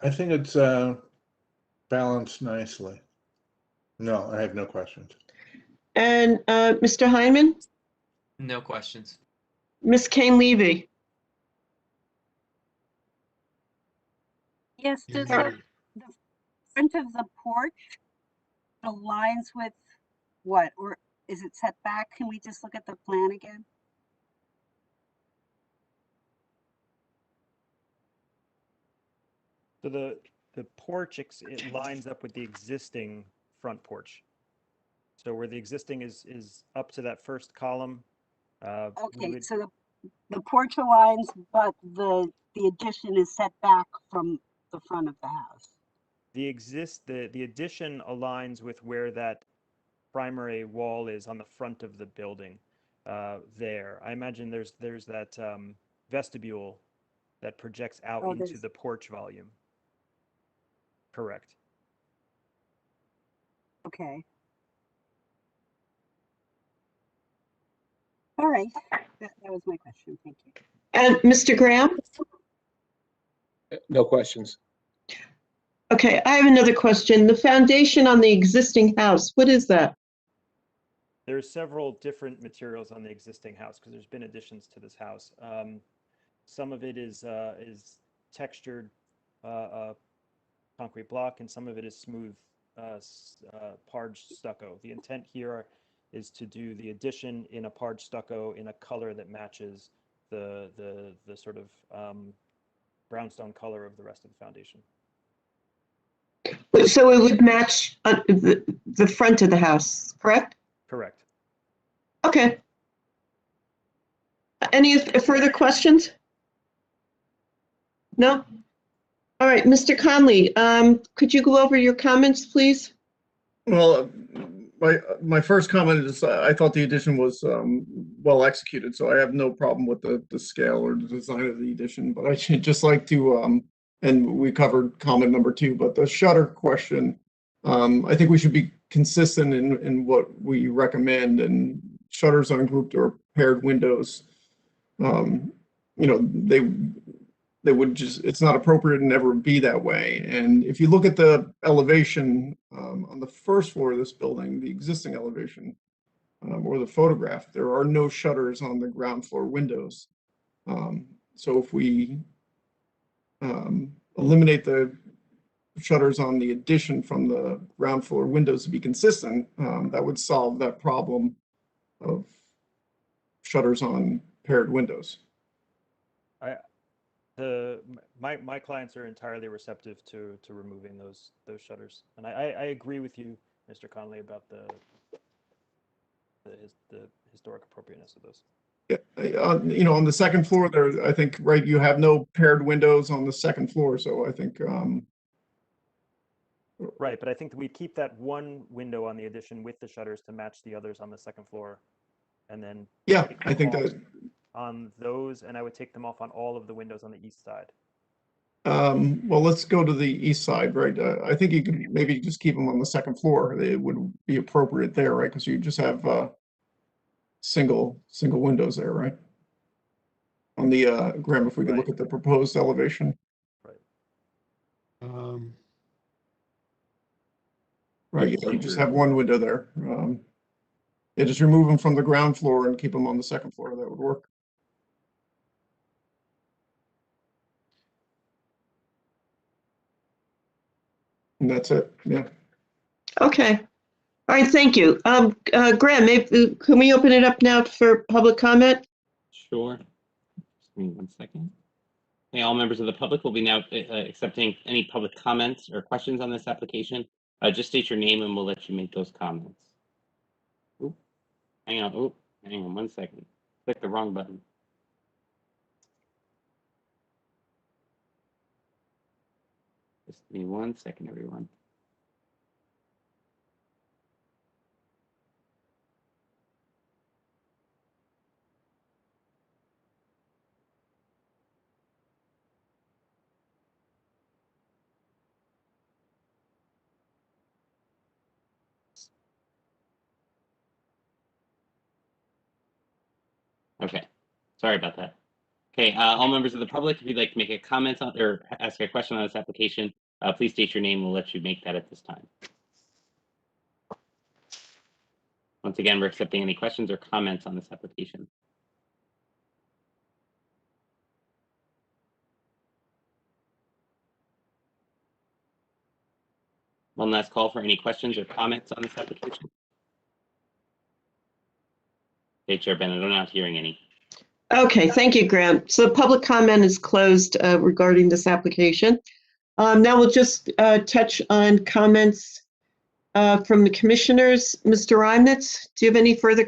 Speaker 12: I think it's balanced nicely. No, I have no questions.
Speaker 2: And Mr. Hyman?
Speaker 3: No questions.
Speaker 2: Ms. Kane Levy?
Speaker 5: Yes,
Speaker 6: You're
Speaker 5: does the
Speaker 6: muted.
Speaker 5: front of the porch aligns with what, or is it set back? Can we just look at the plan again?
Speaker 16: So the porch it lines up with the existing front porch. So where the existing is up to that first column.
Speaker 5: Okay, so the porch aligns, but the addition is set back from the front of the house.
Speaker 16: The addition aligns with where that primary wall is on the front of the building. There, I imagine there's that vestibule that projects out into the porch volume. Correct.
Speaker 5: Okay. All right, that was my question. Thank you.
Speaker 2: And Mr. Graham?
Speaker 8: No questions.
Speaker 2: Okay, I have another question. The foundation on the existing house, what is that?
Speaker 16: There's several different materials on the existing house because there's been additions to this house. Some of it is textured concrete block, and some of it is smooth parged stucco. The intent here is to do the addition in a parged stucco in a color that matches the sort of brownstone color of the rest of the foundation.
Speaker 2: So it would match the front of the house, correct?
Speaker 16: Correct.
Speaker 2: Okay. Any further questions? No? All right, Mr. Conley, could you go over your comments, please?
Speaker 7: Well, my first comment is I thought the addition was well executed, so I have no problem with the scale or the design of the addition. But I should just like to, and we covered comment number 2, but the shutter question, I think we should be consistent in what we recommend, and shutters on grouped or paired windows. You know, they would just, it's not appropriate and never be that way. And if you look at the elevation on the first floor of this building, the existing elevation or the photograph, there are no shutters on the ground floor windows. So if we eliminate the shutters on the addition from the ground floor windows to be consistent, that would solve that problem of shutters on paired windows.
Speaker 16: My clients are entirely receptive to removing those shutters, and I agree with you, Mr. Conley, about the historic appropriateness of those.
Speaker 7: Yeah, you know, on the second floor there, I think, right, you have no paired windows on the second floor, so I think
Speaker 16: right, but I think that we keep that one window on the addition with the shutters to match the others on the second floor, and then
Speaker 7: yeah, I think that
Speaker 16: on those, and I would take them off on all of the windows on the east side.
Speaker 7: Well, let's go to the east side, right? I think you could maybe just keep them on the second floor. It would be appropriate there, right? Because you just have single windows there, right? On the Graham, if we could look at the proposed elevation. Right, yeah, you just have one window there. Yeah, just remove them from the ground floor and keep them on the second floor. That would work. And that's it, yeah.
Speaker 2: Okay. All right, thank you. Graham, maybe, can we open it up now for public comment?
Speaker 1: Sure. Just give me 1 second. Okay, all members of the public will be now accepting any public comments or questions on this application. Just state your name and we'll let you make those comments. Oop. Hang on. Oop. Hang on 1 second. Click the wrong button. Just give me 1 second, everyone. Okay, sorry about that. Okay, all members of the public, if you'd like to make a comment on or ask a question on this application, please state your name. We'll let you make that at this time. Once again, we're accepting any questions or comments on this application. One last call for any questions or comments on this application. Okay, Chair Bennett, I'm not hearing any.
Speaker 2: Okay, thank you, Graham. So public comment is closed regarding this application. Now we'll just touch on comments from the commissioners. Mr. Reynolds, do you have any further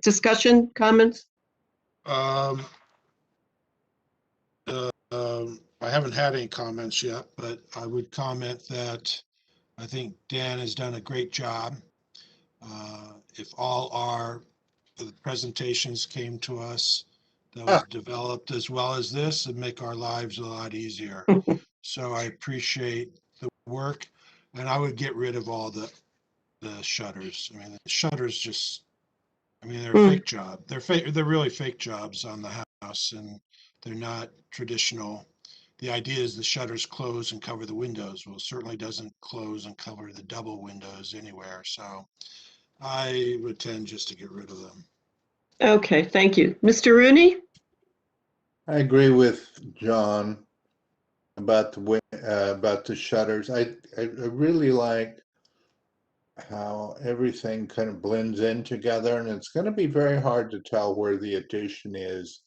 Speaker 2: discussion, comments?
Speaker 6: I haven't had any comments yet, but I would comment that I think Dan has done a great job. If all our presentations came to us that was developed as well as this, it'd make our lives a lot easier. So I appreciate the work, and I would get rid of all the shutters. I mean, the shutters just, I mean, they're a fake job. They're really fake jobs on the house, and they're not traditional. The idea is the shutters close and cover the windows. Well, it certainly doesn't close and cover the double windows anywhere. So I would tend just to get rid of them.
Speaker 2: Okay, thank you. Mr. Rooney?
Speaker 12: I agree with John about the shutters. I really like how everything kind of blends in together, and it's going to be very hard to tell where the addition is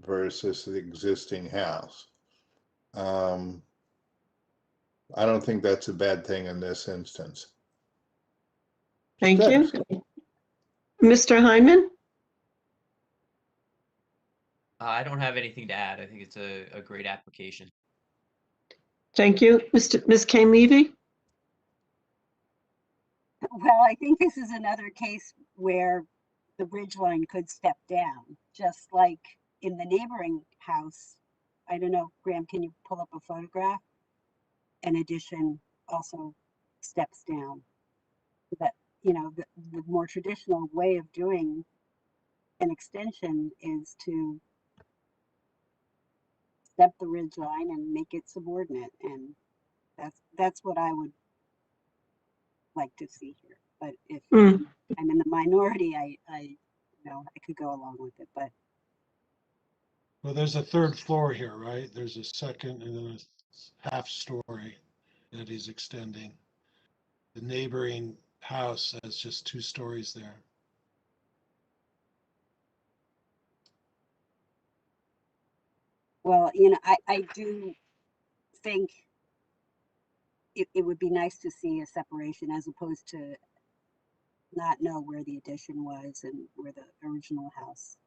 Speaker 12: versus the existing house. I don't think that's a bad thing in this instance.
Speaker 2: Thank you. Mr. Hyman?
Speaker 3: I don't have anything to add. I think it's a great application.
Speaker 2: Thank you. Ms. Kane Levy?
Speaker 5: Well, I think this is another case where the ridgeline could step down, just like in the neighboring house. I don't know, Graham, can you pull up a photograph? An addition also steps down. That, you know, the more traditional way of doing an extension is to step the ridgeline and make it subordinate, and that's what I would like to see here. But if I'm in the minority, I you know, I could go along with it. But
Speaker 6: well, there's a third floor here, right? There's a second and then a half story that he's extending. The neighboring house has just 2 stories there.
Speaker 5: well, you know, I do think it would be nice to see a separation as opposed to not know where the addition was and where the original house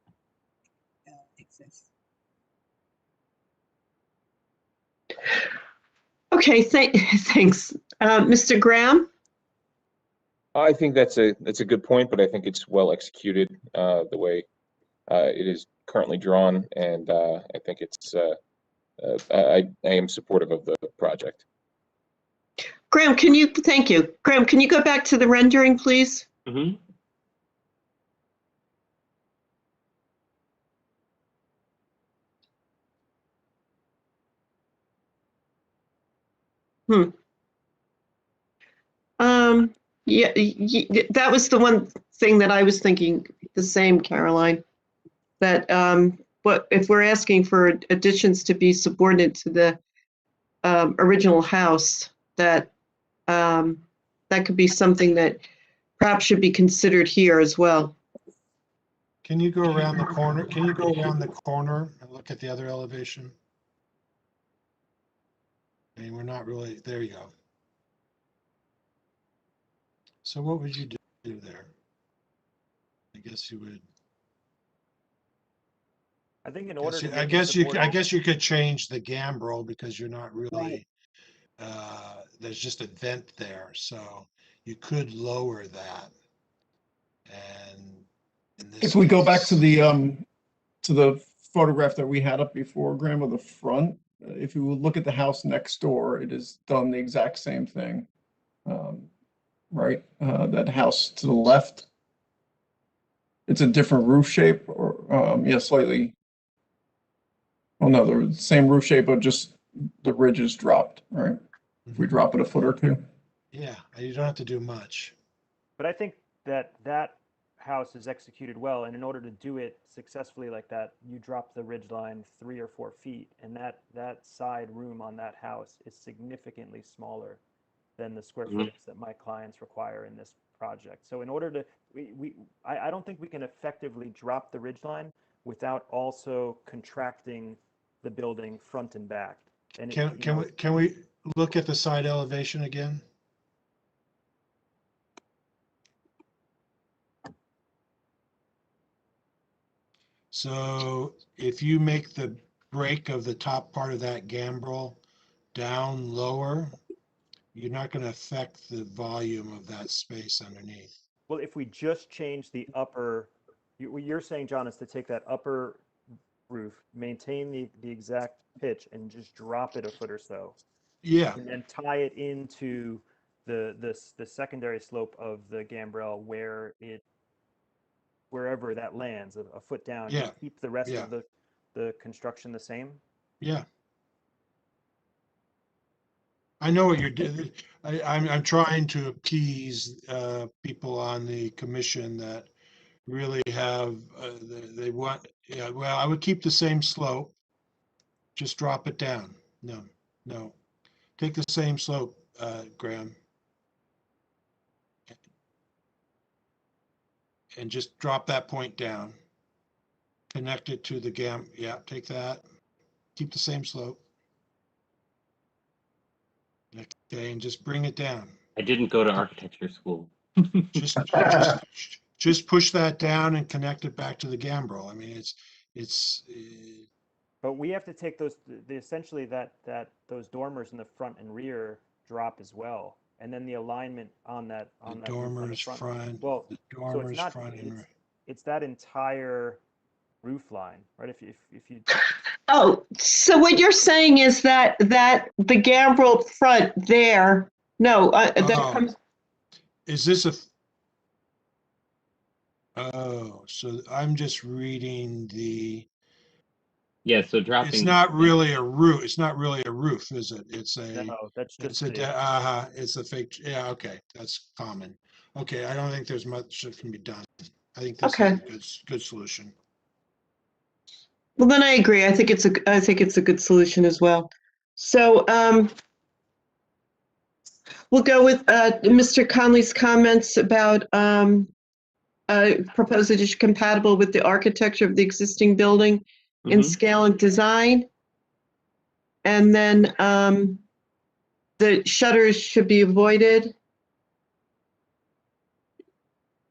Speaker 5: exists.
Speaker 2: Okay, thanks. Mr. Graham?
Speaker 8: I think that's a good point, but I think it's well executed the way it is currently drawn, and I think it's I am supportive of the project.
Speaker 2: Graham, thank you. Graham, can you go back to the rendering, please?
Speaker 1: Mm-hmm.
Speaker 2: Yeah, that was the one thing that I was thinking the same, Caroline. That what if we're asking for additions to be subordinate to the original house, that that could be something that perhaps should be considered here as well.
Speaker 6: Can you go around the corner? Can you go around the corner and look at the other elevation? I mean, we're not really, there you go. So what would you do there? I guess you would.
Speaker 16: I think in order to
Speaker 6: I guess you could change the gambrel because you're not really, there's just a vent there, so you could lower that. And in this
Speaker 7: If we go back
Speaker 6: case-
Speaker 7: to the photograph that we had up before, Graham, of the front, if you look at the house next door, it is done the exact same thing. Right, that house to the left, it's a different roof shape, or yeah, slightly. Oh no, they're the same roof shape, but just the ridge is dropped, right? If we drop it a foot or two.
Speaker 6: Yeah, you don't have to do much.
Speaker 16: But I think that that house is executed well, and in order to do it successfully like that, you drop the ridge line 3 or 4 feet, and that side room on that house is significantly smaller than the square footage that my clients require in this project. So in order to, I don't think we can effectively drop the ridge line without also contracting the building front and back. And
Speaker 6: Can we look at the side elevation again? So if you make the break of the top part of that gambrel down lower, you're not going to affect the volume of that space underneath.
Speaker 16: Well, if we just change the upper, what you're saying, John, is to take that upper roof, maintain the exact pitch, and just drop it a foot or so.
Speaker 6: Yeah.
Speaker 16: And then tie it into the secondary slope of the gambrel wherever that lands, a foot down.
Speaker 6: Yeah.
Speaker 16: And keep the rest of the construction the same.
Speaker 6: Yeah. I know what you're doing. I'm trying to appease people on the commission that really have, they want, yeah, well, I would keep the same slope. Just drop it down. No. Take the same slope, Graham. And just drop that point down. Connect it to the yeah, take that. Keep the same slope. Okay, and just bring it down.
Speaker 1: I didn't go to architecture school.
Speaker 6: Just push that down and connect it back to the gambrel. I mean, it's.
Speaker 16: But we have to take those, essentially those dormers in the front and rear drop as well, and then the alignment on that
Speaker 6: dormers front.
Speaker 16: Well,
Speaker 6: the dormers
Speaker 16: so
Speaker 6: front and rear.
Speaker 16: It's that entire roof line, right? If you.
Speaker 2: Oh, so what you're saying is that the gambrel front there, no, that comes.
Speaker 6: Is this a? Oh, so I'm just reading the.
Speaker 1: Yeah, so dropping.
Speaker 6: It's not really a roof. It's not really a roof, is it? It's a.
Speaker 16: No, that's just.
Speaker 6: It's a fake. Yeah, okay, that's common. Okay, I don't think there's much that can be done. I think this is a good solution.
Speaker 2: Well, then I agree. I think it's a good solution as well. So we'll go with Mr. Conley's comments about proposed addition compatible with the architecture of the existing building in scale and design. And then the shutters should be avoided.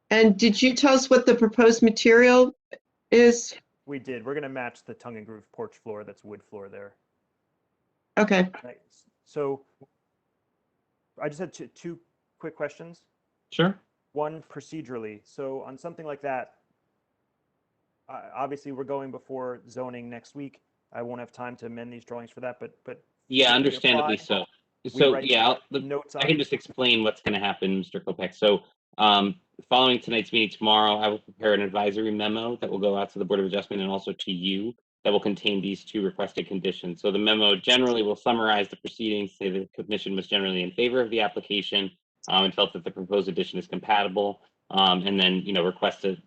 Speaker 2: And did you tell us what the proposed material is?
Speaker 16: We did. We're going to match the tongue and groove porch floor. That's wood floor there.
Speaker 2: Okay.
Speaker 16: Nice. So I just had two quick questions.
Speaker 1: Sure.
Speaker 16: One, procedurally. So on something like that, obviously we're going before zoning next week. I won't have time to amend these drawings for that, but
Speaker 1: Yeah,
Speaker 16: when we
Speaker 1: understandably
Speaker 16: apply,
Speaker 1: so.
Speaker 16: we
Speaker 1: So
Speaker 16: write
Speaker 1: yeah,
Speaker 16: notes
Speaker 1: I
Speaker 16: on
Speaker 1: can
Speaker 16: it.
Speaker 1: just explain what's going to happen, Mr. Kopech. So following tonight's meeting tomorrow, I will prepare an advisory memo that will go out to the Board of Adjustment and also to you that will contain these two requested conditions. So the memo generally will summarize the proceedings, say the commission was generally in favor of the application and felt that the proposed addition is compatible, and then request that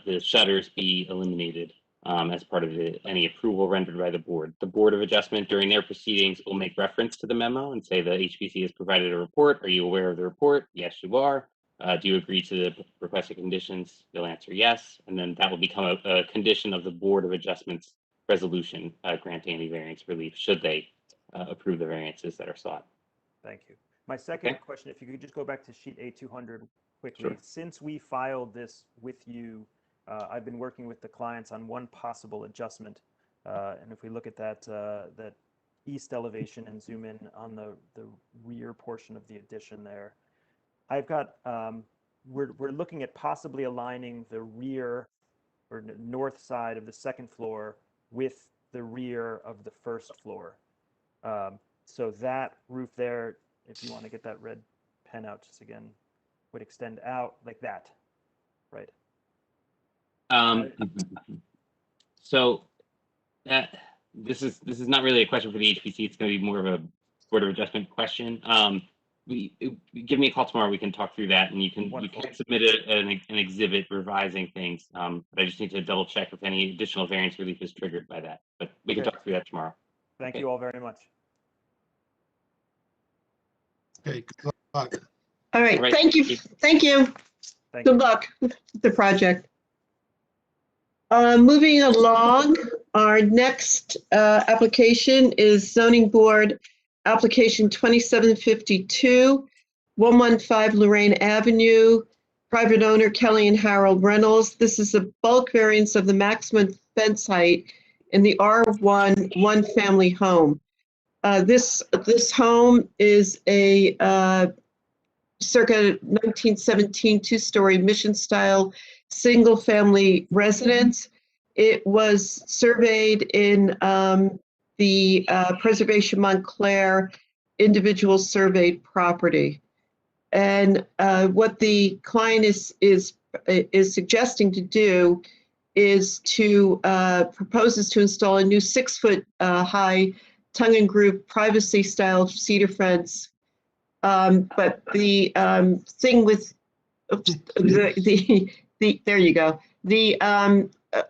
Speaker 1: the shutters be eliminated as part of any approval rendered by the board. The Board of Adjustment during their proceedings will make reference to the memo and say the HPC has provided a report. Are you aware of the report? Yes, you are. Do you agree to the requested conditions? They'll answer yes. And then that will become a condition of the Board of Adjustment's resolution granting any variance relief should they approve the variances that are sought.
Speaker 16: Thank you. My second question, if you could just go back to sheet A200 quickly.
Speaker 1: Sure.
Speaker 16: Since we filed this with you, I've been working with the clients on one possible adjustment. And if we look at that east elevation and zoom in on the rear portion of the addition there, I've got, we're looking at possibly aligning the rear or north side of the second floor with the rear of the first floor. So that roof there, if you want to get that red pen out just again, would extend out like that, right?
Speaker 1: So this is not really a question for the HPC. It's going to be more of a Board of Adjustment question. Give me a call tomorrow. We can talk through that, and you can submit an exhibit revising things. But I just need to double check if any additional variance relief is triggered by that. But we can talk through that tomorrow.
Speaker 16: Thank you all very much.
Speaker 6: Okay, good luck.
Speaker 2: All right, thank you. Thank you. Good luck with the project. Moving along, our next application is Zoning Board Application 2752, 115 Lorraine Avenue, private owner Kelley and Harold Reynolds. This is a bulk variance of the maximum fence height in the R1 one-family home. This home is a circa 1917 two-story mission-style single-family residence. It was surveyed in the Preservation Montclair individual surveyed property. And what the client is suggesting to do is to proposes to install a new 6-foot high tongue and groove privacy style cedar fence. But the thing with there you go.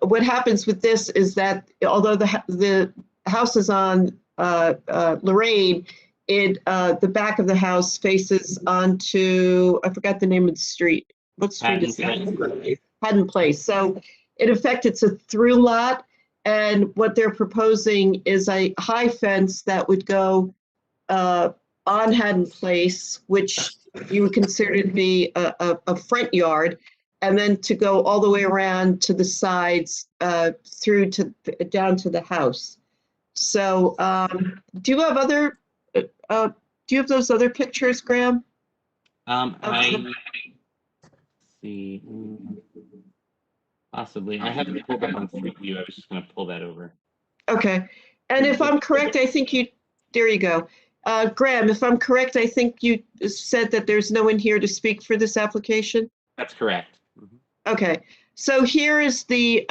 Speaker 2: What happens with this is that although the house is on Lorraine, the back of the house faces onto, I forgot the name of the street. What street is that? Haddon Place. So in effect, it's a through lot. And what they're proposing is a high fence that would go on Haddon Place, which you would consider to be a front yard, and then to go all the way around to the sides through to down to the house. So do you have those other pictures, Graham?
Speaker 1: I see. Possibly. I haven't pulled up on Street View. I was just going to pull that over.
Speaker 2: Okay. And if I'm correct, I think there you go. Graham, if I'm correct, I think you said that there's no one here to speak for this application?
Speaker 1: That's correct.
Speaker 2: Okay. So here is the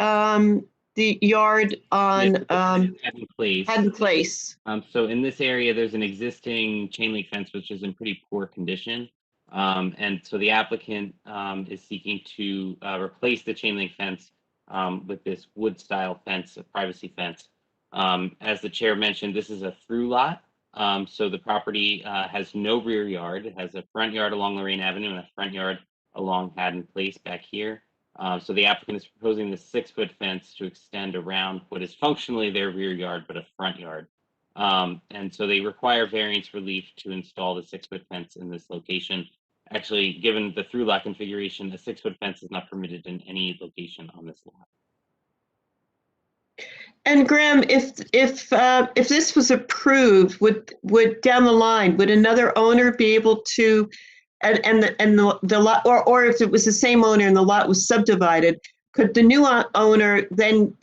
Speaker 2: yard on
Speaker 1: Haddon Place.
Speaker 2: Haddon Place.
Speaker 1: So in this area, there's an existing chain link fence, which is in pretty poor condition. And so the applicant is seeking to replace the chain link fence with this wood style fence, a privacy fence. As the chair mentioned, this is a through lot. So the property has no rear yard. It has a front yard along Lorraine Avenue and a front yard along Haddon Place back here. So the applicant is proposing this 6-foot fence to extend around what is functionally their rear yard, but a front yard. And so they require variance relief to install the 6-foot fence in this location. Actually, given the through lot configuration, a 6-foot fence is not permitted in any location on this lot.
Speaker 2: And Graham, if this was approved, would down the line, would another owner be able to, and the lot, or if it was the same owner and the lot was subdivided, could the new owner then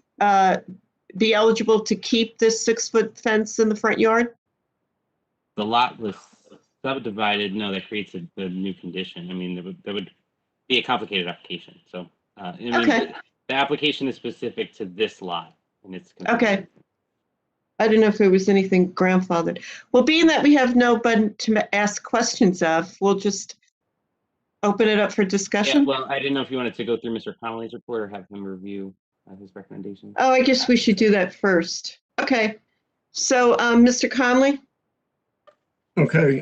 Speaker 2: be eligible to keep this 6-foot fence in the front yard?
Speaker 1: The lot was subdivided. No, that creates a new condition. I mean, there would be a complicated application. So, I mean,
Speaker 2: Okay.
Speaker 1: the application is specific to this lot, and it's
Speaker 2: Okay. I didn't know if there was anything grandfathered. Well, being that we have nobody to ask questions of, we'll just open it up for
Speaker 1: Yeah,
Speaker 2: discussion.
Speaker 1: well, I didn't know if you wanted to go through Mr. Connolly's report or have him review his recommendations.
Speaker 2: Oh, I guess we should do that first. Okay. So, Mr. Conley?
Speaker 7: Okay,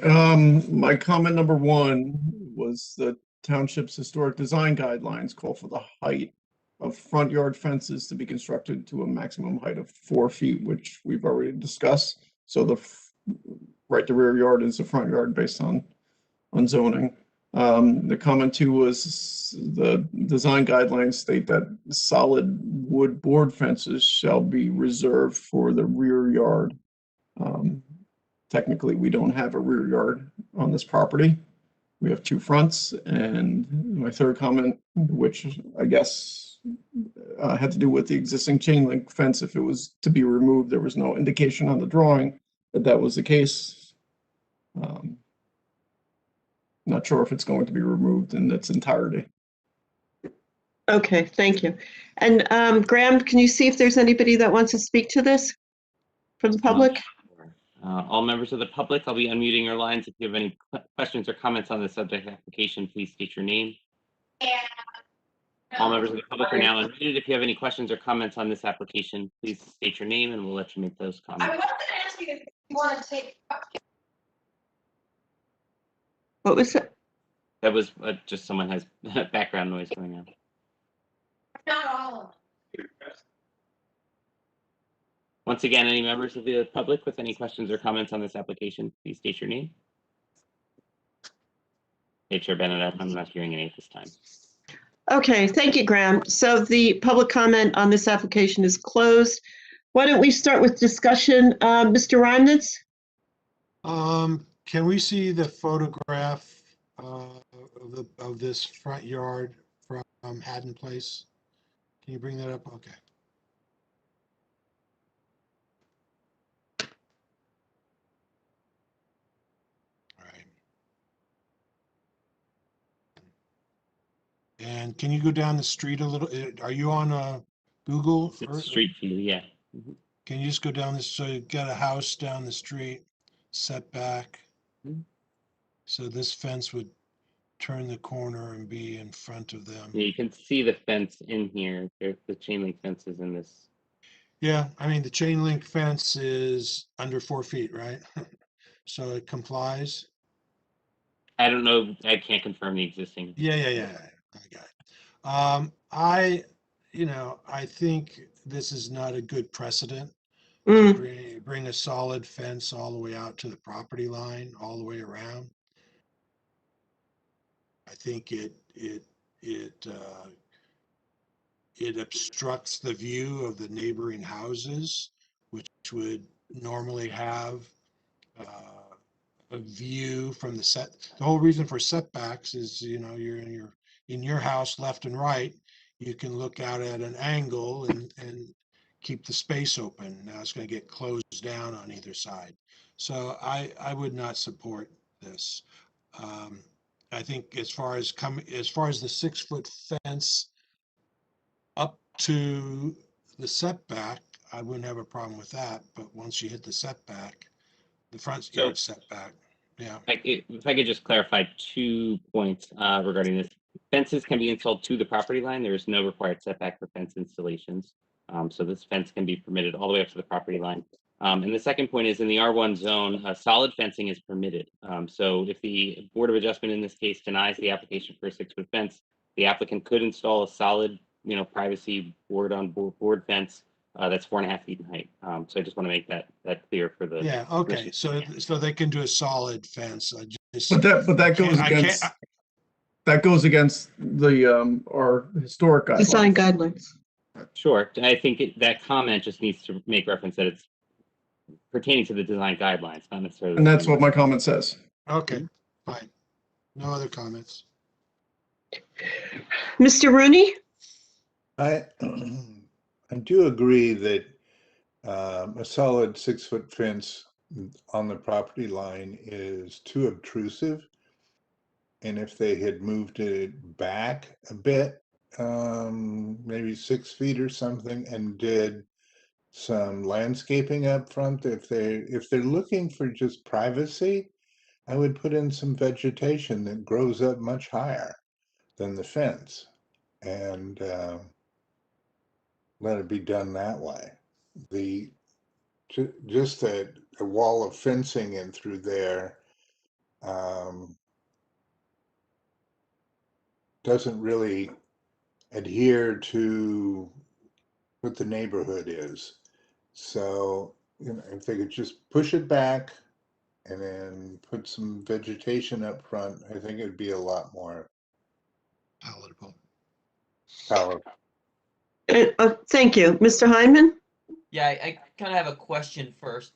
Speaker 7: my comment number 1 was the township's historic design guidelines call for the height of front yard fences to be constructed to a maximum height of 4 feet, which we've already discussed. So the rear yard is the front yard based on zoning. The comment 2 was the design guidelines state that solid wood board fences shall be reserved for the rear yard. Technically, we don't have a rear yard on this property. We have 2 fronts. And my third comment, which I guess had to do with the existing chain link fence, if it was to be removed, there was no indication on the drawing that that was the case. Not sure if it's going to be removed in its entirety.
Speaker 2: Okay, thank you. And Graham, can you see if there's anybody that wants to speak to this from the public?
Speaker 1: All members of the public, I'll be unmuting your lines. If you have any questions or comments on the subject application, please state your name. All members of the public are now unmuted. If you have any questions or comments on this application, please state your name and we'll let you make those comments.
Speaker 17: I was going to ask you if you want to take.
Speaker 2: What was it?
Speaker 1: That was just someone has background noise going on.
Speaker 17: Not all of them.
Speaker 1: Once again, any members of the public with any questions or comments on this application, please state your name. Hey, Chair Bennett, I'm not hearing any at this time.
Speaker 2: Okay, thank you, Graham. So the public comment on this application is closed. Why don't we start with discussion? Mr. Reynolds?
Speaker 6: Can we see the photograph of this front yard from Haddon Place? Can you bring that up? Okay. All right. And can you go down the street a little? Are you on Google?
Speaker 1: It's Street View, yeah.
Speaker 6: Can you just go down this? So you've got a house down the street, setback. So this fence would turn the corner and be in front of them.
Speaker 1: Yeah, you can see the fence in here. The chain link fence is in this.
Speaker 6: Yeah, I mean, the chain link fence is under 4 feet, right? So it complies.
Speaker 1: I don't know. I can't confirm the existing.
Speaker 6: Yeah. I got it. I think this is not a good precedent. To bring a solid fence all the way out to the property line, all the way around. I think it obstructs the view of the neighboring houses, which would normally have a view from the set. The whole reason for setbacks is, you're in your house left and right, you can look out at an angle and keep the space open. Now it's going to get closed down on either side. So I would not support this. I think as far as the 6-foot fence up to the setback, I wouldn't have a problem with that. But once you hit the setback, the front yard setback, yeah.
Speaker 1: If I could just clarify 2 points regarding this. Fences can be installed to the property line. There is no required setback for fence installations. So this fence can be permitted all the way up to the property line. And the second point is in the R1 zone, solid fencing is permitted. So if the Board of Adjustment in this case denies the application for a 6-foot fence, the applicant could install a solid, privacy board fence that's 4.5 feet in height. So I just want to make that clear for the.
Speaker 6: Yeah. Okay. So they can do a solid fence.
Speaker 7: But that goes against the our historic guidelines.
Speaker 2: Design guidelines.
Speaker 1: Sure. I think that comment just needs to make reference that it's pertaining to the design guidelines, not necessarily.
Speaker 7: And that's what my comment says.
Speaker 6: Okay, fine. No other comments.
Speaker 2: Mr. Rooney?
Speaker 12: I do agree that A solid 6-foot fence on the property line is too obtrusive. And if they had moved it back a bit, maybe 6 feet or something, and did some landscaping up front, if they're looking for just privacy, I would put in some vegetation that grows up much higher than the fence, and let it be done that way. Just a wall of fencing in through there doesn't really adhere to what the neighborhood is. So, if they could just push it back and then put some vegetation up front, I think it'd be a lot more
Speaker 6: Palatable.
Speaker 12: powerful.
Speaker 2: Thank you. Mr. Hyman?
Speaker 3: Yeah, I kind of have a question first.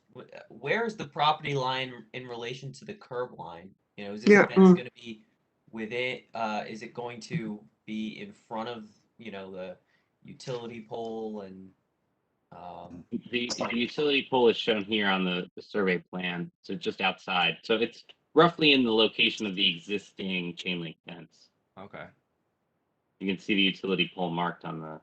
Speaker 3: Where is the property line in relation to the curb line? You know, is this fence going to be within, is it going to be in front of, the utility pole and,
Speaker 1: the utility pole is shown here on the survey plan, so just outside. So it's roughly in the location of the existing chain link fence.
Speaker 3: Okay.
Speaker 1: You can see the utility pole marked on the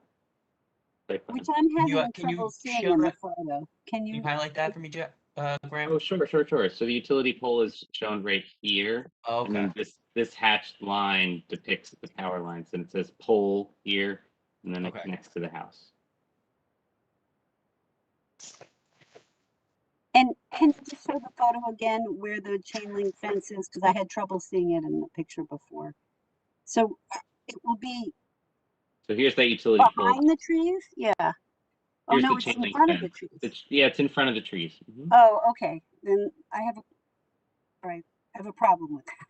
Speaker 1: site plan.
Speaker 5: Which I'm having
Speaker 3: can you
Speaker 5: trouble seeing
Speaker 3: show
Speaker 5: in the
Speaker 3: that?
Speaker 5: photo. Can
Speaker 3: Can you
Speaker 5: you?
Speaker 3: highlight that for me, Graham?
Speaker 1: Oh, sure. So the utility pole is shown right here.
Speaker 3: Oh,
Speaker 1: And
Speaker 3: okay.
Speaker 1: then this hatched line depicts the power lines, and it says pole here, and then it connects to the house.
Speaker 5: And can you just show the photo again where the chain link fence is? Because I had trouble seeing it in the picture before. So it will be
Speaker 1: So here's that utility pole.
Speaker 5: behind the trees? Yeah. Oh,
Speaker 1: Here's
Speaker 5: no,
Speaker 1: the
Speaker 5: it's
Speaker 1: chain
Speaker 5: in
Speaker 1: link
Speaker 5: front of the
Speaker 1: fence.
Speaker 5: trees.
Speaker 1: Yeah, it's in front of the trees. Mhm.
Speaker 5: Oh, okay. Then I have I have a problem with that.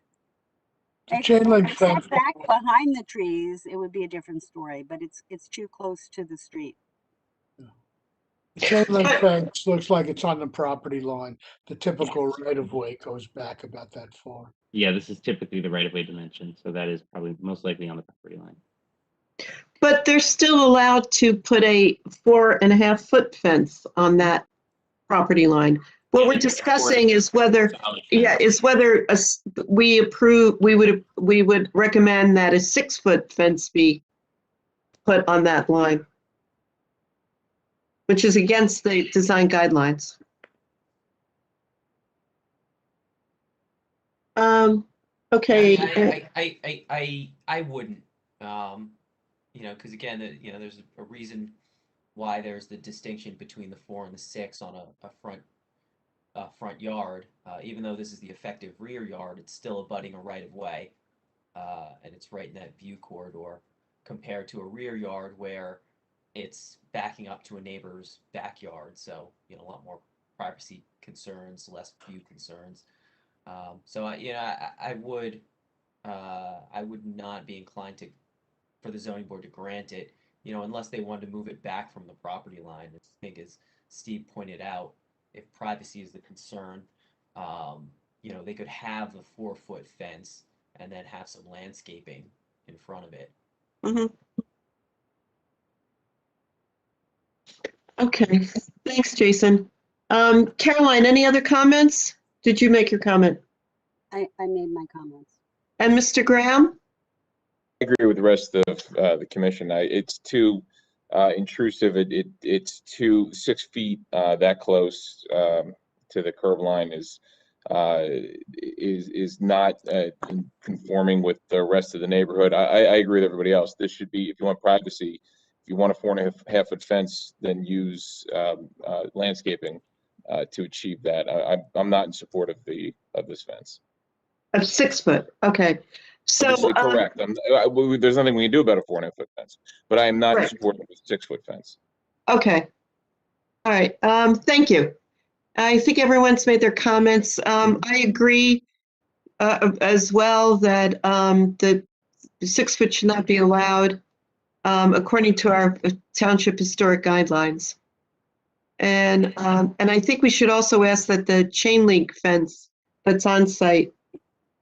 Speaker 9: The chain link
Speaker 5: If it's set
Speaker 9: fence,
Speaker 5: back behind the trees, it would be a different story, but it's too close to the street.
Speaker 9: the chain link fence looks like it's on the property line. The typical right of way goes back about that far.
Speaker 1: Yeah, this is typically the right-of-way dimension, so that is probably most likely on the property line.
Speaker 2: But they're still allowed to put a 4.5-foot fence on that property line. What we're discussing is whether, we would recommend that a 6-foot fence be put on that line, which is against the design guidelines. Okay.
Speaker 3: I wouldn't, because again, there's a reason why there's the distinction between the 4 and the 6 on a front yard. Even though this is the effective rear yard, it's still abutting a right of way, and it's right in that view corridor, compared to a rear yard where it's backing up to a neighbor's backyard. So a lot more privacy concerns, less view concerns. So I would not be inclined for the zoning board to grant it, unless they wanted to move it back from the property line. I think, as Steve pointed out, if privacy is the concern, they could have the 4-foot fence and then have some landscaping in front of it.
Speaker 2: Mm-hmm. Okay, thanks, Jason. Caroline, any other comments? Did you make your comment?
Speaker 5: I made my comments.
Speaker 2: And Mr. Graham?
Speaker 8: I agree with the rest of the commission. It's too intrusive. It's too 6 feet that close to the curb line is not conforming with the rest of the neighborhood. I agree with everybody else. This should be, if you want privacy, if you want a 4.5-foot fence, then use landscaping to achieve that. I'm not in support of this fence.
Speaker 2: Of 6 foot, okay. So
Speaker 8: correct. There's nothing we can do about a 4.5-foot fence, but I am not in support of a 6-foot fence.
Speaker 2: Okay. All right. Thank you. I think everyone's made their comments. I agree as well that the 6 foot should not be allowed according to our township historic guidelines. And I think we should also ask that the chain link fence that's on site,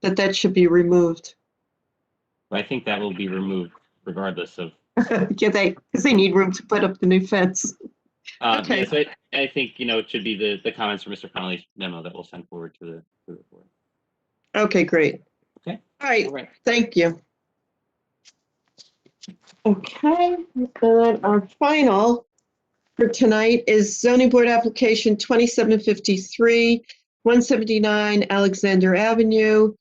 Speaker 2: that should be removed.
Speaker 1: I think that will be removed regardless of.
Speaker 2: Yeah, because they need room to put up the new fence. Okay.
Speaker 1: Yes, I think, it should be the comments from Mr. Connolly's memo that we'll send forward to the board.
Speaker 2: Okay, great.
Speaker 1: Okay.
Speaker 2: All right.
Speaker 1: All right.
Speaker 2: Thank you. Okay, and then our final for tonight is zoning board application 2753, 179 Alexander Avenue.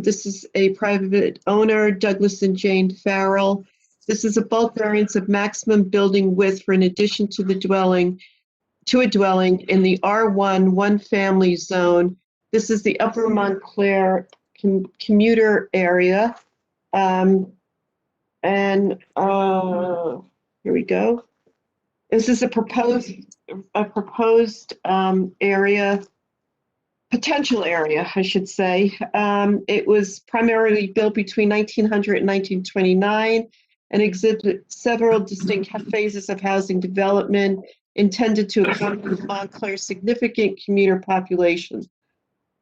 Speaker 2: This is a private owner, Douglas and Jane Farrell. This is a bulk variance of maximum building width for an addition to a dwelling in the R1 one-family zone. This is the Upper Montclair Commuter Area. Here we go. This is a proposed area, potential area, I should say. It was primarily built between 1900 and 1929 and exhibits several distinct phases of housing development intended to accommodate Montclair's significant commuter population.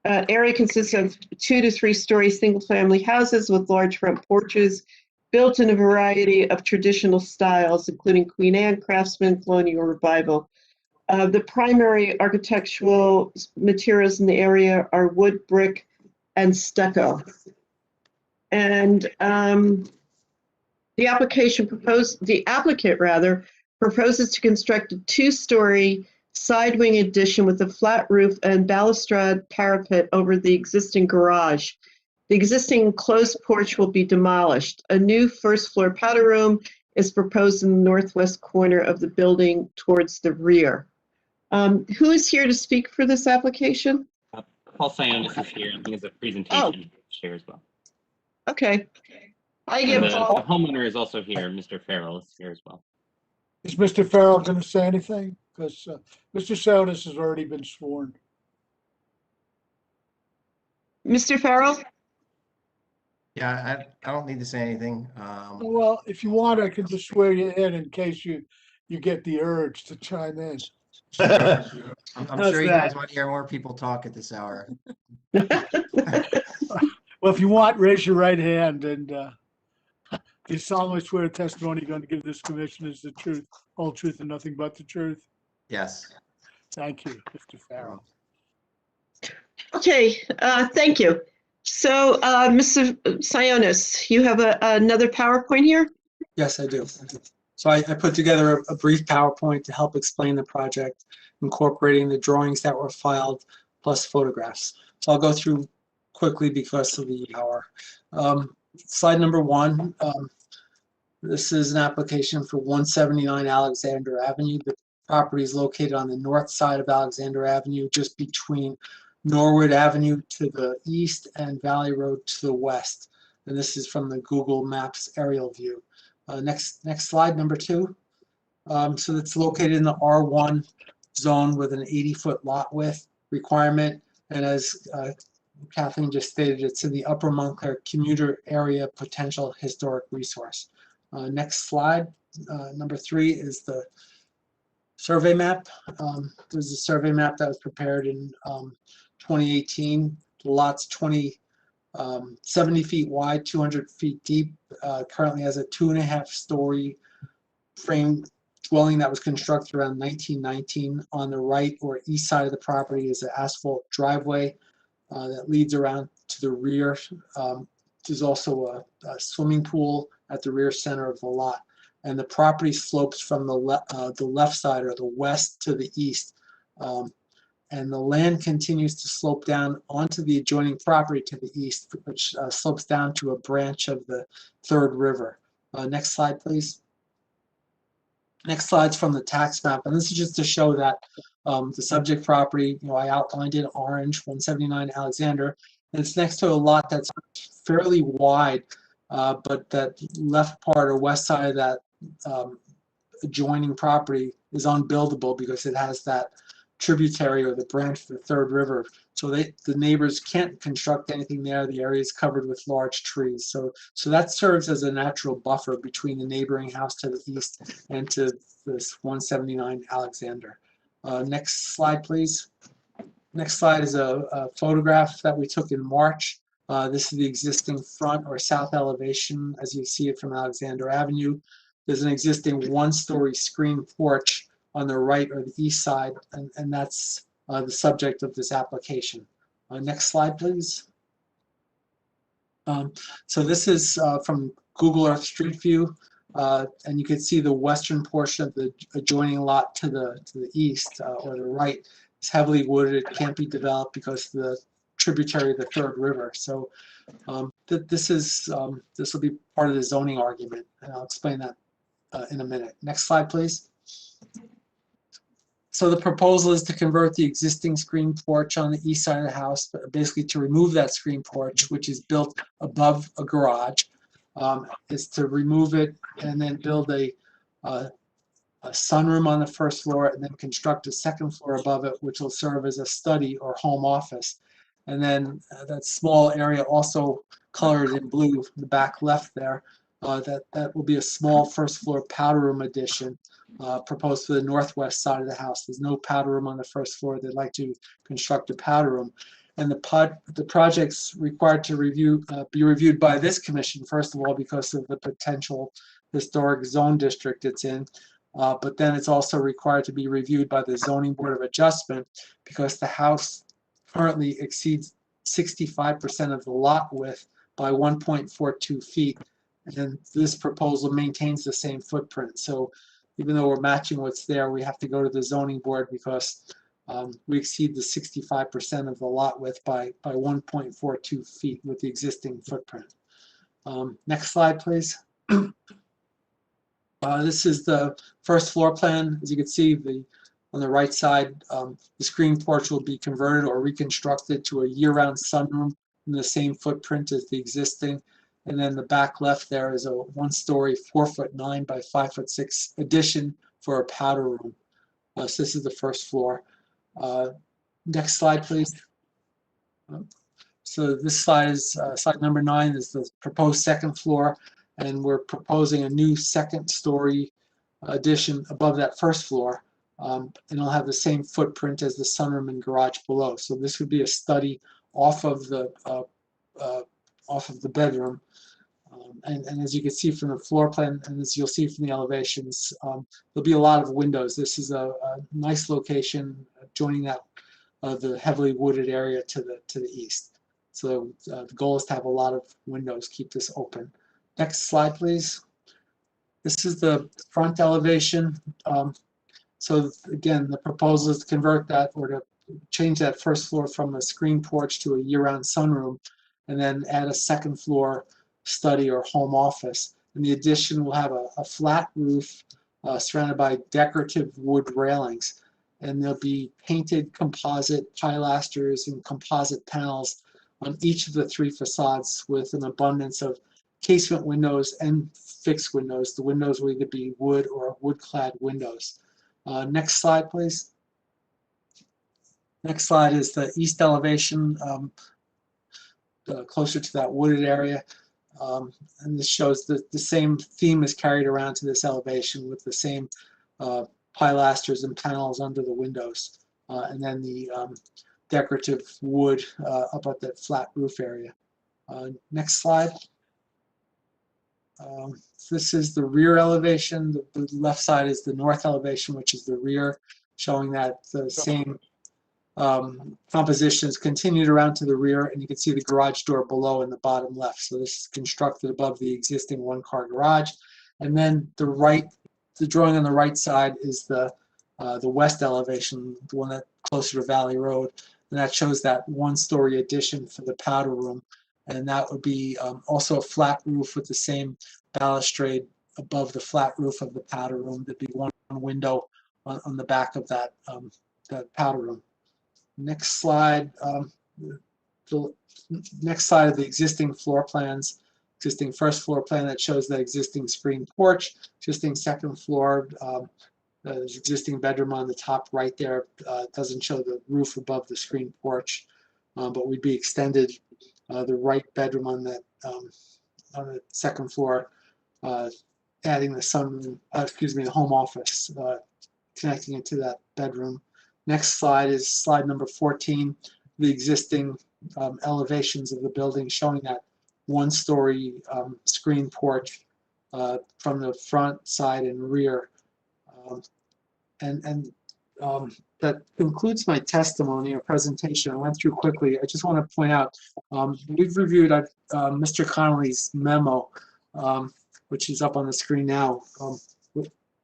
Speaker 2: Area consists of 2 to 3 story single-family houses with large front porches, built in a variety of traditional styles, including Queen Anne, Craftsman, Colonial, Revival. The primary architectural materials in the area are wood, brick, and stucco. And the applicant proposes to construct a 2-story side wing addition with a flat roof and balustrade parapet over the existing garage. The existing closed porch will be demolished. A new first-floor powder room is proposed in the northwest corner of the building towards the rear. Who is here to speak for this application?
Speaker 1: Paul Sionis is here, and he has a presentation to share as well.
Speaker 2: Okay.
Speaker 1: And the homeowner is also here. Mr. Farrell is here as well.
Speaker 9: Is Mr. Farrell going to say anything? Because Mr. Sionis has already been sworn.
Speaker 2: Mr. Farrell?
Speaker 18: Yeah, I don't need to say anything.
Speaker 9: Well, if you want, I can just swear you in case you get the urge to chime in.
Speaker 18: I'm sure you guys
Speaker 9: that?
Speaker 18: want to hear more people talk at this hour.
Speaker 9: Well, if you want, raise your right hand and you solemnly swear the testimony you're going to give this commission is the truth, whole truth, and nothing but the truth.
Speaker 18: Yes.
Speaker 9: Thank you, Mr. Farrell.
Speaker 2: Okay, thank you. So, Mr. Sionis, you have another PowerPoint here?
Speaker 14: Yes, I do. So I put together a brief PowerPoint to help explain the project, incorporating the drawings that were filed plus photographs. So I'll go through quickly because of the hour. Slide number 1. This is an application for 179 Alexander Avenue. The property is located on the north side of Alexander Avenue, just between Norwood Avenue to the east and Valley Road to the west. And this is from the Google Maps aerial view. Next slide, number 2. So it's located in the R1 zone with an 80-foot lot width requirement. And as Kathleen just stated, it's in the Upper Montclair Commuter Area Potential Historic Resource. Next slide, number 3 is the survey map. There's a survey map that was prepared in 2018. The lot's 70 feet wide, 200 feet deep. Currently has a 2.5-story frame dwelling that was constructed around 1919. On the right or east side of the property is an asphalt driveway that leads around to the rear. There's also a swimming pool at the rear center of the lot. And the property slopes from the left side or the west to the east. And the land continues to slope down onto the adjoining property to the east, which slopes down to a branch of the Third River. Next slide, please. Next slide's from the tax map, and this is just to show that the subject property, I outlined it orange, 179 Alexander, and it's next to a lot that's fairly wide, but that left part or west side of that adjoining property is unbuildable because it has that tributary or the branch of the Third River. So the neighbors can't construct anything there. The area is covered with large trees. So that serves as a natural buffer between the neighboring house to the east and to this 179 Alexander. Next slide, please. Next slide is a photograph that we took in March. This is the existing front or south elevation as you see it from Alexander Avenue. There's an existing 1-story screen porch on the right or the east side, and that's the subject of this application. Next slide, please. So this is from Google Earth Street View, and you can see the western portion of the adjoining lot to the east or the right is heavily wooded. It can't be developed because of the tributary of the Third River. So this will be part of the zoning argument, and I'll explain that in a minute. Next slide, please. So the proposal is to convert the existing screen porch on the east side of the house, basically to remove that screen porch, which is built above a garage, is to remove it and then build a sunroom on the first floor and then construct a second floor above it, which will serve as a study or home office. And then that small area also colored in blue, the back left there, that will be a small first floor powder room addition proposed for the northwest side of the house. There's no powder room on the first floor. They'd like to construct a powder room. And the project's required to be reviewed by this commission, first of all, because of the potential historic zone district it's in. But then it's also required to be reviewed by the Zoning Board of Adjustment because the house currently exceeds 65% of the lot width by 1.42 feet. And this proposal maintains the same footprint. So even though we're matching what's there, we have to go to the zoning board because we exceed the 65% of the lot width by 1.42 feet with the existing footprint. Next slide, please. This is the first floor plan. As you can see, on the right side, the screen porch will be converted or reconstructed to a year-round sunroom in the same footprint as the existing. And then the back left there is a one-story 4'9" by 5'6" addition for a powder room. So this is the first floor. Next slide, please. So this slide is slide number 9 is the proposed second floor, and we're proposing a new second-story addition above that first floor, and it'll have the same footprint as the sunroom and garage below. So this would be a study off of the bedroom. And as you can see from the floor plan, and as you'll see from the elevations, there'll be a lot of windows. This is a nice location joining that the heavily wooded area to the east. So the goal is to have a lot of windows, keep this open. Next slide, please. This is the front elevation. So again, the proposal is to convert that or to change that first floor from a screen porch to a year-round sunroom, and then add a second floor study or home office. And the addition will have a flat roof surrounded by decorative wood railings. And there'll be painted composite pilasters and composite panels on each of the 3 facades with an abundance of casement windows and fixed windows. The windows will either be wood or wood-clad windows. Next slide, please. Next slide is the east elevation, closer to that wooded area. And this shows that the same theme is carried around to this elevation with the same pilasters and panels under the windows. And then the decorative wood up at that flat roof area. Next slide. This is the rear elevation. The left side is the north elevation, which is the rear, showing that the same composition is continued around to the rear, and you can see the garage door below in the bottom left. So this is constructed above the existing one-car garage. And then the drawing on the right side is the west elevation, the one that's closer to Valley Road, and that shows that one-story addition for the powder room. And that would be also a flat roof with the same balustrade above the flat roof of the powder room. There'd be one window on the back of that powder room. Next slide. The next slide of the existing floor plans. Existing first floor plan that shows the existing screen porch. Existing second floor. There's existing bedroom on the top right there. Doesn't show the roof above the screen porch, but would be extended. The right bedroom on the second floor, adding the sunroom, the home office, connecting it to that bedroom. Next slide is slide number 14, the existing elevations of the building, showing that one-story screen porch from the front, side, and rear. that concludes my testimony or presentation. I went through quickly. I just want to point out, we've reviewed Mr. Connolly's memo, which is up on the screen now.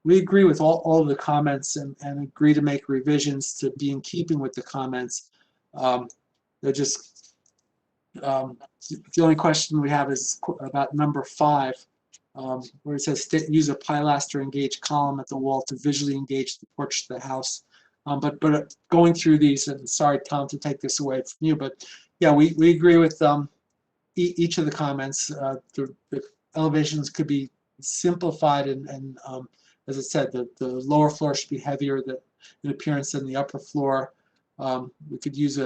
Speaker 14: We agree with all of the comments and agree to make revisions to be in keeping with the comments. They're just, the only question we have is about number 5, where it says use a pilaster engaged column at the wall to visually engage the porch of the house. But going through these, and sorry, Tom, to take this away from you, but yeah, we agree with each of the comments. The elevations could be simplified, and as I said, the lower floor should be heavier in appearance than the upper floor. We could use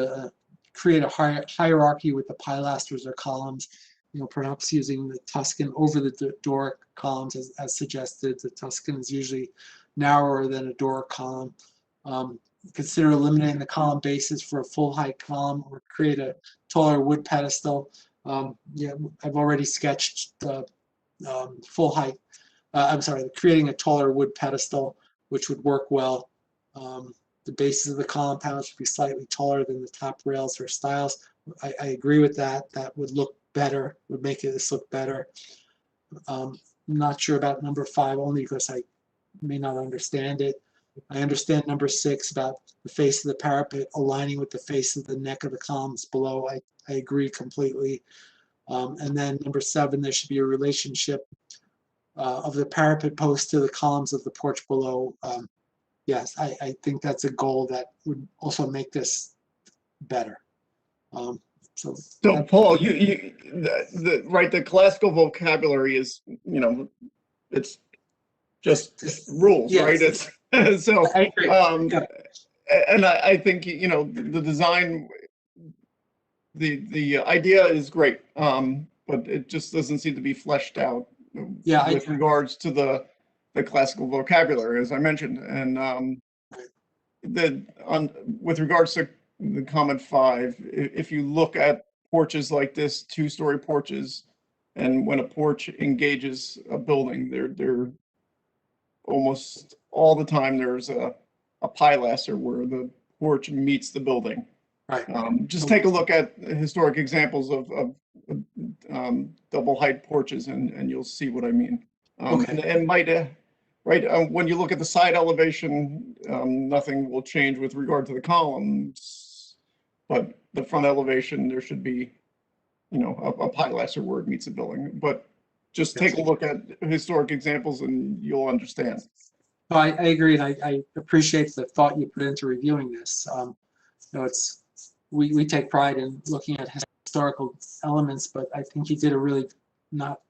Speaker 14: create a hierarchy with the pilasters or columns, perhaps using the Tuscan over the Doric columns as suggested. The Tuscan is usually narrower than a Doric column. Consider eliminating the column bases for a full height column, or create a taller wood pedestal. Yeah, I've already sketched the full height. I'm sorry, creating a taller wood pedestal, which would work well. The bases of the column panels should be slightly taller than the top rails or stiles. I agree with that. That would look better, would make this look better. I'm not sure about number 5, only because I may not understand it. I understand number 6 about the face of the parapet aligning with the face of the neck of the columns below. I agree completely. And then number 7, there should be a relationship of the parapet post to the columns of the porch below. Yes, I think that's a goal that would also make this better. So
Speaker 7: Paul, the classical vocabulary is, it's just rules,
Speaker 14: yes.
Speaker 7: right? It's so,
Speaker 14: I agree.
Speaker 7: and I think, the design, the idea is great, but it just doesn't seem to be fleshed out with regards to the classical vocabulary, as I mentioned. And with regards to the comment 5, if you look at porches like this, 2-story porches, and when a porch engages a building, they're almost all the time there's a pilaster where the porch meets the building.
Speaker 14: Right.
Speaker 7: Just take a look at historic examples of double height porches, and you'll see what I mean. And might when you look at the side elevation, nothing will change with regard to the columns, but the front elevation, there should be, a pilaster where it meets the building. But just take a look at historic examples and you'll understand.
Speaker 14: No, I agree, and I appreciate the thought you put into reviewing this. We take pride in looking at historical elements, but I think you did a really not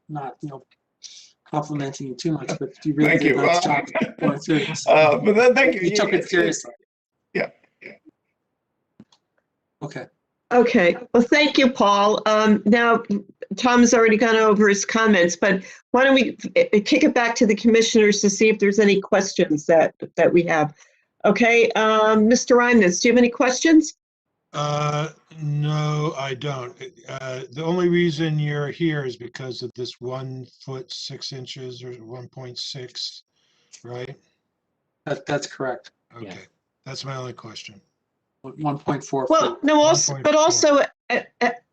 Speaker 14: complimenting you too much, but you really did a nice job going through this.
Speaker 7: But then thank you.
Speaker 14: You took it seriously.
Speaker 7: Yeah.
Speaker 14: Okay.
Speaker 2: Okay, well, thank you, Paul. Now, Tom's already gone over his comments, but why don't we kick it back to the commissioners to see if there's any questions that we have. Okay, Mr. Reynolds, do you have any questions?
Speaker 6: No, I don't. The only reason you're here is because of this 1 foot 6 inches or 1.6, right?
Speaker 14: That's correct.
Speaker 6: Okay, yeah. That's my only question.
Speaker 14: 1.4.
Speaker 2: Well, no, also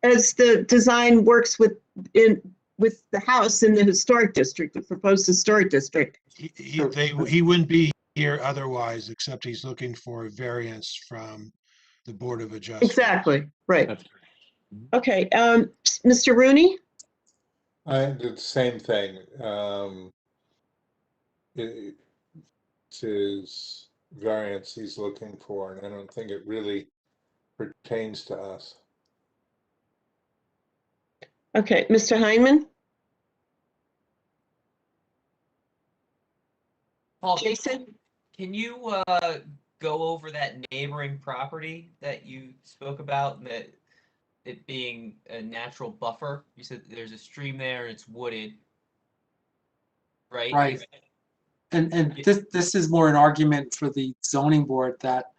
Speaker 2: as the design works with the house in the historic district, the proposed historic district.
Speaker 6: He wouldn't be here otherwise, except he's looking for a variance from the Board of Adjustment.
Speaker 2: Exactly, right. That's okay, Mr. Rooney?
Speaker 12: I did the same thing. It is variance he's looking for, and I don't think it really pertains to us.
Speaker 2: Okay, Mr. Heineman?
Speaker 3: Paul,
Speaker 2: Jason?
Speaker 3: Can you go over that neighboring property that you spoke about, and that it being a natural buffer? You said there's a stream there and it's wooded, right?
Speaker 14: Right. And this is more an argument for the zoning board that,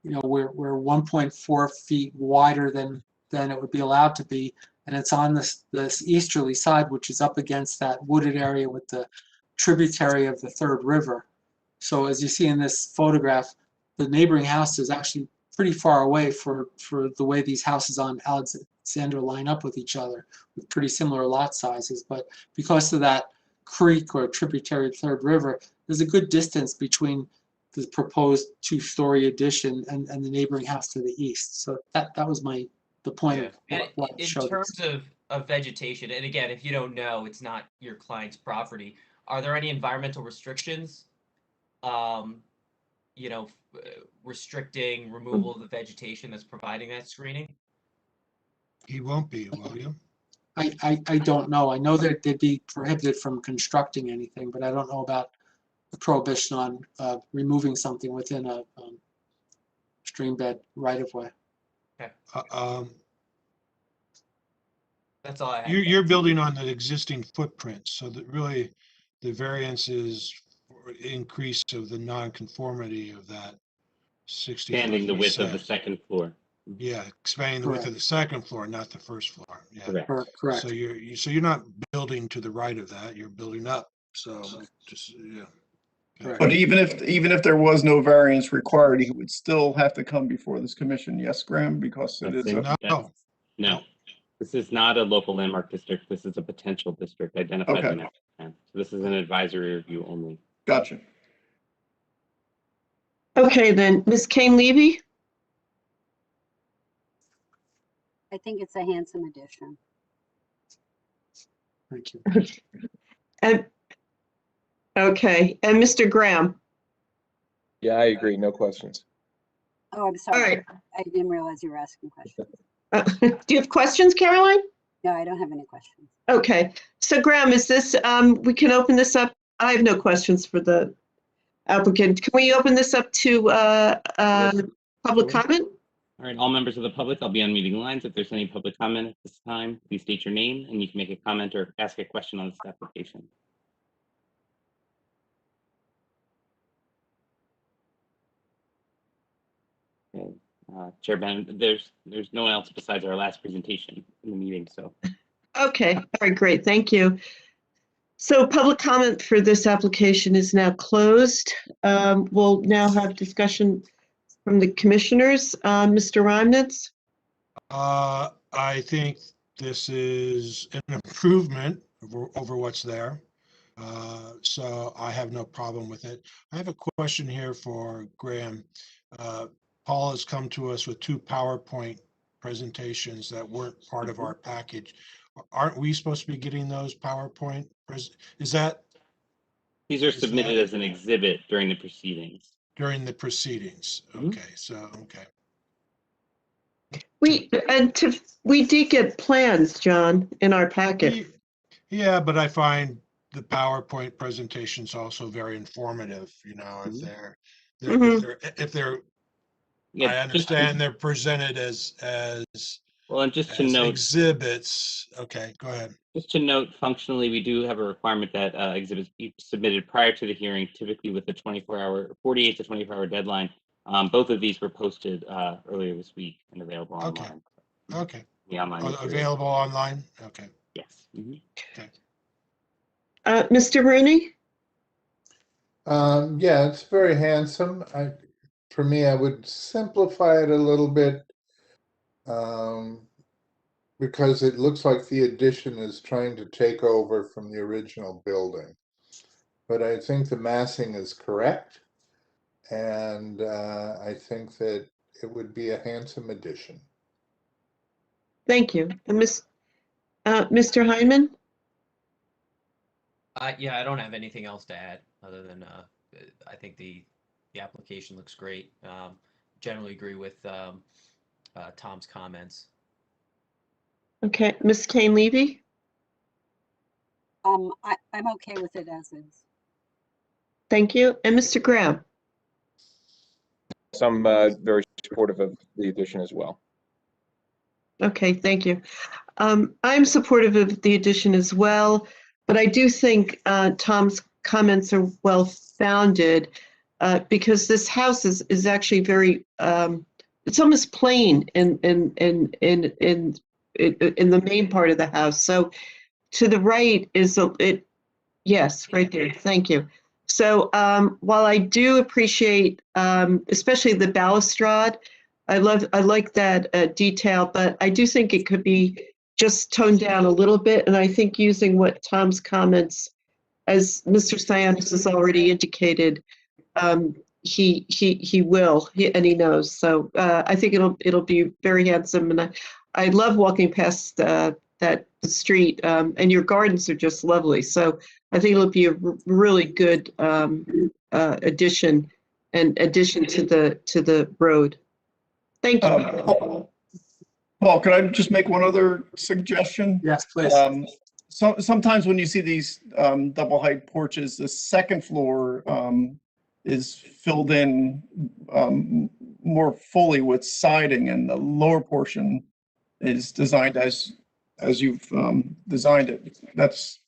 Speaker 14: we're 1.4 feet wider than it would be allowed to be, and it's on this easterly side, which is up against that wooded area with the tributary of the Third River. So as you see in this photograph, the neighboring house is actually pretty far away for the way these houses on Alexandra line up with each other, with pretty similar lot sizes. But because of that creek or tributary Third River, there's a good distance between the proposed two-story addition and the neighboring house to the east. So that was the point of
Speaker 3: And
Speaker 14: what I
Speaker 3: in
Speaker 14: showed.
Speaker 3: terms of vegetation, and again, if you don't know, it's not your client's property. Are there any environmental restrictions? Restricting removal of the vegetation that's providing that screening?
Speaker 6: He won't be, will you?
Speaker 14: I don't know. I know that they'd be prohibited from constructing anything, but I don't know about the prohibition on removing something within a stream bed right of way.
Speaker 3: Okay.
Speaker 6: That's
Speaker 3: all I have.
Speaker 6: You're building on the existing footprint, so that really the variance is for increase of the nonconformity of that 60.
Speaker 1: Expanding the width of the second floor.
Speaker 6: Yeah, expanding the width of the second floor, not the first floor. Yeah.
Speaker 14: Correct.
Speaker 6: So you're not building to the right of that, you're building up. So just, yeah.
Speaker 7: But even if there was no variance required, he would still have to come before this commission. Yes, Graham, because it is
Speaker 1: No. This is not a local landmark district. This is a potential district identified in the master plan. So this is an advisory review only.
Speaker 7: Gotcha.
Speaker 2: Okay, then, Ms. Kane-Levy?
Speaker 5: I think it's a handsome addition.
Speaker 14: Thank you.
Speaker 2: And Mr. Graham?
Speaker 8: Yeah, I agree. No questions.
Speaker 5: Oh, I'm sorry.
Speaker 2: All right.
Speaker 5: I didn't realize you were asking questions.
Speaker 2: Do you have questions, Caroline?
Speaker 5: No, I don't have any questions.
Speaker 2: Okay, so Graham, is this, we can open this up? I have no questions for the applicant. Can we open this up to public comment?
Speaker 1: All right, all members of the public, I'll be on meeting lines. If there's any public comment at this time, please state your name and you can make a comment or ask a question on this application. Okay, Chair Bennett, there's no one else besides our last presentation in the meeting, so.
Speaker 2: Okay, all right, great, thank you. So public comment for this application is now closed. We'll now have discussion from the commissioners. Mr. Reynolds?
Speaker 6: I think this is an improvement over what's there. So I have no problem with it. I have a question here for Graham. Paul has come to us with 2 PowerPoint presentations that weren't part of our package. Aren't we supposed to be getting those PowerPoint? Is that?
Speaker 1: These are submitted as an exhibit during the proceedings.
Speaker 6: During the proceedings. Okay, so, okay.
Speaker 2: We did get plans, John, in our packet.
Speaker 6: Yeah, but I find the PowerPoint presentations also very informative, you know, if they're I understand they're presented as
Speaker 1: well, and just to note
Speaker 6: exhibits. Okay, go ahead.
Speaker 1: Just to note, functionally, we do have a requirement that exhibits be submitted prior to the hearing, typically with a 48 to 24-hour deadline. Both of these were posted earlier this week and available online.
Speaker 6: Okay.
Speaker 1: The online
Speaker 6: available online. Okay.
Speaker 1: Yes.
Speaker 6: Okay.
Speaker 2: Mr. Rooney?
Speaker 12: Yeah, it's very handsome. For me, I would simplify it a little bit because it looks like the addition is trying to take over from the original building. But I think the massing is correct, and I think that it would be a handsome addition.
Speaker 2: Thank you. And Mr. Hyman?
Speaker 3: Yeah, I don't have anything else to add other than I think the application looks great. Generally agree with Tom's comments.
Speaker 2: Okay, Ms. Kane-Levy?
Speaker 5: I'm okay with it as is.
Speaker 2: Thank you. And Mr. Graham?
Speaker 8: So I'm very supportive of the addition as well.
Speaker 2: Okay, thank you. I'm supportive of the addition as well, but I do think Tom's comments are well founded because this house is actually very it's almost plain in the main part of the house. So to the right is yes, right there. Thank you. So while I do appreciate, especially the balustrade, I like that detail, but I do think it could be just toned down a little bit. And I think using what Tom's comments, as Mr. Sionis has already indicated, he will, and he knows. So I think it'll be very handsome, and I love walking past that street, and your gardens are just lovely. So I think it'll be a really good addition to the road. Thank you.
Speaker 7: Paul, could I just make one other suggestion?
Speaker 14: Yes, please.
Speaker 7: Sometimes when you see these double height porches, the second floor is filled in more fully with siding, and the lower portion is designed as you've designed it. That's,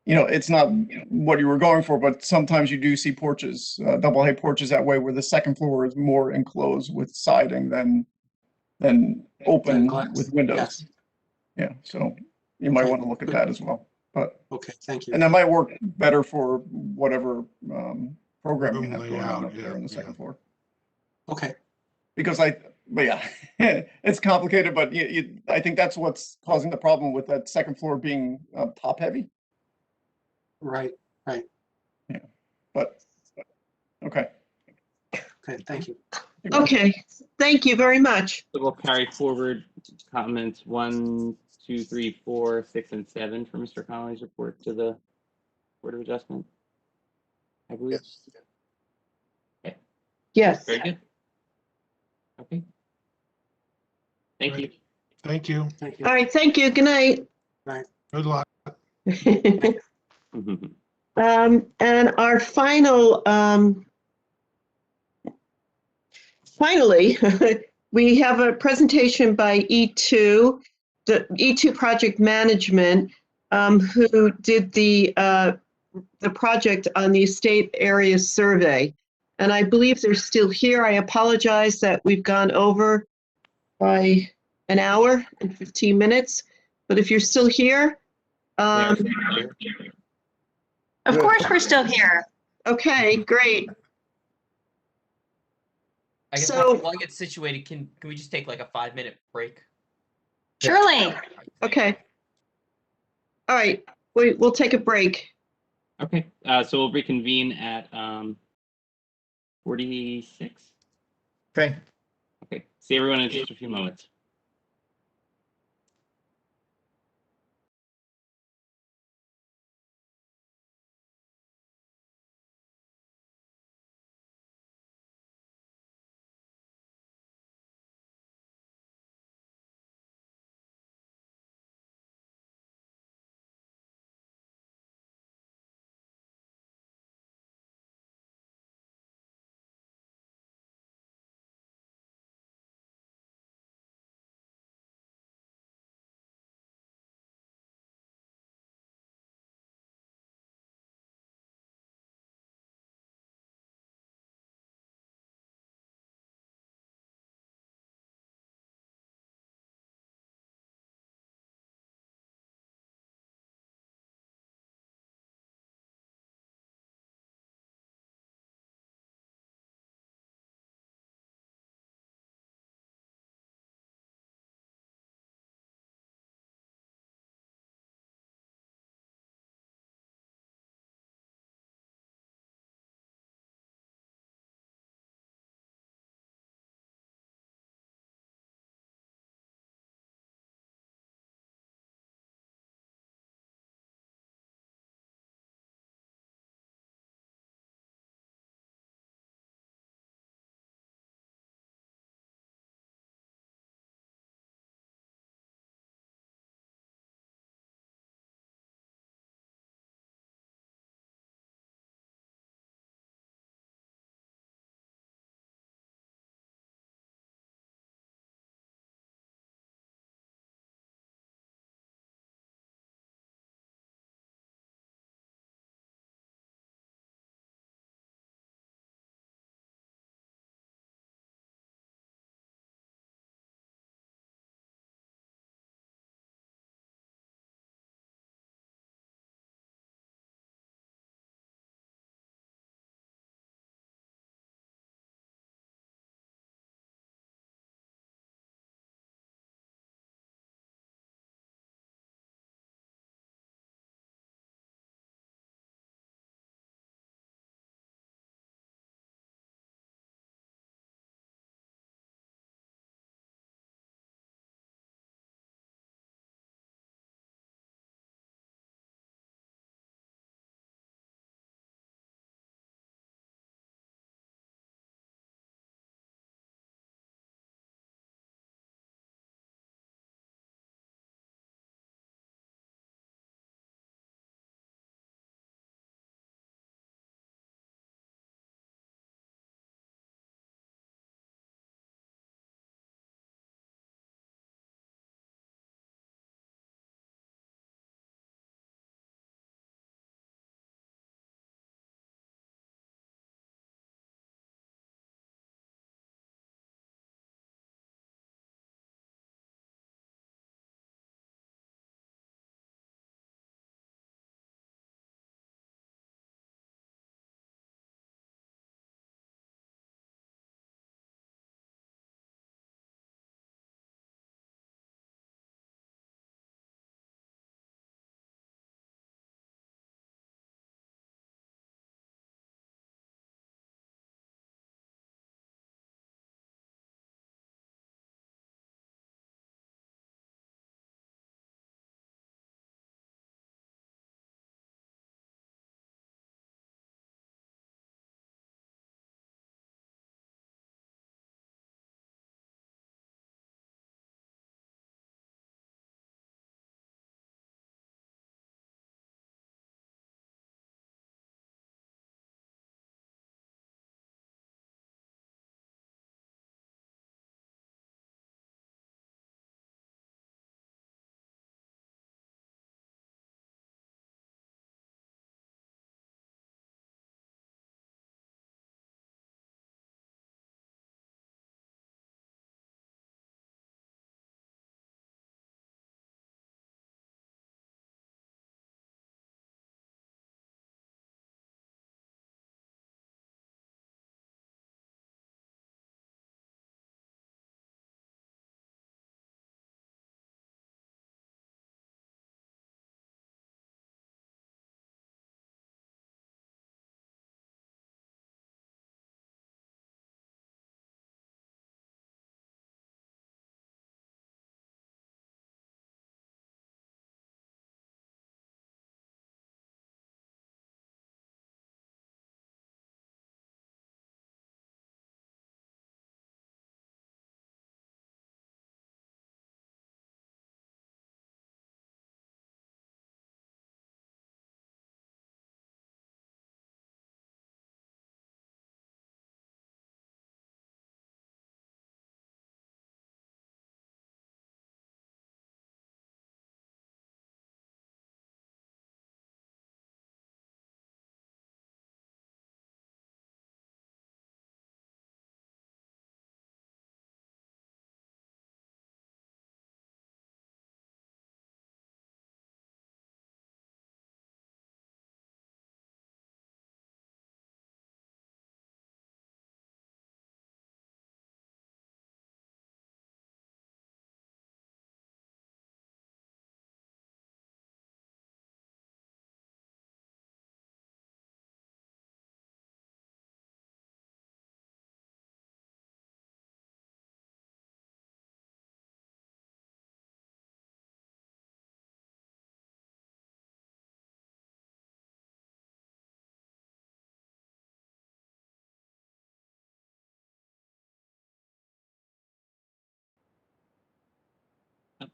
Speaker 7: it's not what you were going for, but sometimes you do see porches, double height porches that way, where the second floor is more enclosed with siding than open with windows.
Speaker 14: Yes.
Speaker 7: Yeah, so you might
Speaker 14: Okay,
Speaker 7: want to look at
Speaker 14: good.
Speaker 7: that as well. But
Speaker 14: Okay, thank you.
Speaker 7: and that might work better for whatever programming you
Speaker 6: Room
Speaker 7: have going on
Speaker 6: layout,
Speaker 7: up there on the
Speaker 6: yeah.
Speaker 7: second floor.
Speaker 14: Okay,
Speaker 7: Because but yeah, it's complicated, but I think that's what's causing the problem with that second floor being top heavy.
Speaker 14: right.
Speaker 7: Yeah, but okay.
Speaker 14: Okay, thank you.
Speaker 2: Okay, thank you very much.
Speaker 1: So we'll carry forward comments 1, 2, 3, 4, 6, and 7 for Mr. Connolly's report to the Board of Adjustment, I believe. Okay,
Speaker 2: Yes.
Speaker 1: very good. Okay. Thank you.
Speaker 6: Thank you.
Speaker 14: Thank
Speaker 2: All right, thank you. Good night.
Speaker 6: Good luck.
Speaker 2: And our final, finally, we have a presentation by E2, the E2 Project Management, who did the project on the estate area survey. And I believe they're still here. I apologize that we've gone over by an hour and 15 minutes, but if you're still here.
Speaker 10: Of course, we're still here.
Speaker 2: Okay, great.
Speaker 3: I guess
Speaker 2: So-
Speaker 3: while I get situated, can we just take like a 5-minute break?
Speaker 10: Surely.
Speaker 2: Okay. All right, we'll take a break.
Speaker 1: Okay, so we'll reconvene at 46.
Speaker 15: Okay.
Speaker 1: Okay, see everyone in just a few moments.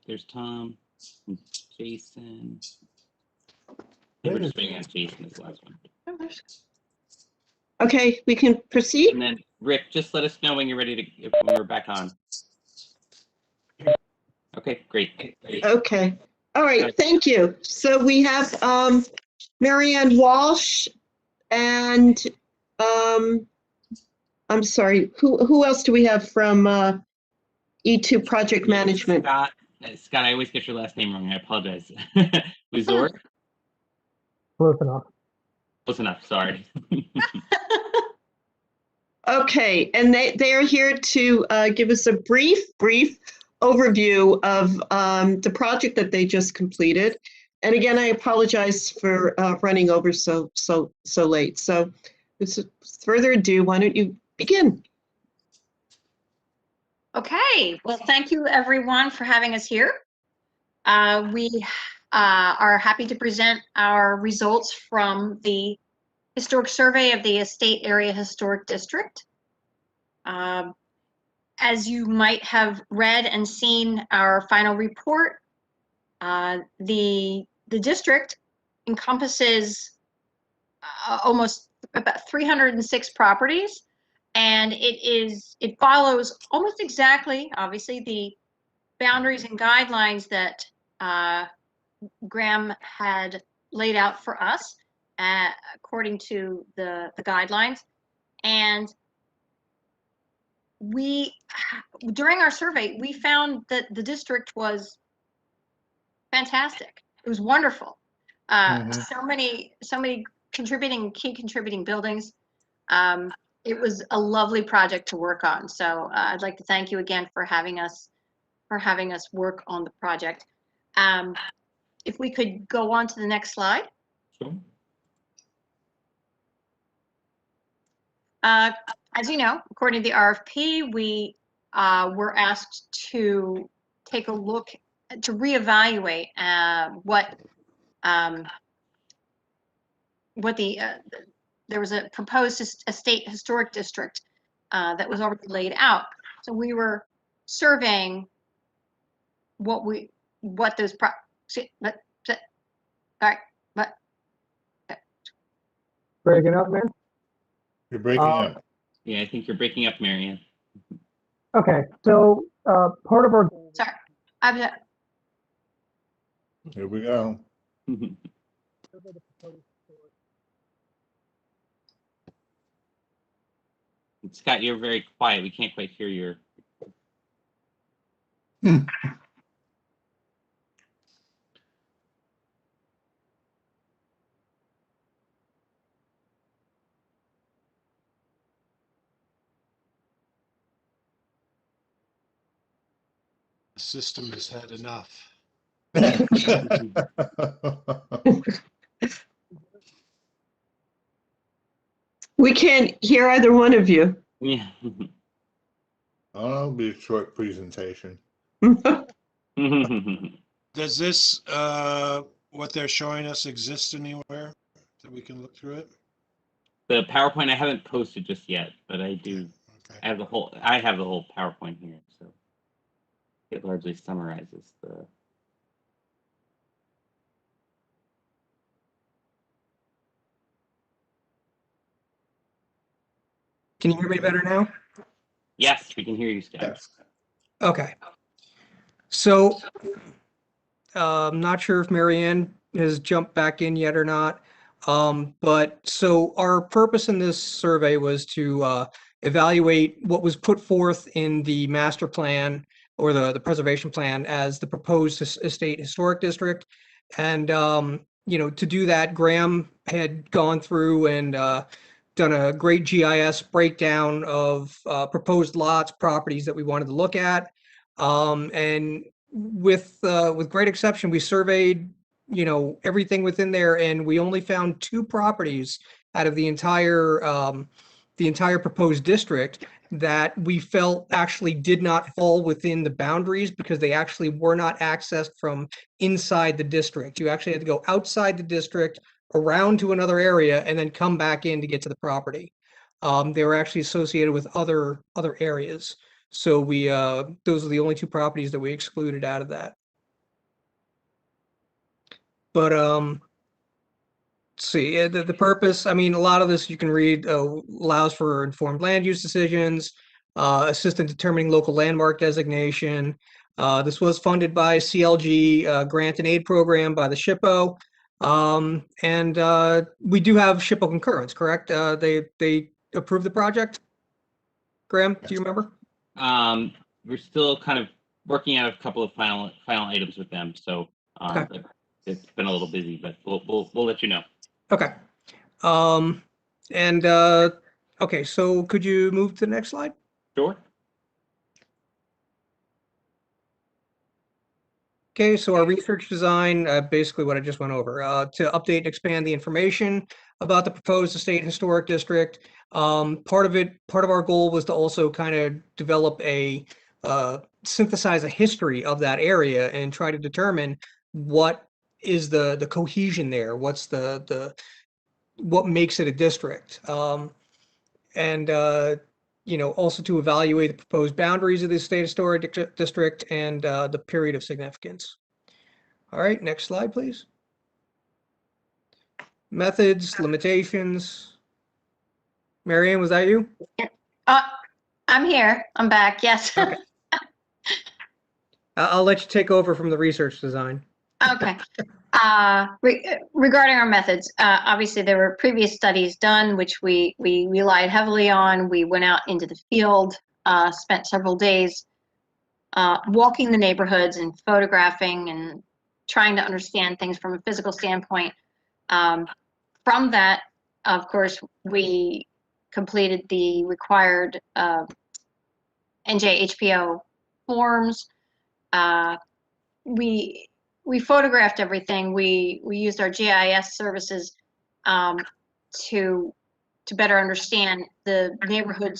Speaker 1: there's Tom, and Jason. We're just waiting on Jason as the last one.
Speaker 2: Okay, we can proceed.
Speaker 1: And then Rick, just let us know when you're ready to, when we're back on. Okay, great.
Speaker 2: Okay. All right, thank you. So we have Marianne Walsh and I'm sorry, who else do we have from E2 Project Management?
Speaker 1: Scott, I always get your last name wrong. I apologize. Luzor?
Speaker 19: Close enough.
Speaker 1: Close enough, sorry.
Speaker 2: Okay, and they are here to give us a brief overview of the project that they just completed. And again, I apologize for running over so late. So without further ado, why don't you begin?
Speaker 17: Okay, well, thank you everyone for having us here. We are happy to present our results from the historic survey of the Estate Area Historic District. As you might have read and seen our final report, the district encompasses almost about 306 properties, and it follows almost exactly, obviously, the boundaries and guidelines that Graham had laid out for us according to the guidelines. And during our survey, we found that the district was fantastic. It was wonderful. So many key contributing buildings. It was a lovely project to work on. So I'd like to thank you again for having us work on the project. If we could go on to the next slide.
Speaker 1: Sure.
Speaker 17: As you know, according to the RFP, we were asked to take a look, to reevaluate what there was a proposed estate historic district that was already laid out. So we were surveying what those
Speaker 19: Breaking up, man?
Speaker 12: You're breaking up.
Speaker 1: Yeah, I think you're breaking up, Marianne.
Speaker 19: Okay, so part of our
Speaker 17: sorry,
Speaker 12: Here we go.
Speaker 1: Scott, you're very quiet. We can't quite hear your.
Speaker 6: The system has had enough.
Speaker 2: We can't hear either one of you.
Speaker 1: Yeah.
Speaker 12: I'll be a short presentation.
Speaker 6: Does this, what they're showing us, exist anywhere that we can look through it?
Speaker 1: The PowerPoint I haven't posted just yet, but I do. Okay. I have the whole PowerPoint here, so it largely summarizes the.
Speaker 20: Can you hear me better now?
Speaker 1: Yes, we can hear you, Scott. Yes.
Speaker 20: Okay. So I'm not sure if Marianne has jumped back in yet or not. But so our purpose in this survey was to evaluate what was put forth in the master plan or the preservation plan as the proposed estate historic district. And, to do that, Graham had gone through and done a great GIS breakdown of proposed lots, properties that we wanted to look at. And with great exception, we surveyed everything within there, and we only found 2 properties out of the entire proposed district that we felt actually did not fall within the boundaries because they actually were not accessed from inside the district. You actually had to go outside the district, around to another area, and then come back in to get to the property. They were actually associated with other areas. So we those are the only 2 properties that we excluded out of that. let's see, the purpose, I mean, a lot of this you can read, allows for informed land use decisions, assist in determining local landmark designation. This was funded by CLG grant and aid program by the SHPO. And we do have SHPO concurrence, correct? They approved the project? Graham, do you remember?
Speaker 1: We're still kind of working out a couple of final items with them, so
Speaker 20: Okay.
Speaker 1: it's been a little busy, but we'll let you know.
Speaker 20: Okay. Okay, so could you move to the next slide?
Speaker 1: Sure.
Speaker 20: Okay, so our research design, basically what I just went over, to update and expand the information about the proposed estate historic district. Part of our goal was to also kind of develop synthesize a history of that area and try to determine what is the cohesion there, what's what makes it a district. Also to evaluate the proposed boundaries of the estate historic district and the period of significance. All right, next slide, please. Methods, limitations. Marianne, was that you?
Speaker 17: I'm here. I'm back. Yes.
Speaker 20: Okay. I'll let you take over from the research design.
Speaker 17: Okay. Regarding our methods, obviously there were previous studies done, which we relied heavily on. We went out into the field, spent several days walking the neighborhoods and photographing and trying to understand things from a physical standpoint. From that, of course, we completed the required NJHPO forms. We photographed everything. We used our GIS services to better understand the neighborhood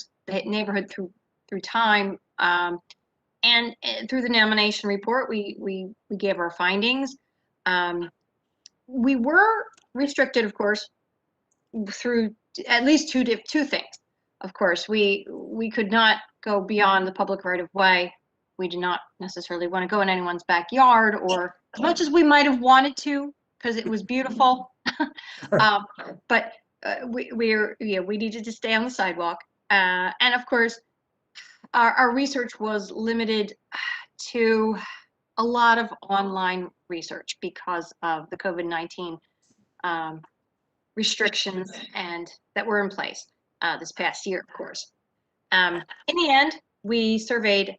Speaker 17: through time, and through the nomination report we gave our findings. We were restricted, of course, through at least two things. Of course, we could not go beyond the public right of way. We did not necessarily want to go in anyone's backyard, or as much as we might have wanted to, because it was beautiful. But we needed to stay on the sidewalk. And of course, our research was limited to a lot of online research because of the COVID-19 restrictions and that were in place this past year, of course. In the end, we surveyed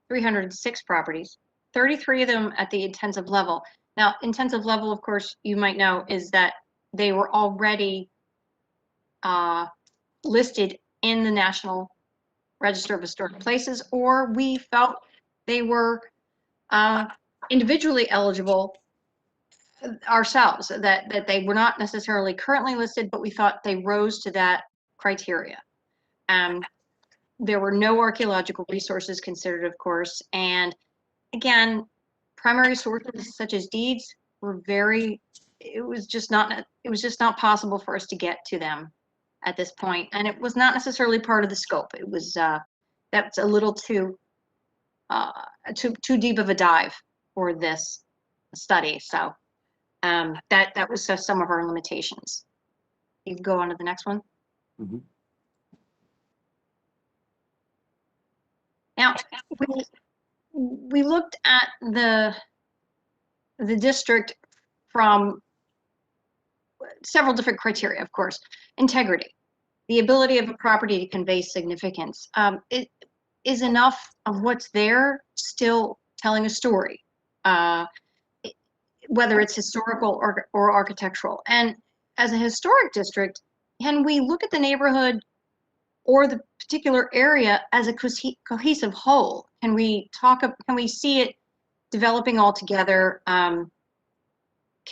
Speaker 17: 306 properties, 33 of them at the intensive level. Now, intensive level, of course, you might know, is that they were already listed in the National Register of Historic Places, or we felt they were individually eligible ourselves, that they were not necessarily currently listed, but we thought they rose to that criteria. There were no archaeological resources considered, of course, and again, primary sources such as deeds were it was just not possible for us to get to them at this point, and it was not necessarily part of the scope. It was that's a little too deep of a dive for this study. So that was some of our limitations. You can go on to the next one.
Speaker 1: Mm-hmm.
Speaker 17: Now, we looked at the district from several different criteria, of course. Integrity, the ability of a property to convey significance. Is enough of what's there still telling a story, whether it's historical or architectural? And as a historic district, can we look at the neighborhood or the particular area as a cohesive whole? Can we see it developing all together? Can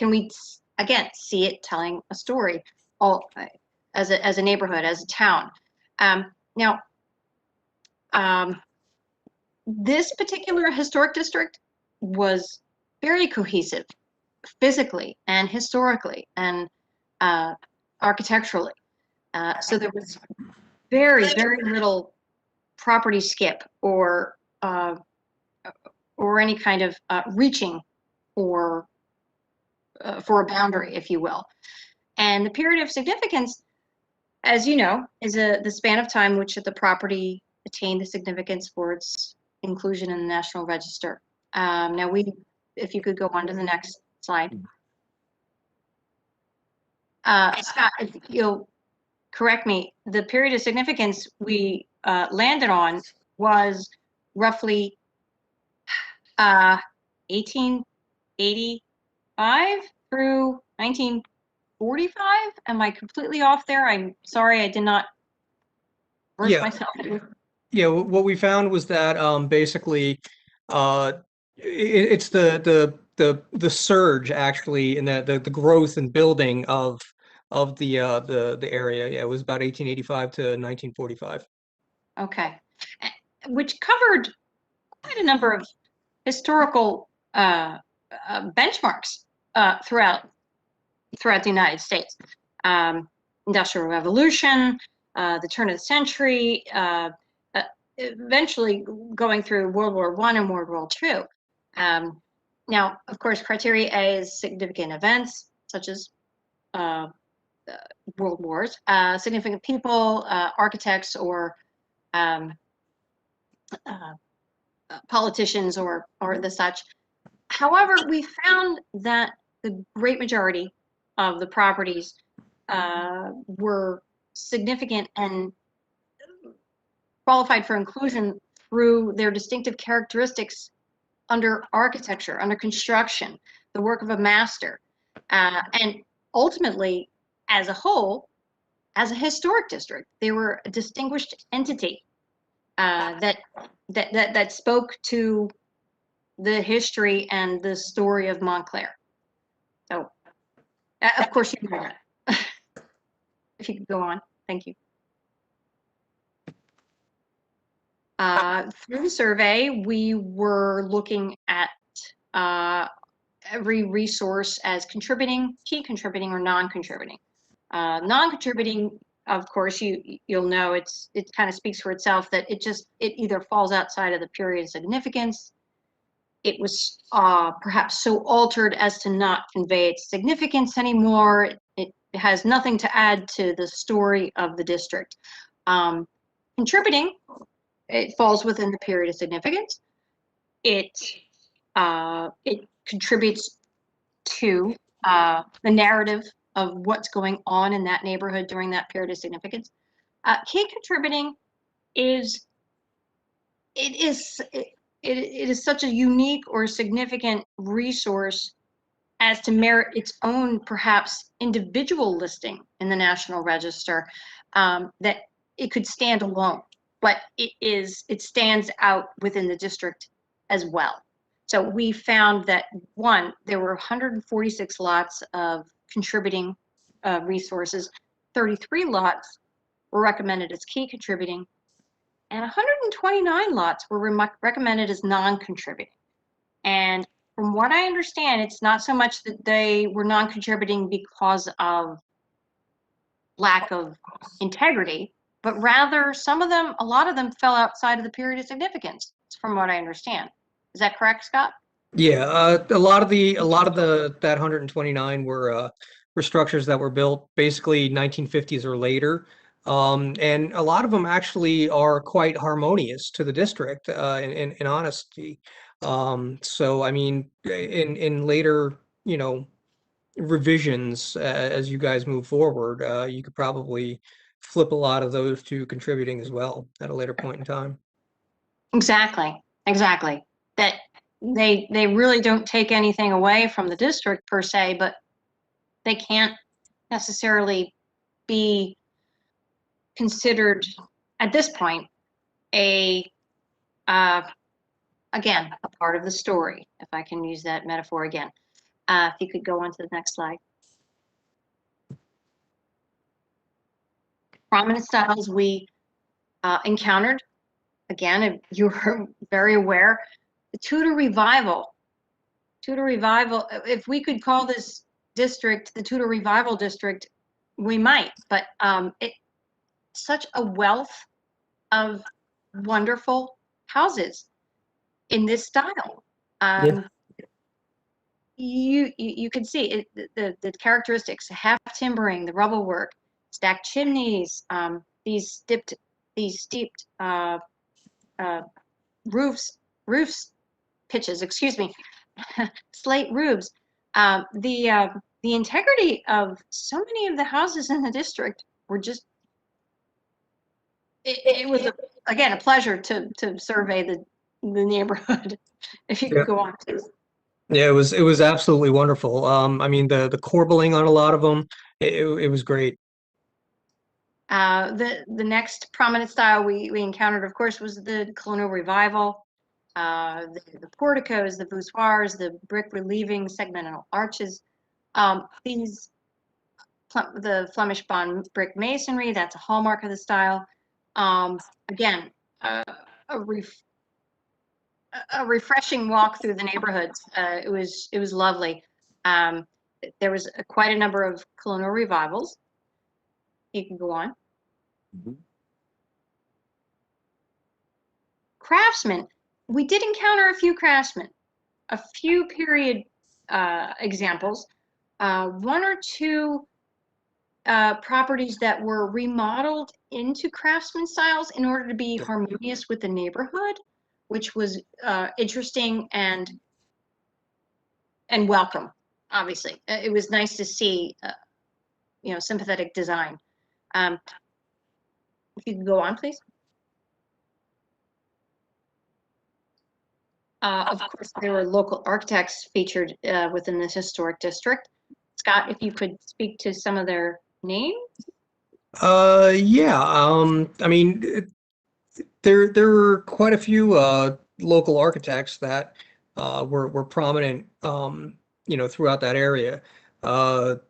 Speaker 17: we, again, see it telling a story as a neighborhood, as a town? Now, this particular historic district was very cohesive physically and historically and architecturally. So there was very, very little property skip or any kind of reaching or for a boundary, if you will. And the period of significance, as you know, is the span of time which the property attained the significance for its inclusion in the National Register. Now, if you could go on to the next slide. Scott, if you'll correct me, the period of significance we landed on was roughly 1885 through 1945. Am I completely off there? I'm sorry, I did not verse
Speaker 20: Yeah.
Speaker 17: myself.
Speaker 20: Yeah, what we found was that basically it's the surge actually in the growth and building of the area. Yeah, it was about 1885 to 1945.
Speaker 17: Okay, which covered quite a number of historical benchmarks throughout the United States. Industrial Revolution, the turn of the century, eventually going through World War I and World War II. Now, of course, criteria A is significant events such as world wars, significant people, architects, or politicians, or the such. However, we found that the great majority of the properties were significant and qualified for inclusion through their distinctive characteristics under architecture, under construction, the work of a master, and ultimately, as a whole, as a historic district, they were a distinguished entity that spoke to the history and the story of Montclair. So, of course, you know that. If you could go on, thank you. Through the survey, we were looking at every resource as contributing, key contributing, or non-contributing. Non-contributing, of course, you'll know it kind of speaks for itself that it either falls outside of the period of significance. It was perhaps so altered as to not convey its significance anymore. It has nothing to add to the story of the district. Contributing, it falls within the period of significance. It contributes to the narrative of what's going on in that neighborhood during that period of significance. Key contributing is such a unique or significant resource as to merit its own perhaps individual listing in the National Register, that it could stand alone, but it stands out within the district as well. So we found that there were 146 lots of contributing resources, 33 lots were recommended as key contributing, and 129 lots were recommended as non-contributing. And from what I understand, it's not so much that they were non-contributing because of lack of integrity, but rather a lot of them fell outside of the period of significance, from what I understand. Is that correct, Scott?
Speaker 20: Yeah, a lot of that 129 were structures that were built basically 1950s or later. And a lot of them actually are quite harmonious to the district, in honesty. So, I mean, in later, revisions, as you guys move forward, you could probably flip a lot of those to contributing as well at a later point in time.
Speaker 17: Exactly. That they really don't take anything away from the district per se, but they can't necessarily be considered at this point again, a part of the story, if I can use that metaphor again. If you could go on to the next slide. Prominent styles we encountered, again, you're very aware, the Tudor Revival. If we could call this district the Tudor Revival district, we might, but it's such a wealth of wonderful houses in this style. you can see it, the characteristics: half timbering, the rubble work, stacked chimneys, these steeped roofs pitches, excuse me, slate roofs. The integrity of so many of the houses in the district were just. It was again a pleasure to survey the neighborhood. If you could go on, please.
Speaker 20: Yeah, it was absolutely wonderful. I mean, the corbelling on a lot of them, it was great.
Speaker 17: The next prominent style we encountered, of course, was the Colonial Revival. The porticos, the voussoirs, the brick relieving segmental arches. The Flemish bond brick masonry, that's a hallmark of the style. Again, a refreshing walk through the neighborhoods. It was lovely. There was quite a number of colonial revivals. You can go on. Craftsmen. We did encounter a few craftsmen, a few period examples, one or two properties that were remodeled into craftsman styles in order to be harmonious with the neighborhood, which was interesting and welcome. Obviously, it was nice to see, sympathetic design. If you can go on, please. Of course, there were local architects featured within this historic district. Scott, if you could speak to some of their names.
Speaker 20: Yeah. I mean, there were quite a few local architects that were prominent, throughout that area. I'm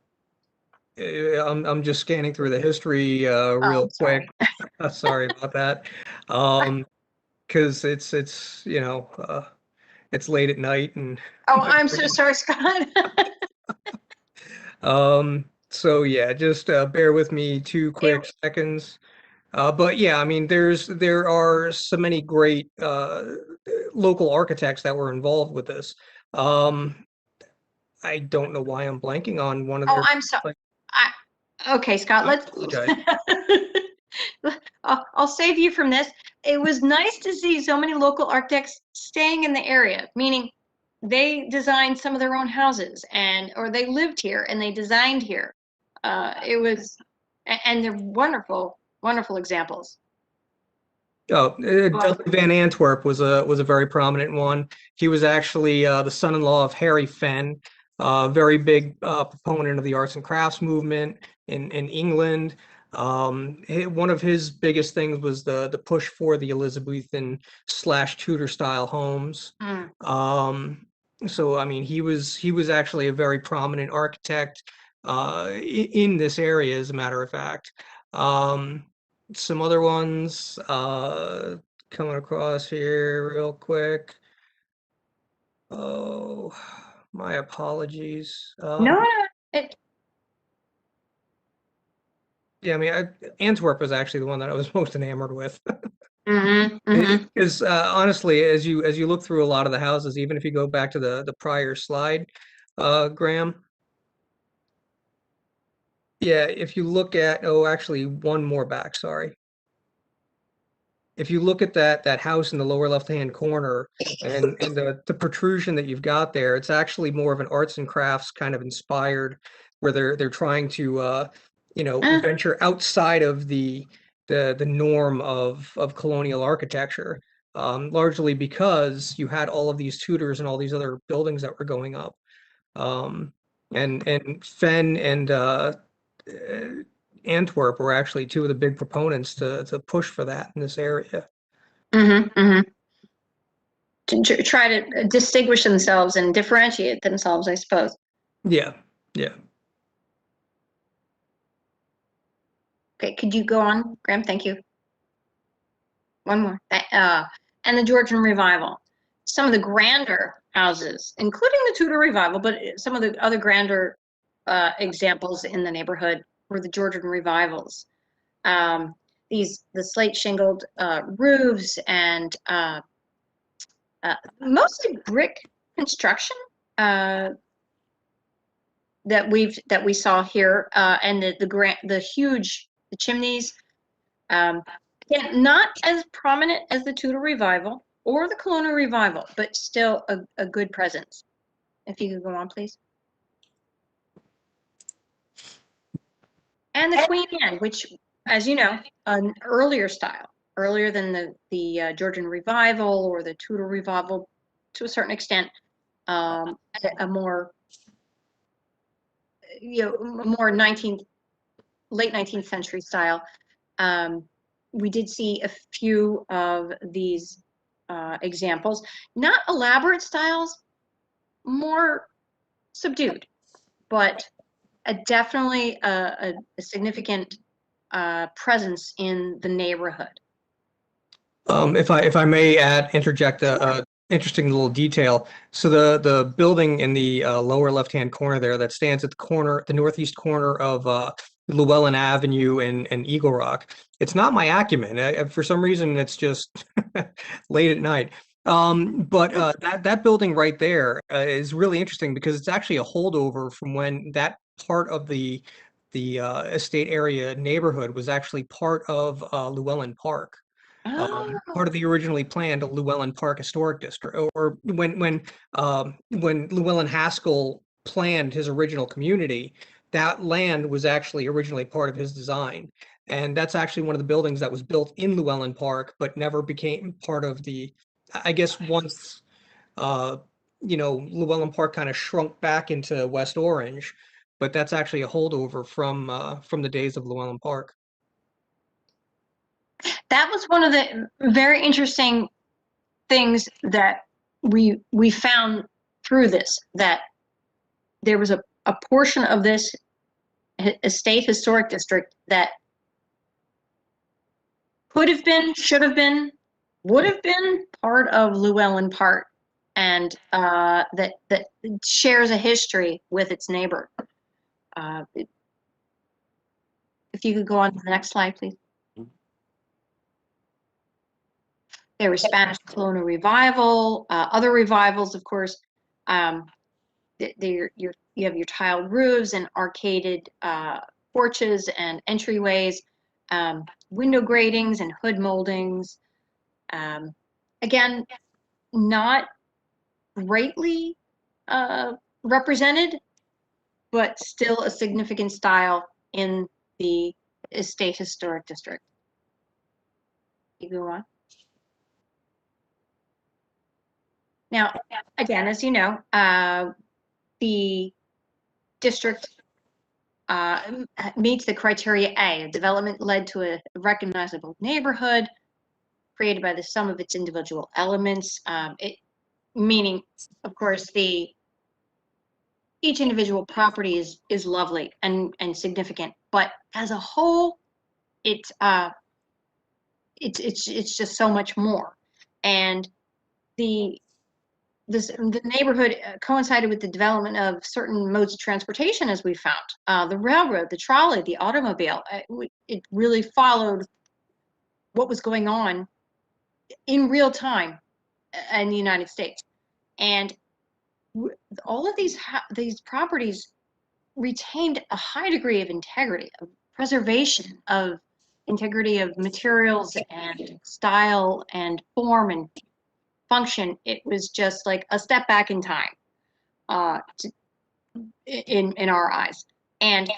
Speaker 20: just scanning through the history real quick. Sorry about that. Because it's it's late at night and.
Speaker 17: Oh, I'm so sorry, Scott.
Speaker 20: So yeah, just bear with me 2 quick seconds. But yeah, I mean, there are so many great local architects that were involved with this. I don't know why I'm blanking on one of their.
Speaker 17: Oh, I'm sorry. Okay, Scott, I'll save you from this. It was nice to see so many local architects staying in the area, meaning they designed some of their own houses or they lived here and they designed here. And they're wonderful, wonderful examples.
Speaker 20: Oh, Dudley Van Antwerp was a very prominent one. He was actually the son-in-law of Harry Fenn, very big proponent of the arts and crafts movement in England. One of his biggest things was the push for the Elizabethan / Tudor style homes. So I mean, he was actually a very prominent architect in this area, as a matter of fact. Some other ones coming across here real quick. Oh, my apologies.
Speaker 17: No.
Speaker 20: Yeah, I mean, Antwerp was actually the one that I was most enamored with.
Speaker 17: Mm-hmm.
Speaker 20: Because honestly, as you look through a lot of the houses, even if you go back to the prior slide, Graham. Yeah, if you look at, actually one more back, sorry. If you look at that house in the lower left-hand corner and the protrusion that you've got there, it's actually more of an arts and crafts kind of inspired, where they're trying to venture outside of the norm of colonial architecture, largely because you had all of these Tudors and all these other buildings that were going up, and Fenn and Antwerp were actually 2 of the big proponents to push for that in this area.
Speaker 17: To try to distinguish themselves and differentiate themselves, I suppose.
Speaker 20: Yeah.
Speaker 17: Okay, could you go on, Graham? Thank you. One more. And the Georgian Revival. Some of the grander houses, including the Tudor Revival, but some of the other grander examples in the neighborhood were the Georgian Revivals. The slate shingled roofs and mostly brick construction. that we saw here, and the huge chimneys. Again, not as prominent as the Tudor Revival or the Colonial Revival, but still a good presence. If you could go on, please. And the Queen Anne, which, as you know, an earlier style, earlier than the Georgian Revival or the Tudor Revival, to a certain extent, a more, late 19th century style. We did see a few of these examples, not elaborate styles, more subdued, but definitely a significant presence in the neighborhood.
Speaker 20: If I may interject a interesting little detail. So the building in the lower left-hand corner there that stands at the northeast corner of Llewellyn Avenue and Eagle Rock. It's not my acumen. For some reason, it's just late at night. But that building right there is really interesting because it's actually a holdover from when that part of the estate area neighborhood was actually part of Llewellyn Park. Part of the originally planned Llewellyn Park Historic District, or when Llewellyn Haskell planned his original community, that land was actually originally part of his design. And that's actually one of the buildings that was built in Llewellyn Park, but never became part of the, I guess once, Llewellyn Park kind of shrunk back into West Orange, but that's actually a holdover from the days of Llewellyn Park.
Speaker 17: That was one of the very interesting things that we found through this, that there was a portion of this estate historic district that could have been, should have been, would have been part of Llewellyn Park, and that shares a history with its neighbor. If you could go on to the next slide, please. There was Spanish Colonial Revival, other revivals, of course. You have your tiled roofs and arcaded porches and entryways, window gratings and hood moldings. Again, not greatly represented, but still a significant style in the estate historic district. You go on. Now, again, as you know, the district meets the criteria A. Development led to a recognizable neighborhood created by the sum of its individual elements. Meaning, of course, each individual property is lovely and significant, but as a whole, it's just so much more. And the neighborhood coincided with the development of certain modes of transportation, as we found. The railroad, the trolley, the automobile. It really followed what was going on in real time in the United States. And all of these properties retained a high degree of integrity, of preservation, of integrity of materials and style and form and function. It was just like a step back in time in our eyes. And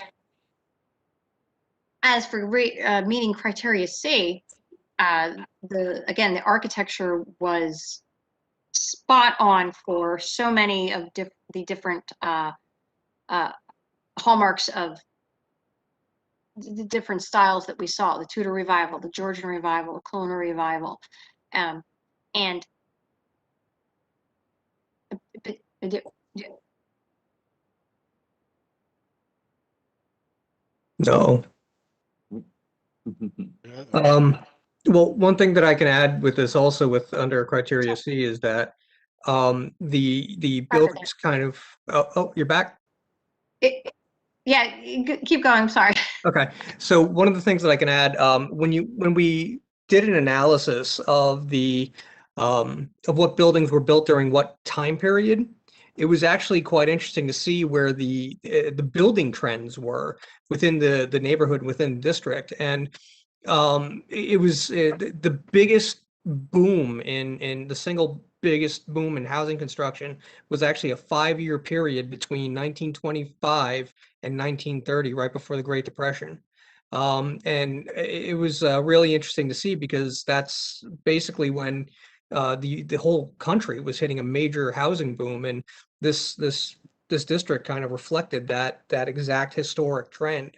Speaker 17: as for meeting criteria C, the architecture was spot on for so many of the different hallmarks of the different styles that we saw: the Tudor Revival, the Georgian Revival, the Colonial Revival, and
Speaker 20: No. Well, one thing that I can add with this also with under criteria C is that the buildings kind of, oh, you're back?
Speaker 17: Yeah, keep going, I'm sorry.
Speaker 20: Okay, so one of the things that I can add, when we did an analysis of of what buildings were built during what time period, it was actually quite interesting to see where the building trends were within the neighborhood, within the district. And it was the biggest boom in the single biggest boom in housing construction was actually a 5-year period between 1925 and 1930, right before the Great Depression. And it was really interesting to see, because that's basically when the whole country was hitting a major housing boom, and this district kind of reflected that exact historic trend.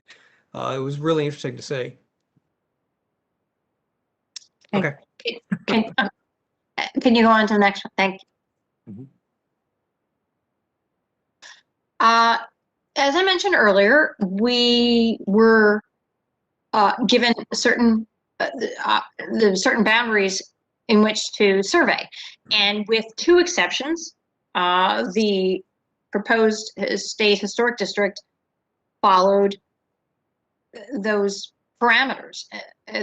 Speaker 20: It was really interesting to see. Okay.
Speaker 17: Can you go on to the next one? Thank you. As I mentioned earlier, we were given certain certain boundaries in which to survey, and with 2 exceptions, the proposed state historic district followed those parameters.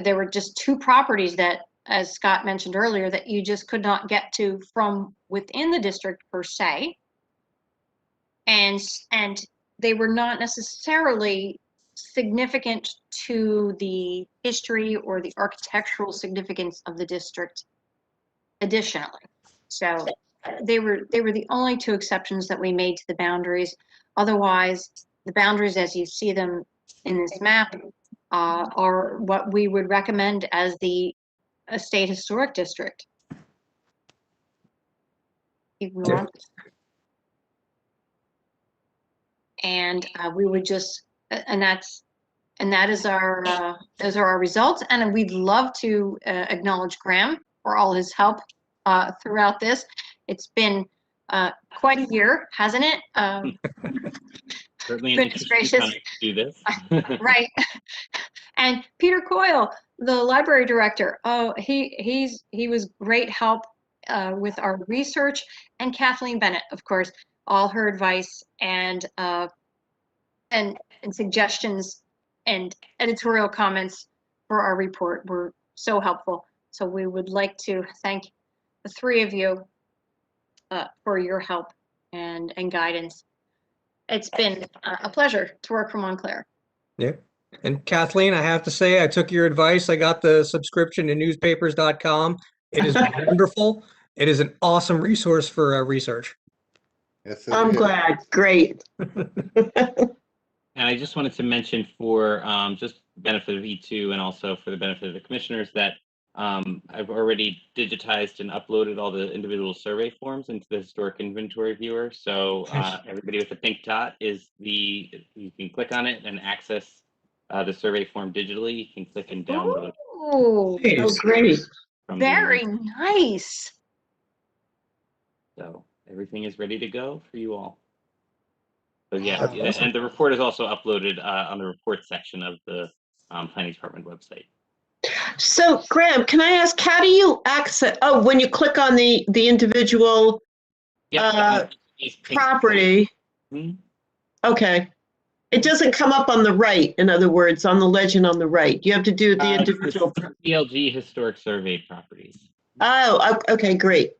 Speaker 17: There were just 2 properties that, as Scott mentioned earlier, that you just could not get to from within the district per se, and they were not necessarily significant to the history or the architectural significance of the district additionally. So they were the only 2 exceptions that we made to the boundaries. Otherwise, the boundaries as you see them in this map are what we would recommend as the state historic district. If we want. And we would just, and that is our those are our results. And we'd love to acknowledge Graham for all his help throughout this. It's been quite a year, hasn't it?
Speaker 1: Certainly an
Speaker 17: goodness
Speaker 1: interesting
Speaker 17: gracious.
Speaker 1: time to do this.
Speaker 17: Right. And Peter Coyle, the library director, oh, he was great help with our research, and Kathleen Bennett, of course, all her advice and suggestions and editorial comments for our report were so helpful. So we would like to thank the 3 of you for your help and guidance. It's been a pleasure to work for Montclair.
Speaker 20: Yeah. And Kathleen, I have to say, I took your advice. I got the subscription to newspapers.com. It is wonderful. It is an awesome resource for research.
Speaker 12: Yes,
Speaker 2: I'm glad. Great.
Speaker 1: And I just wanted to mention, for just the benefit of E2 and also for the benefit of the commissioners, that I've already digitized and uploaded all the individual survey forms into the historic inventory viewer. So everybody with the pink dot you can click on it and access the survey form digitally. You can click and download.
Speaker 17: Oh,
Speaker 2: great.
Speaker 17: Very nice.
Speaker 1: So everything is ready to go for you all. So yeah,
Speaker 12: That's awesome.
Speaker 1: and the report is also uploaded on the report section of the planning department website.
Speaker 2: So Graham, can I ask, how do you access, when you click on the individual property? Okay. It doesn't come up on the right, in other words, on the legend on the right. You have to do the individual.
Speaker 1: CLG historic surveyed properties.
Speaker 2: Oh, okay, great.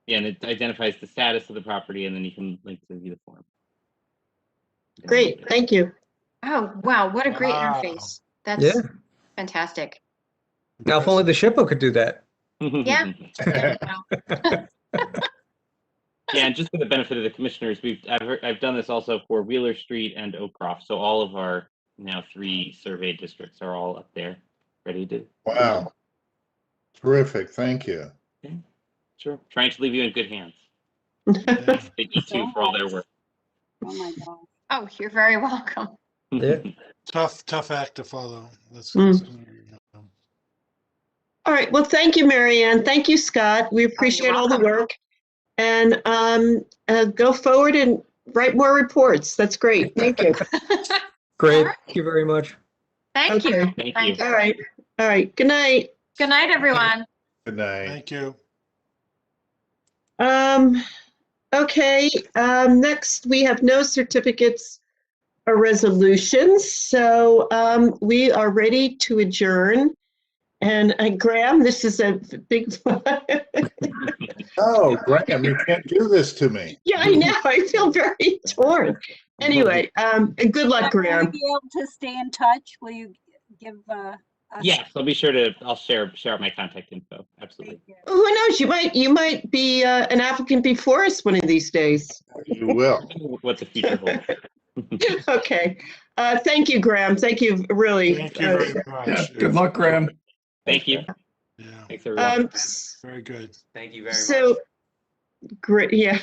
Speaker 1: Yeah, and it identifies the status of the property, and then you can link to view the form.
Speaker 2: Great, thank you.
Speaker 17: Oh, wow, what a great interface. That's fantastic.
Speaker 20: Now, if only the SHPO could do that.
Speaker 17: Yeah.
Speaker 1: Yeah, and just for the benefit of the commissioners, I've done this also for Wheeler Street and Oakcroft. So all of our now 3 surveyed districts are all up there, ready to.
Speaker 12: Wow. Terrific. Thank you.
Speaker 1: Okay. Sure. Trying to leave you in good hands. Thank you too for all their work.
Speaker 5: Oh my God.
Speaker 17: Oh, you're very welcome.
Speaker 20: Yeah.
Speaker 6: Tough act to follow.
Speaker 2: All right, well, thank you, Marianne. Thank you, Scott. We appreciate all the work. And go forward and write more reports. That's great. Thank you.
Speaker 20: Great. Thank you very much.
Speaker 17: Thank you.
Speaker 1: Thank you.
Speaker 2: All right. All right. Good night.
Speaker 17: Good night, everyone.
Speaker 12: Good night.
Speaker 6: Thank you.
Speaker 2: Okay. Next, we have no certificates or resolutions. So we are ready to adjourn. And Graham, this is a big.
Speaker 12: Oh, Graham, you can't do this to me.
Speaker 2: Yeah, I know. I feel very torn. Anyway, good luck,
Speaker 5: Will you
Speaker 2: Graham.
Speaker 5: be able to stay in touch? Will you give us?
Speaker 1: Yes, I'll be sure to. I'll share out my contact info. Absolutely.
Speaker 2: Who knows? You might be an applicant before us one of these days.
Speaker 12: You will.
Speaker 1: What the future holds.
Speaker 2: Okay. Thank you, Graham. Thank you, really.
Speaker 6: Thank you very much.
Speaker 7: Yeah, good luck, Graham.
Speaker 1: Thank you.
Speaker 6: Yeah,
Speaker 1: Thanks, everyone.
Speaker 6: very good.
Speaker 3: Thank you very much.
Speaker 2: So, great, yeah.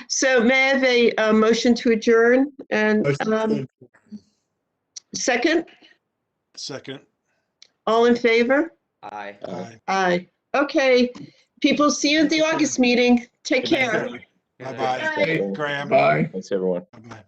Speaker 2: So may I have a motion to adjourn? And second?
Speaker 6: Second.
Speaker 2: All in favor?
Speaker 3: Aye.
Speaker 6: Aye.
Speaker 2: Aye. Okay. People, see you at the August meeting. Take care.
Speaker 6: Bye-bye.
Speaker 2: Bye.
Speaker 6: Graham.
Speaker 7: Bye.
Speaker 8: Thanks, everyone.
Speaker 6: Bye-bye.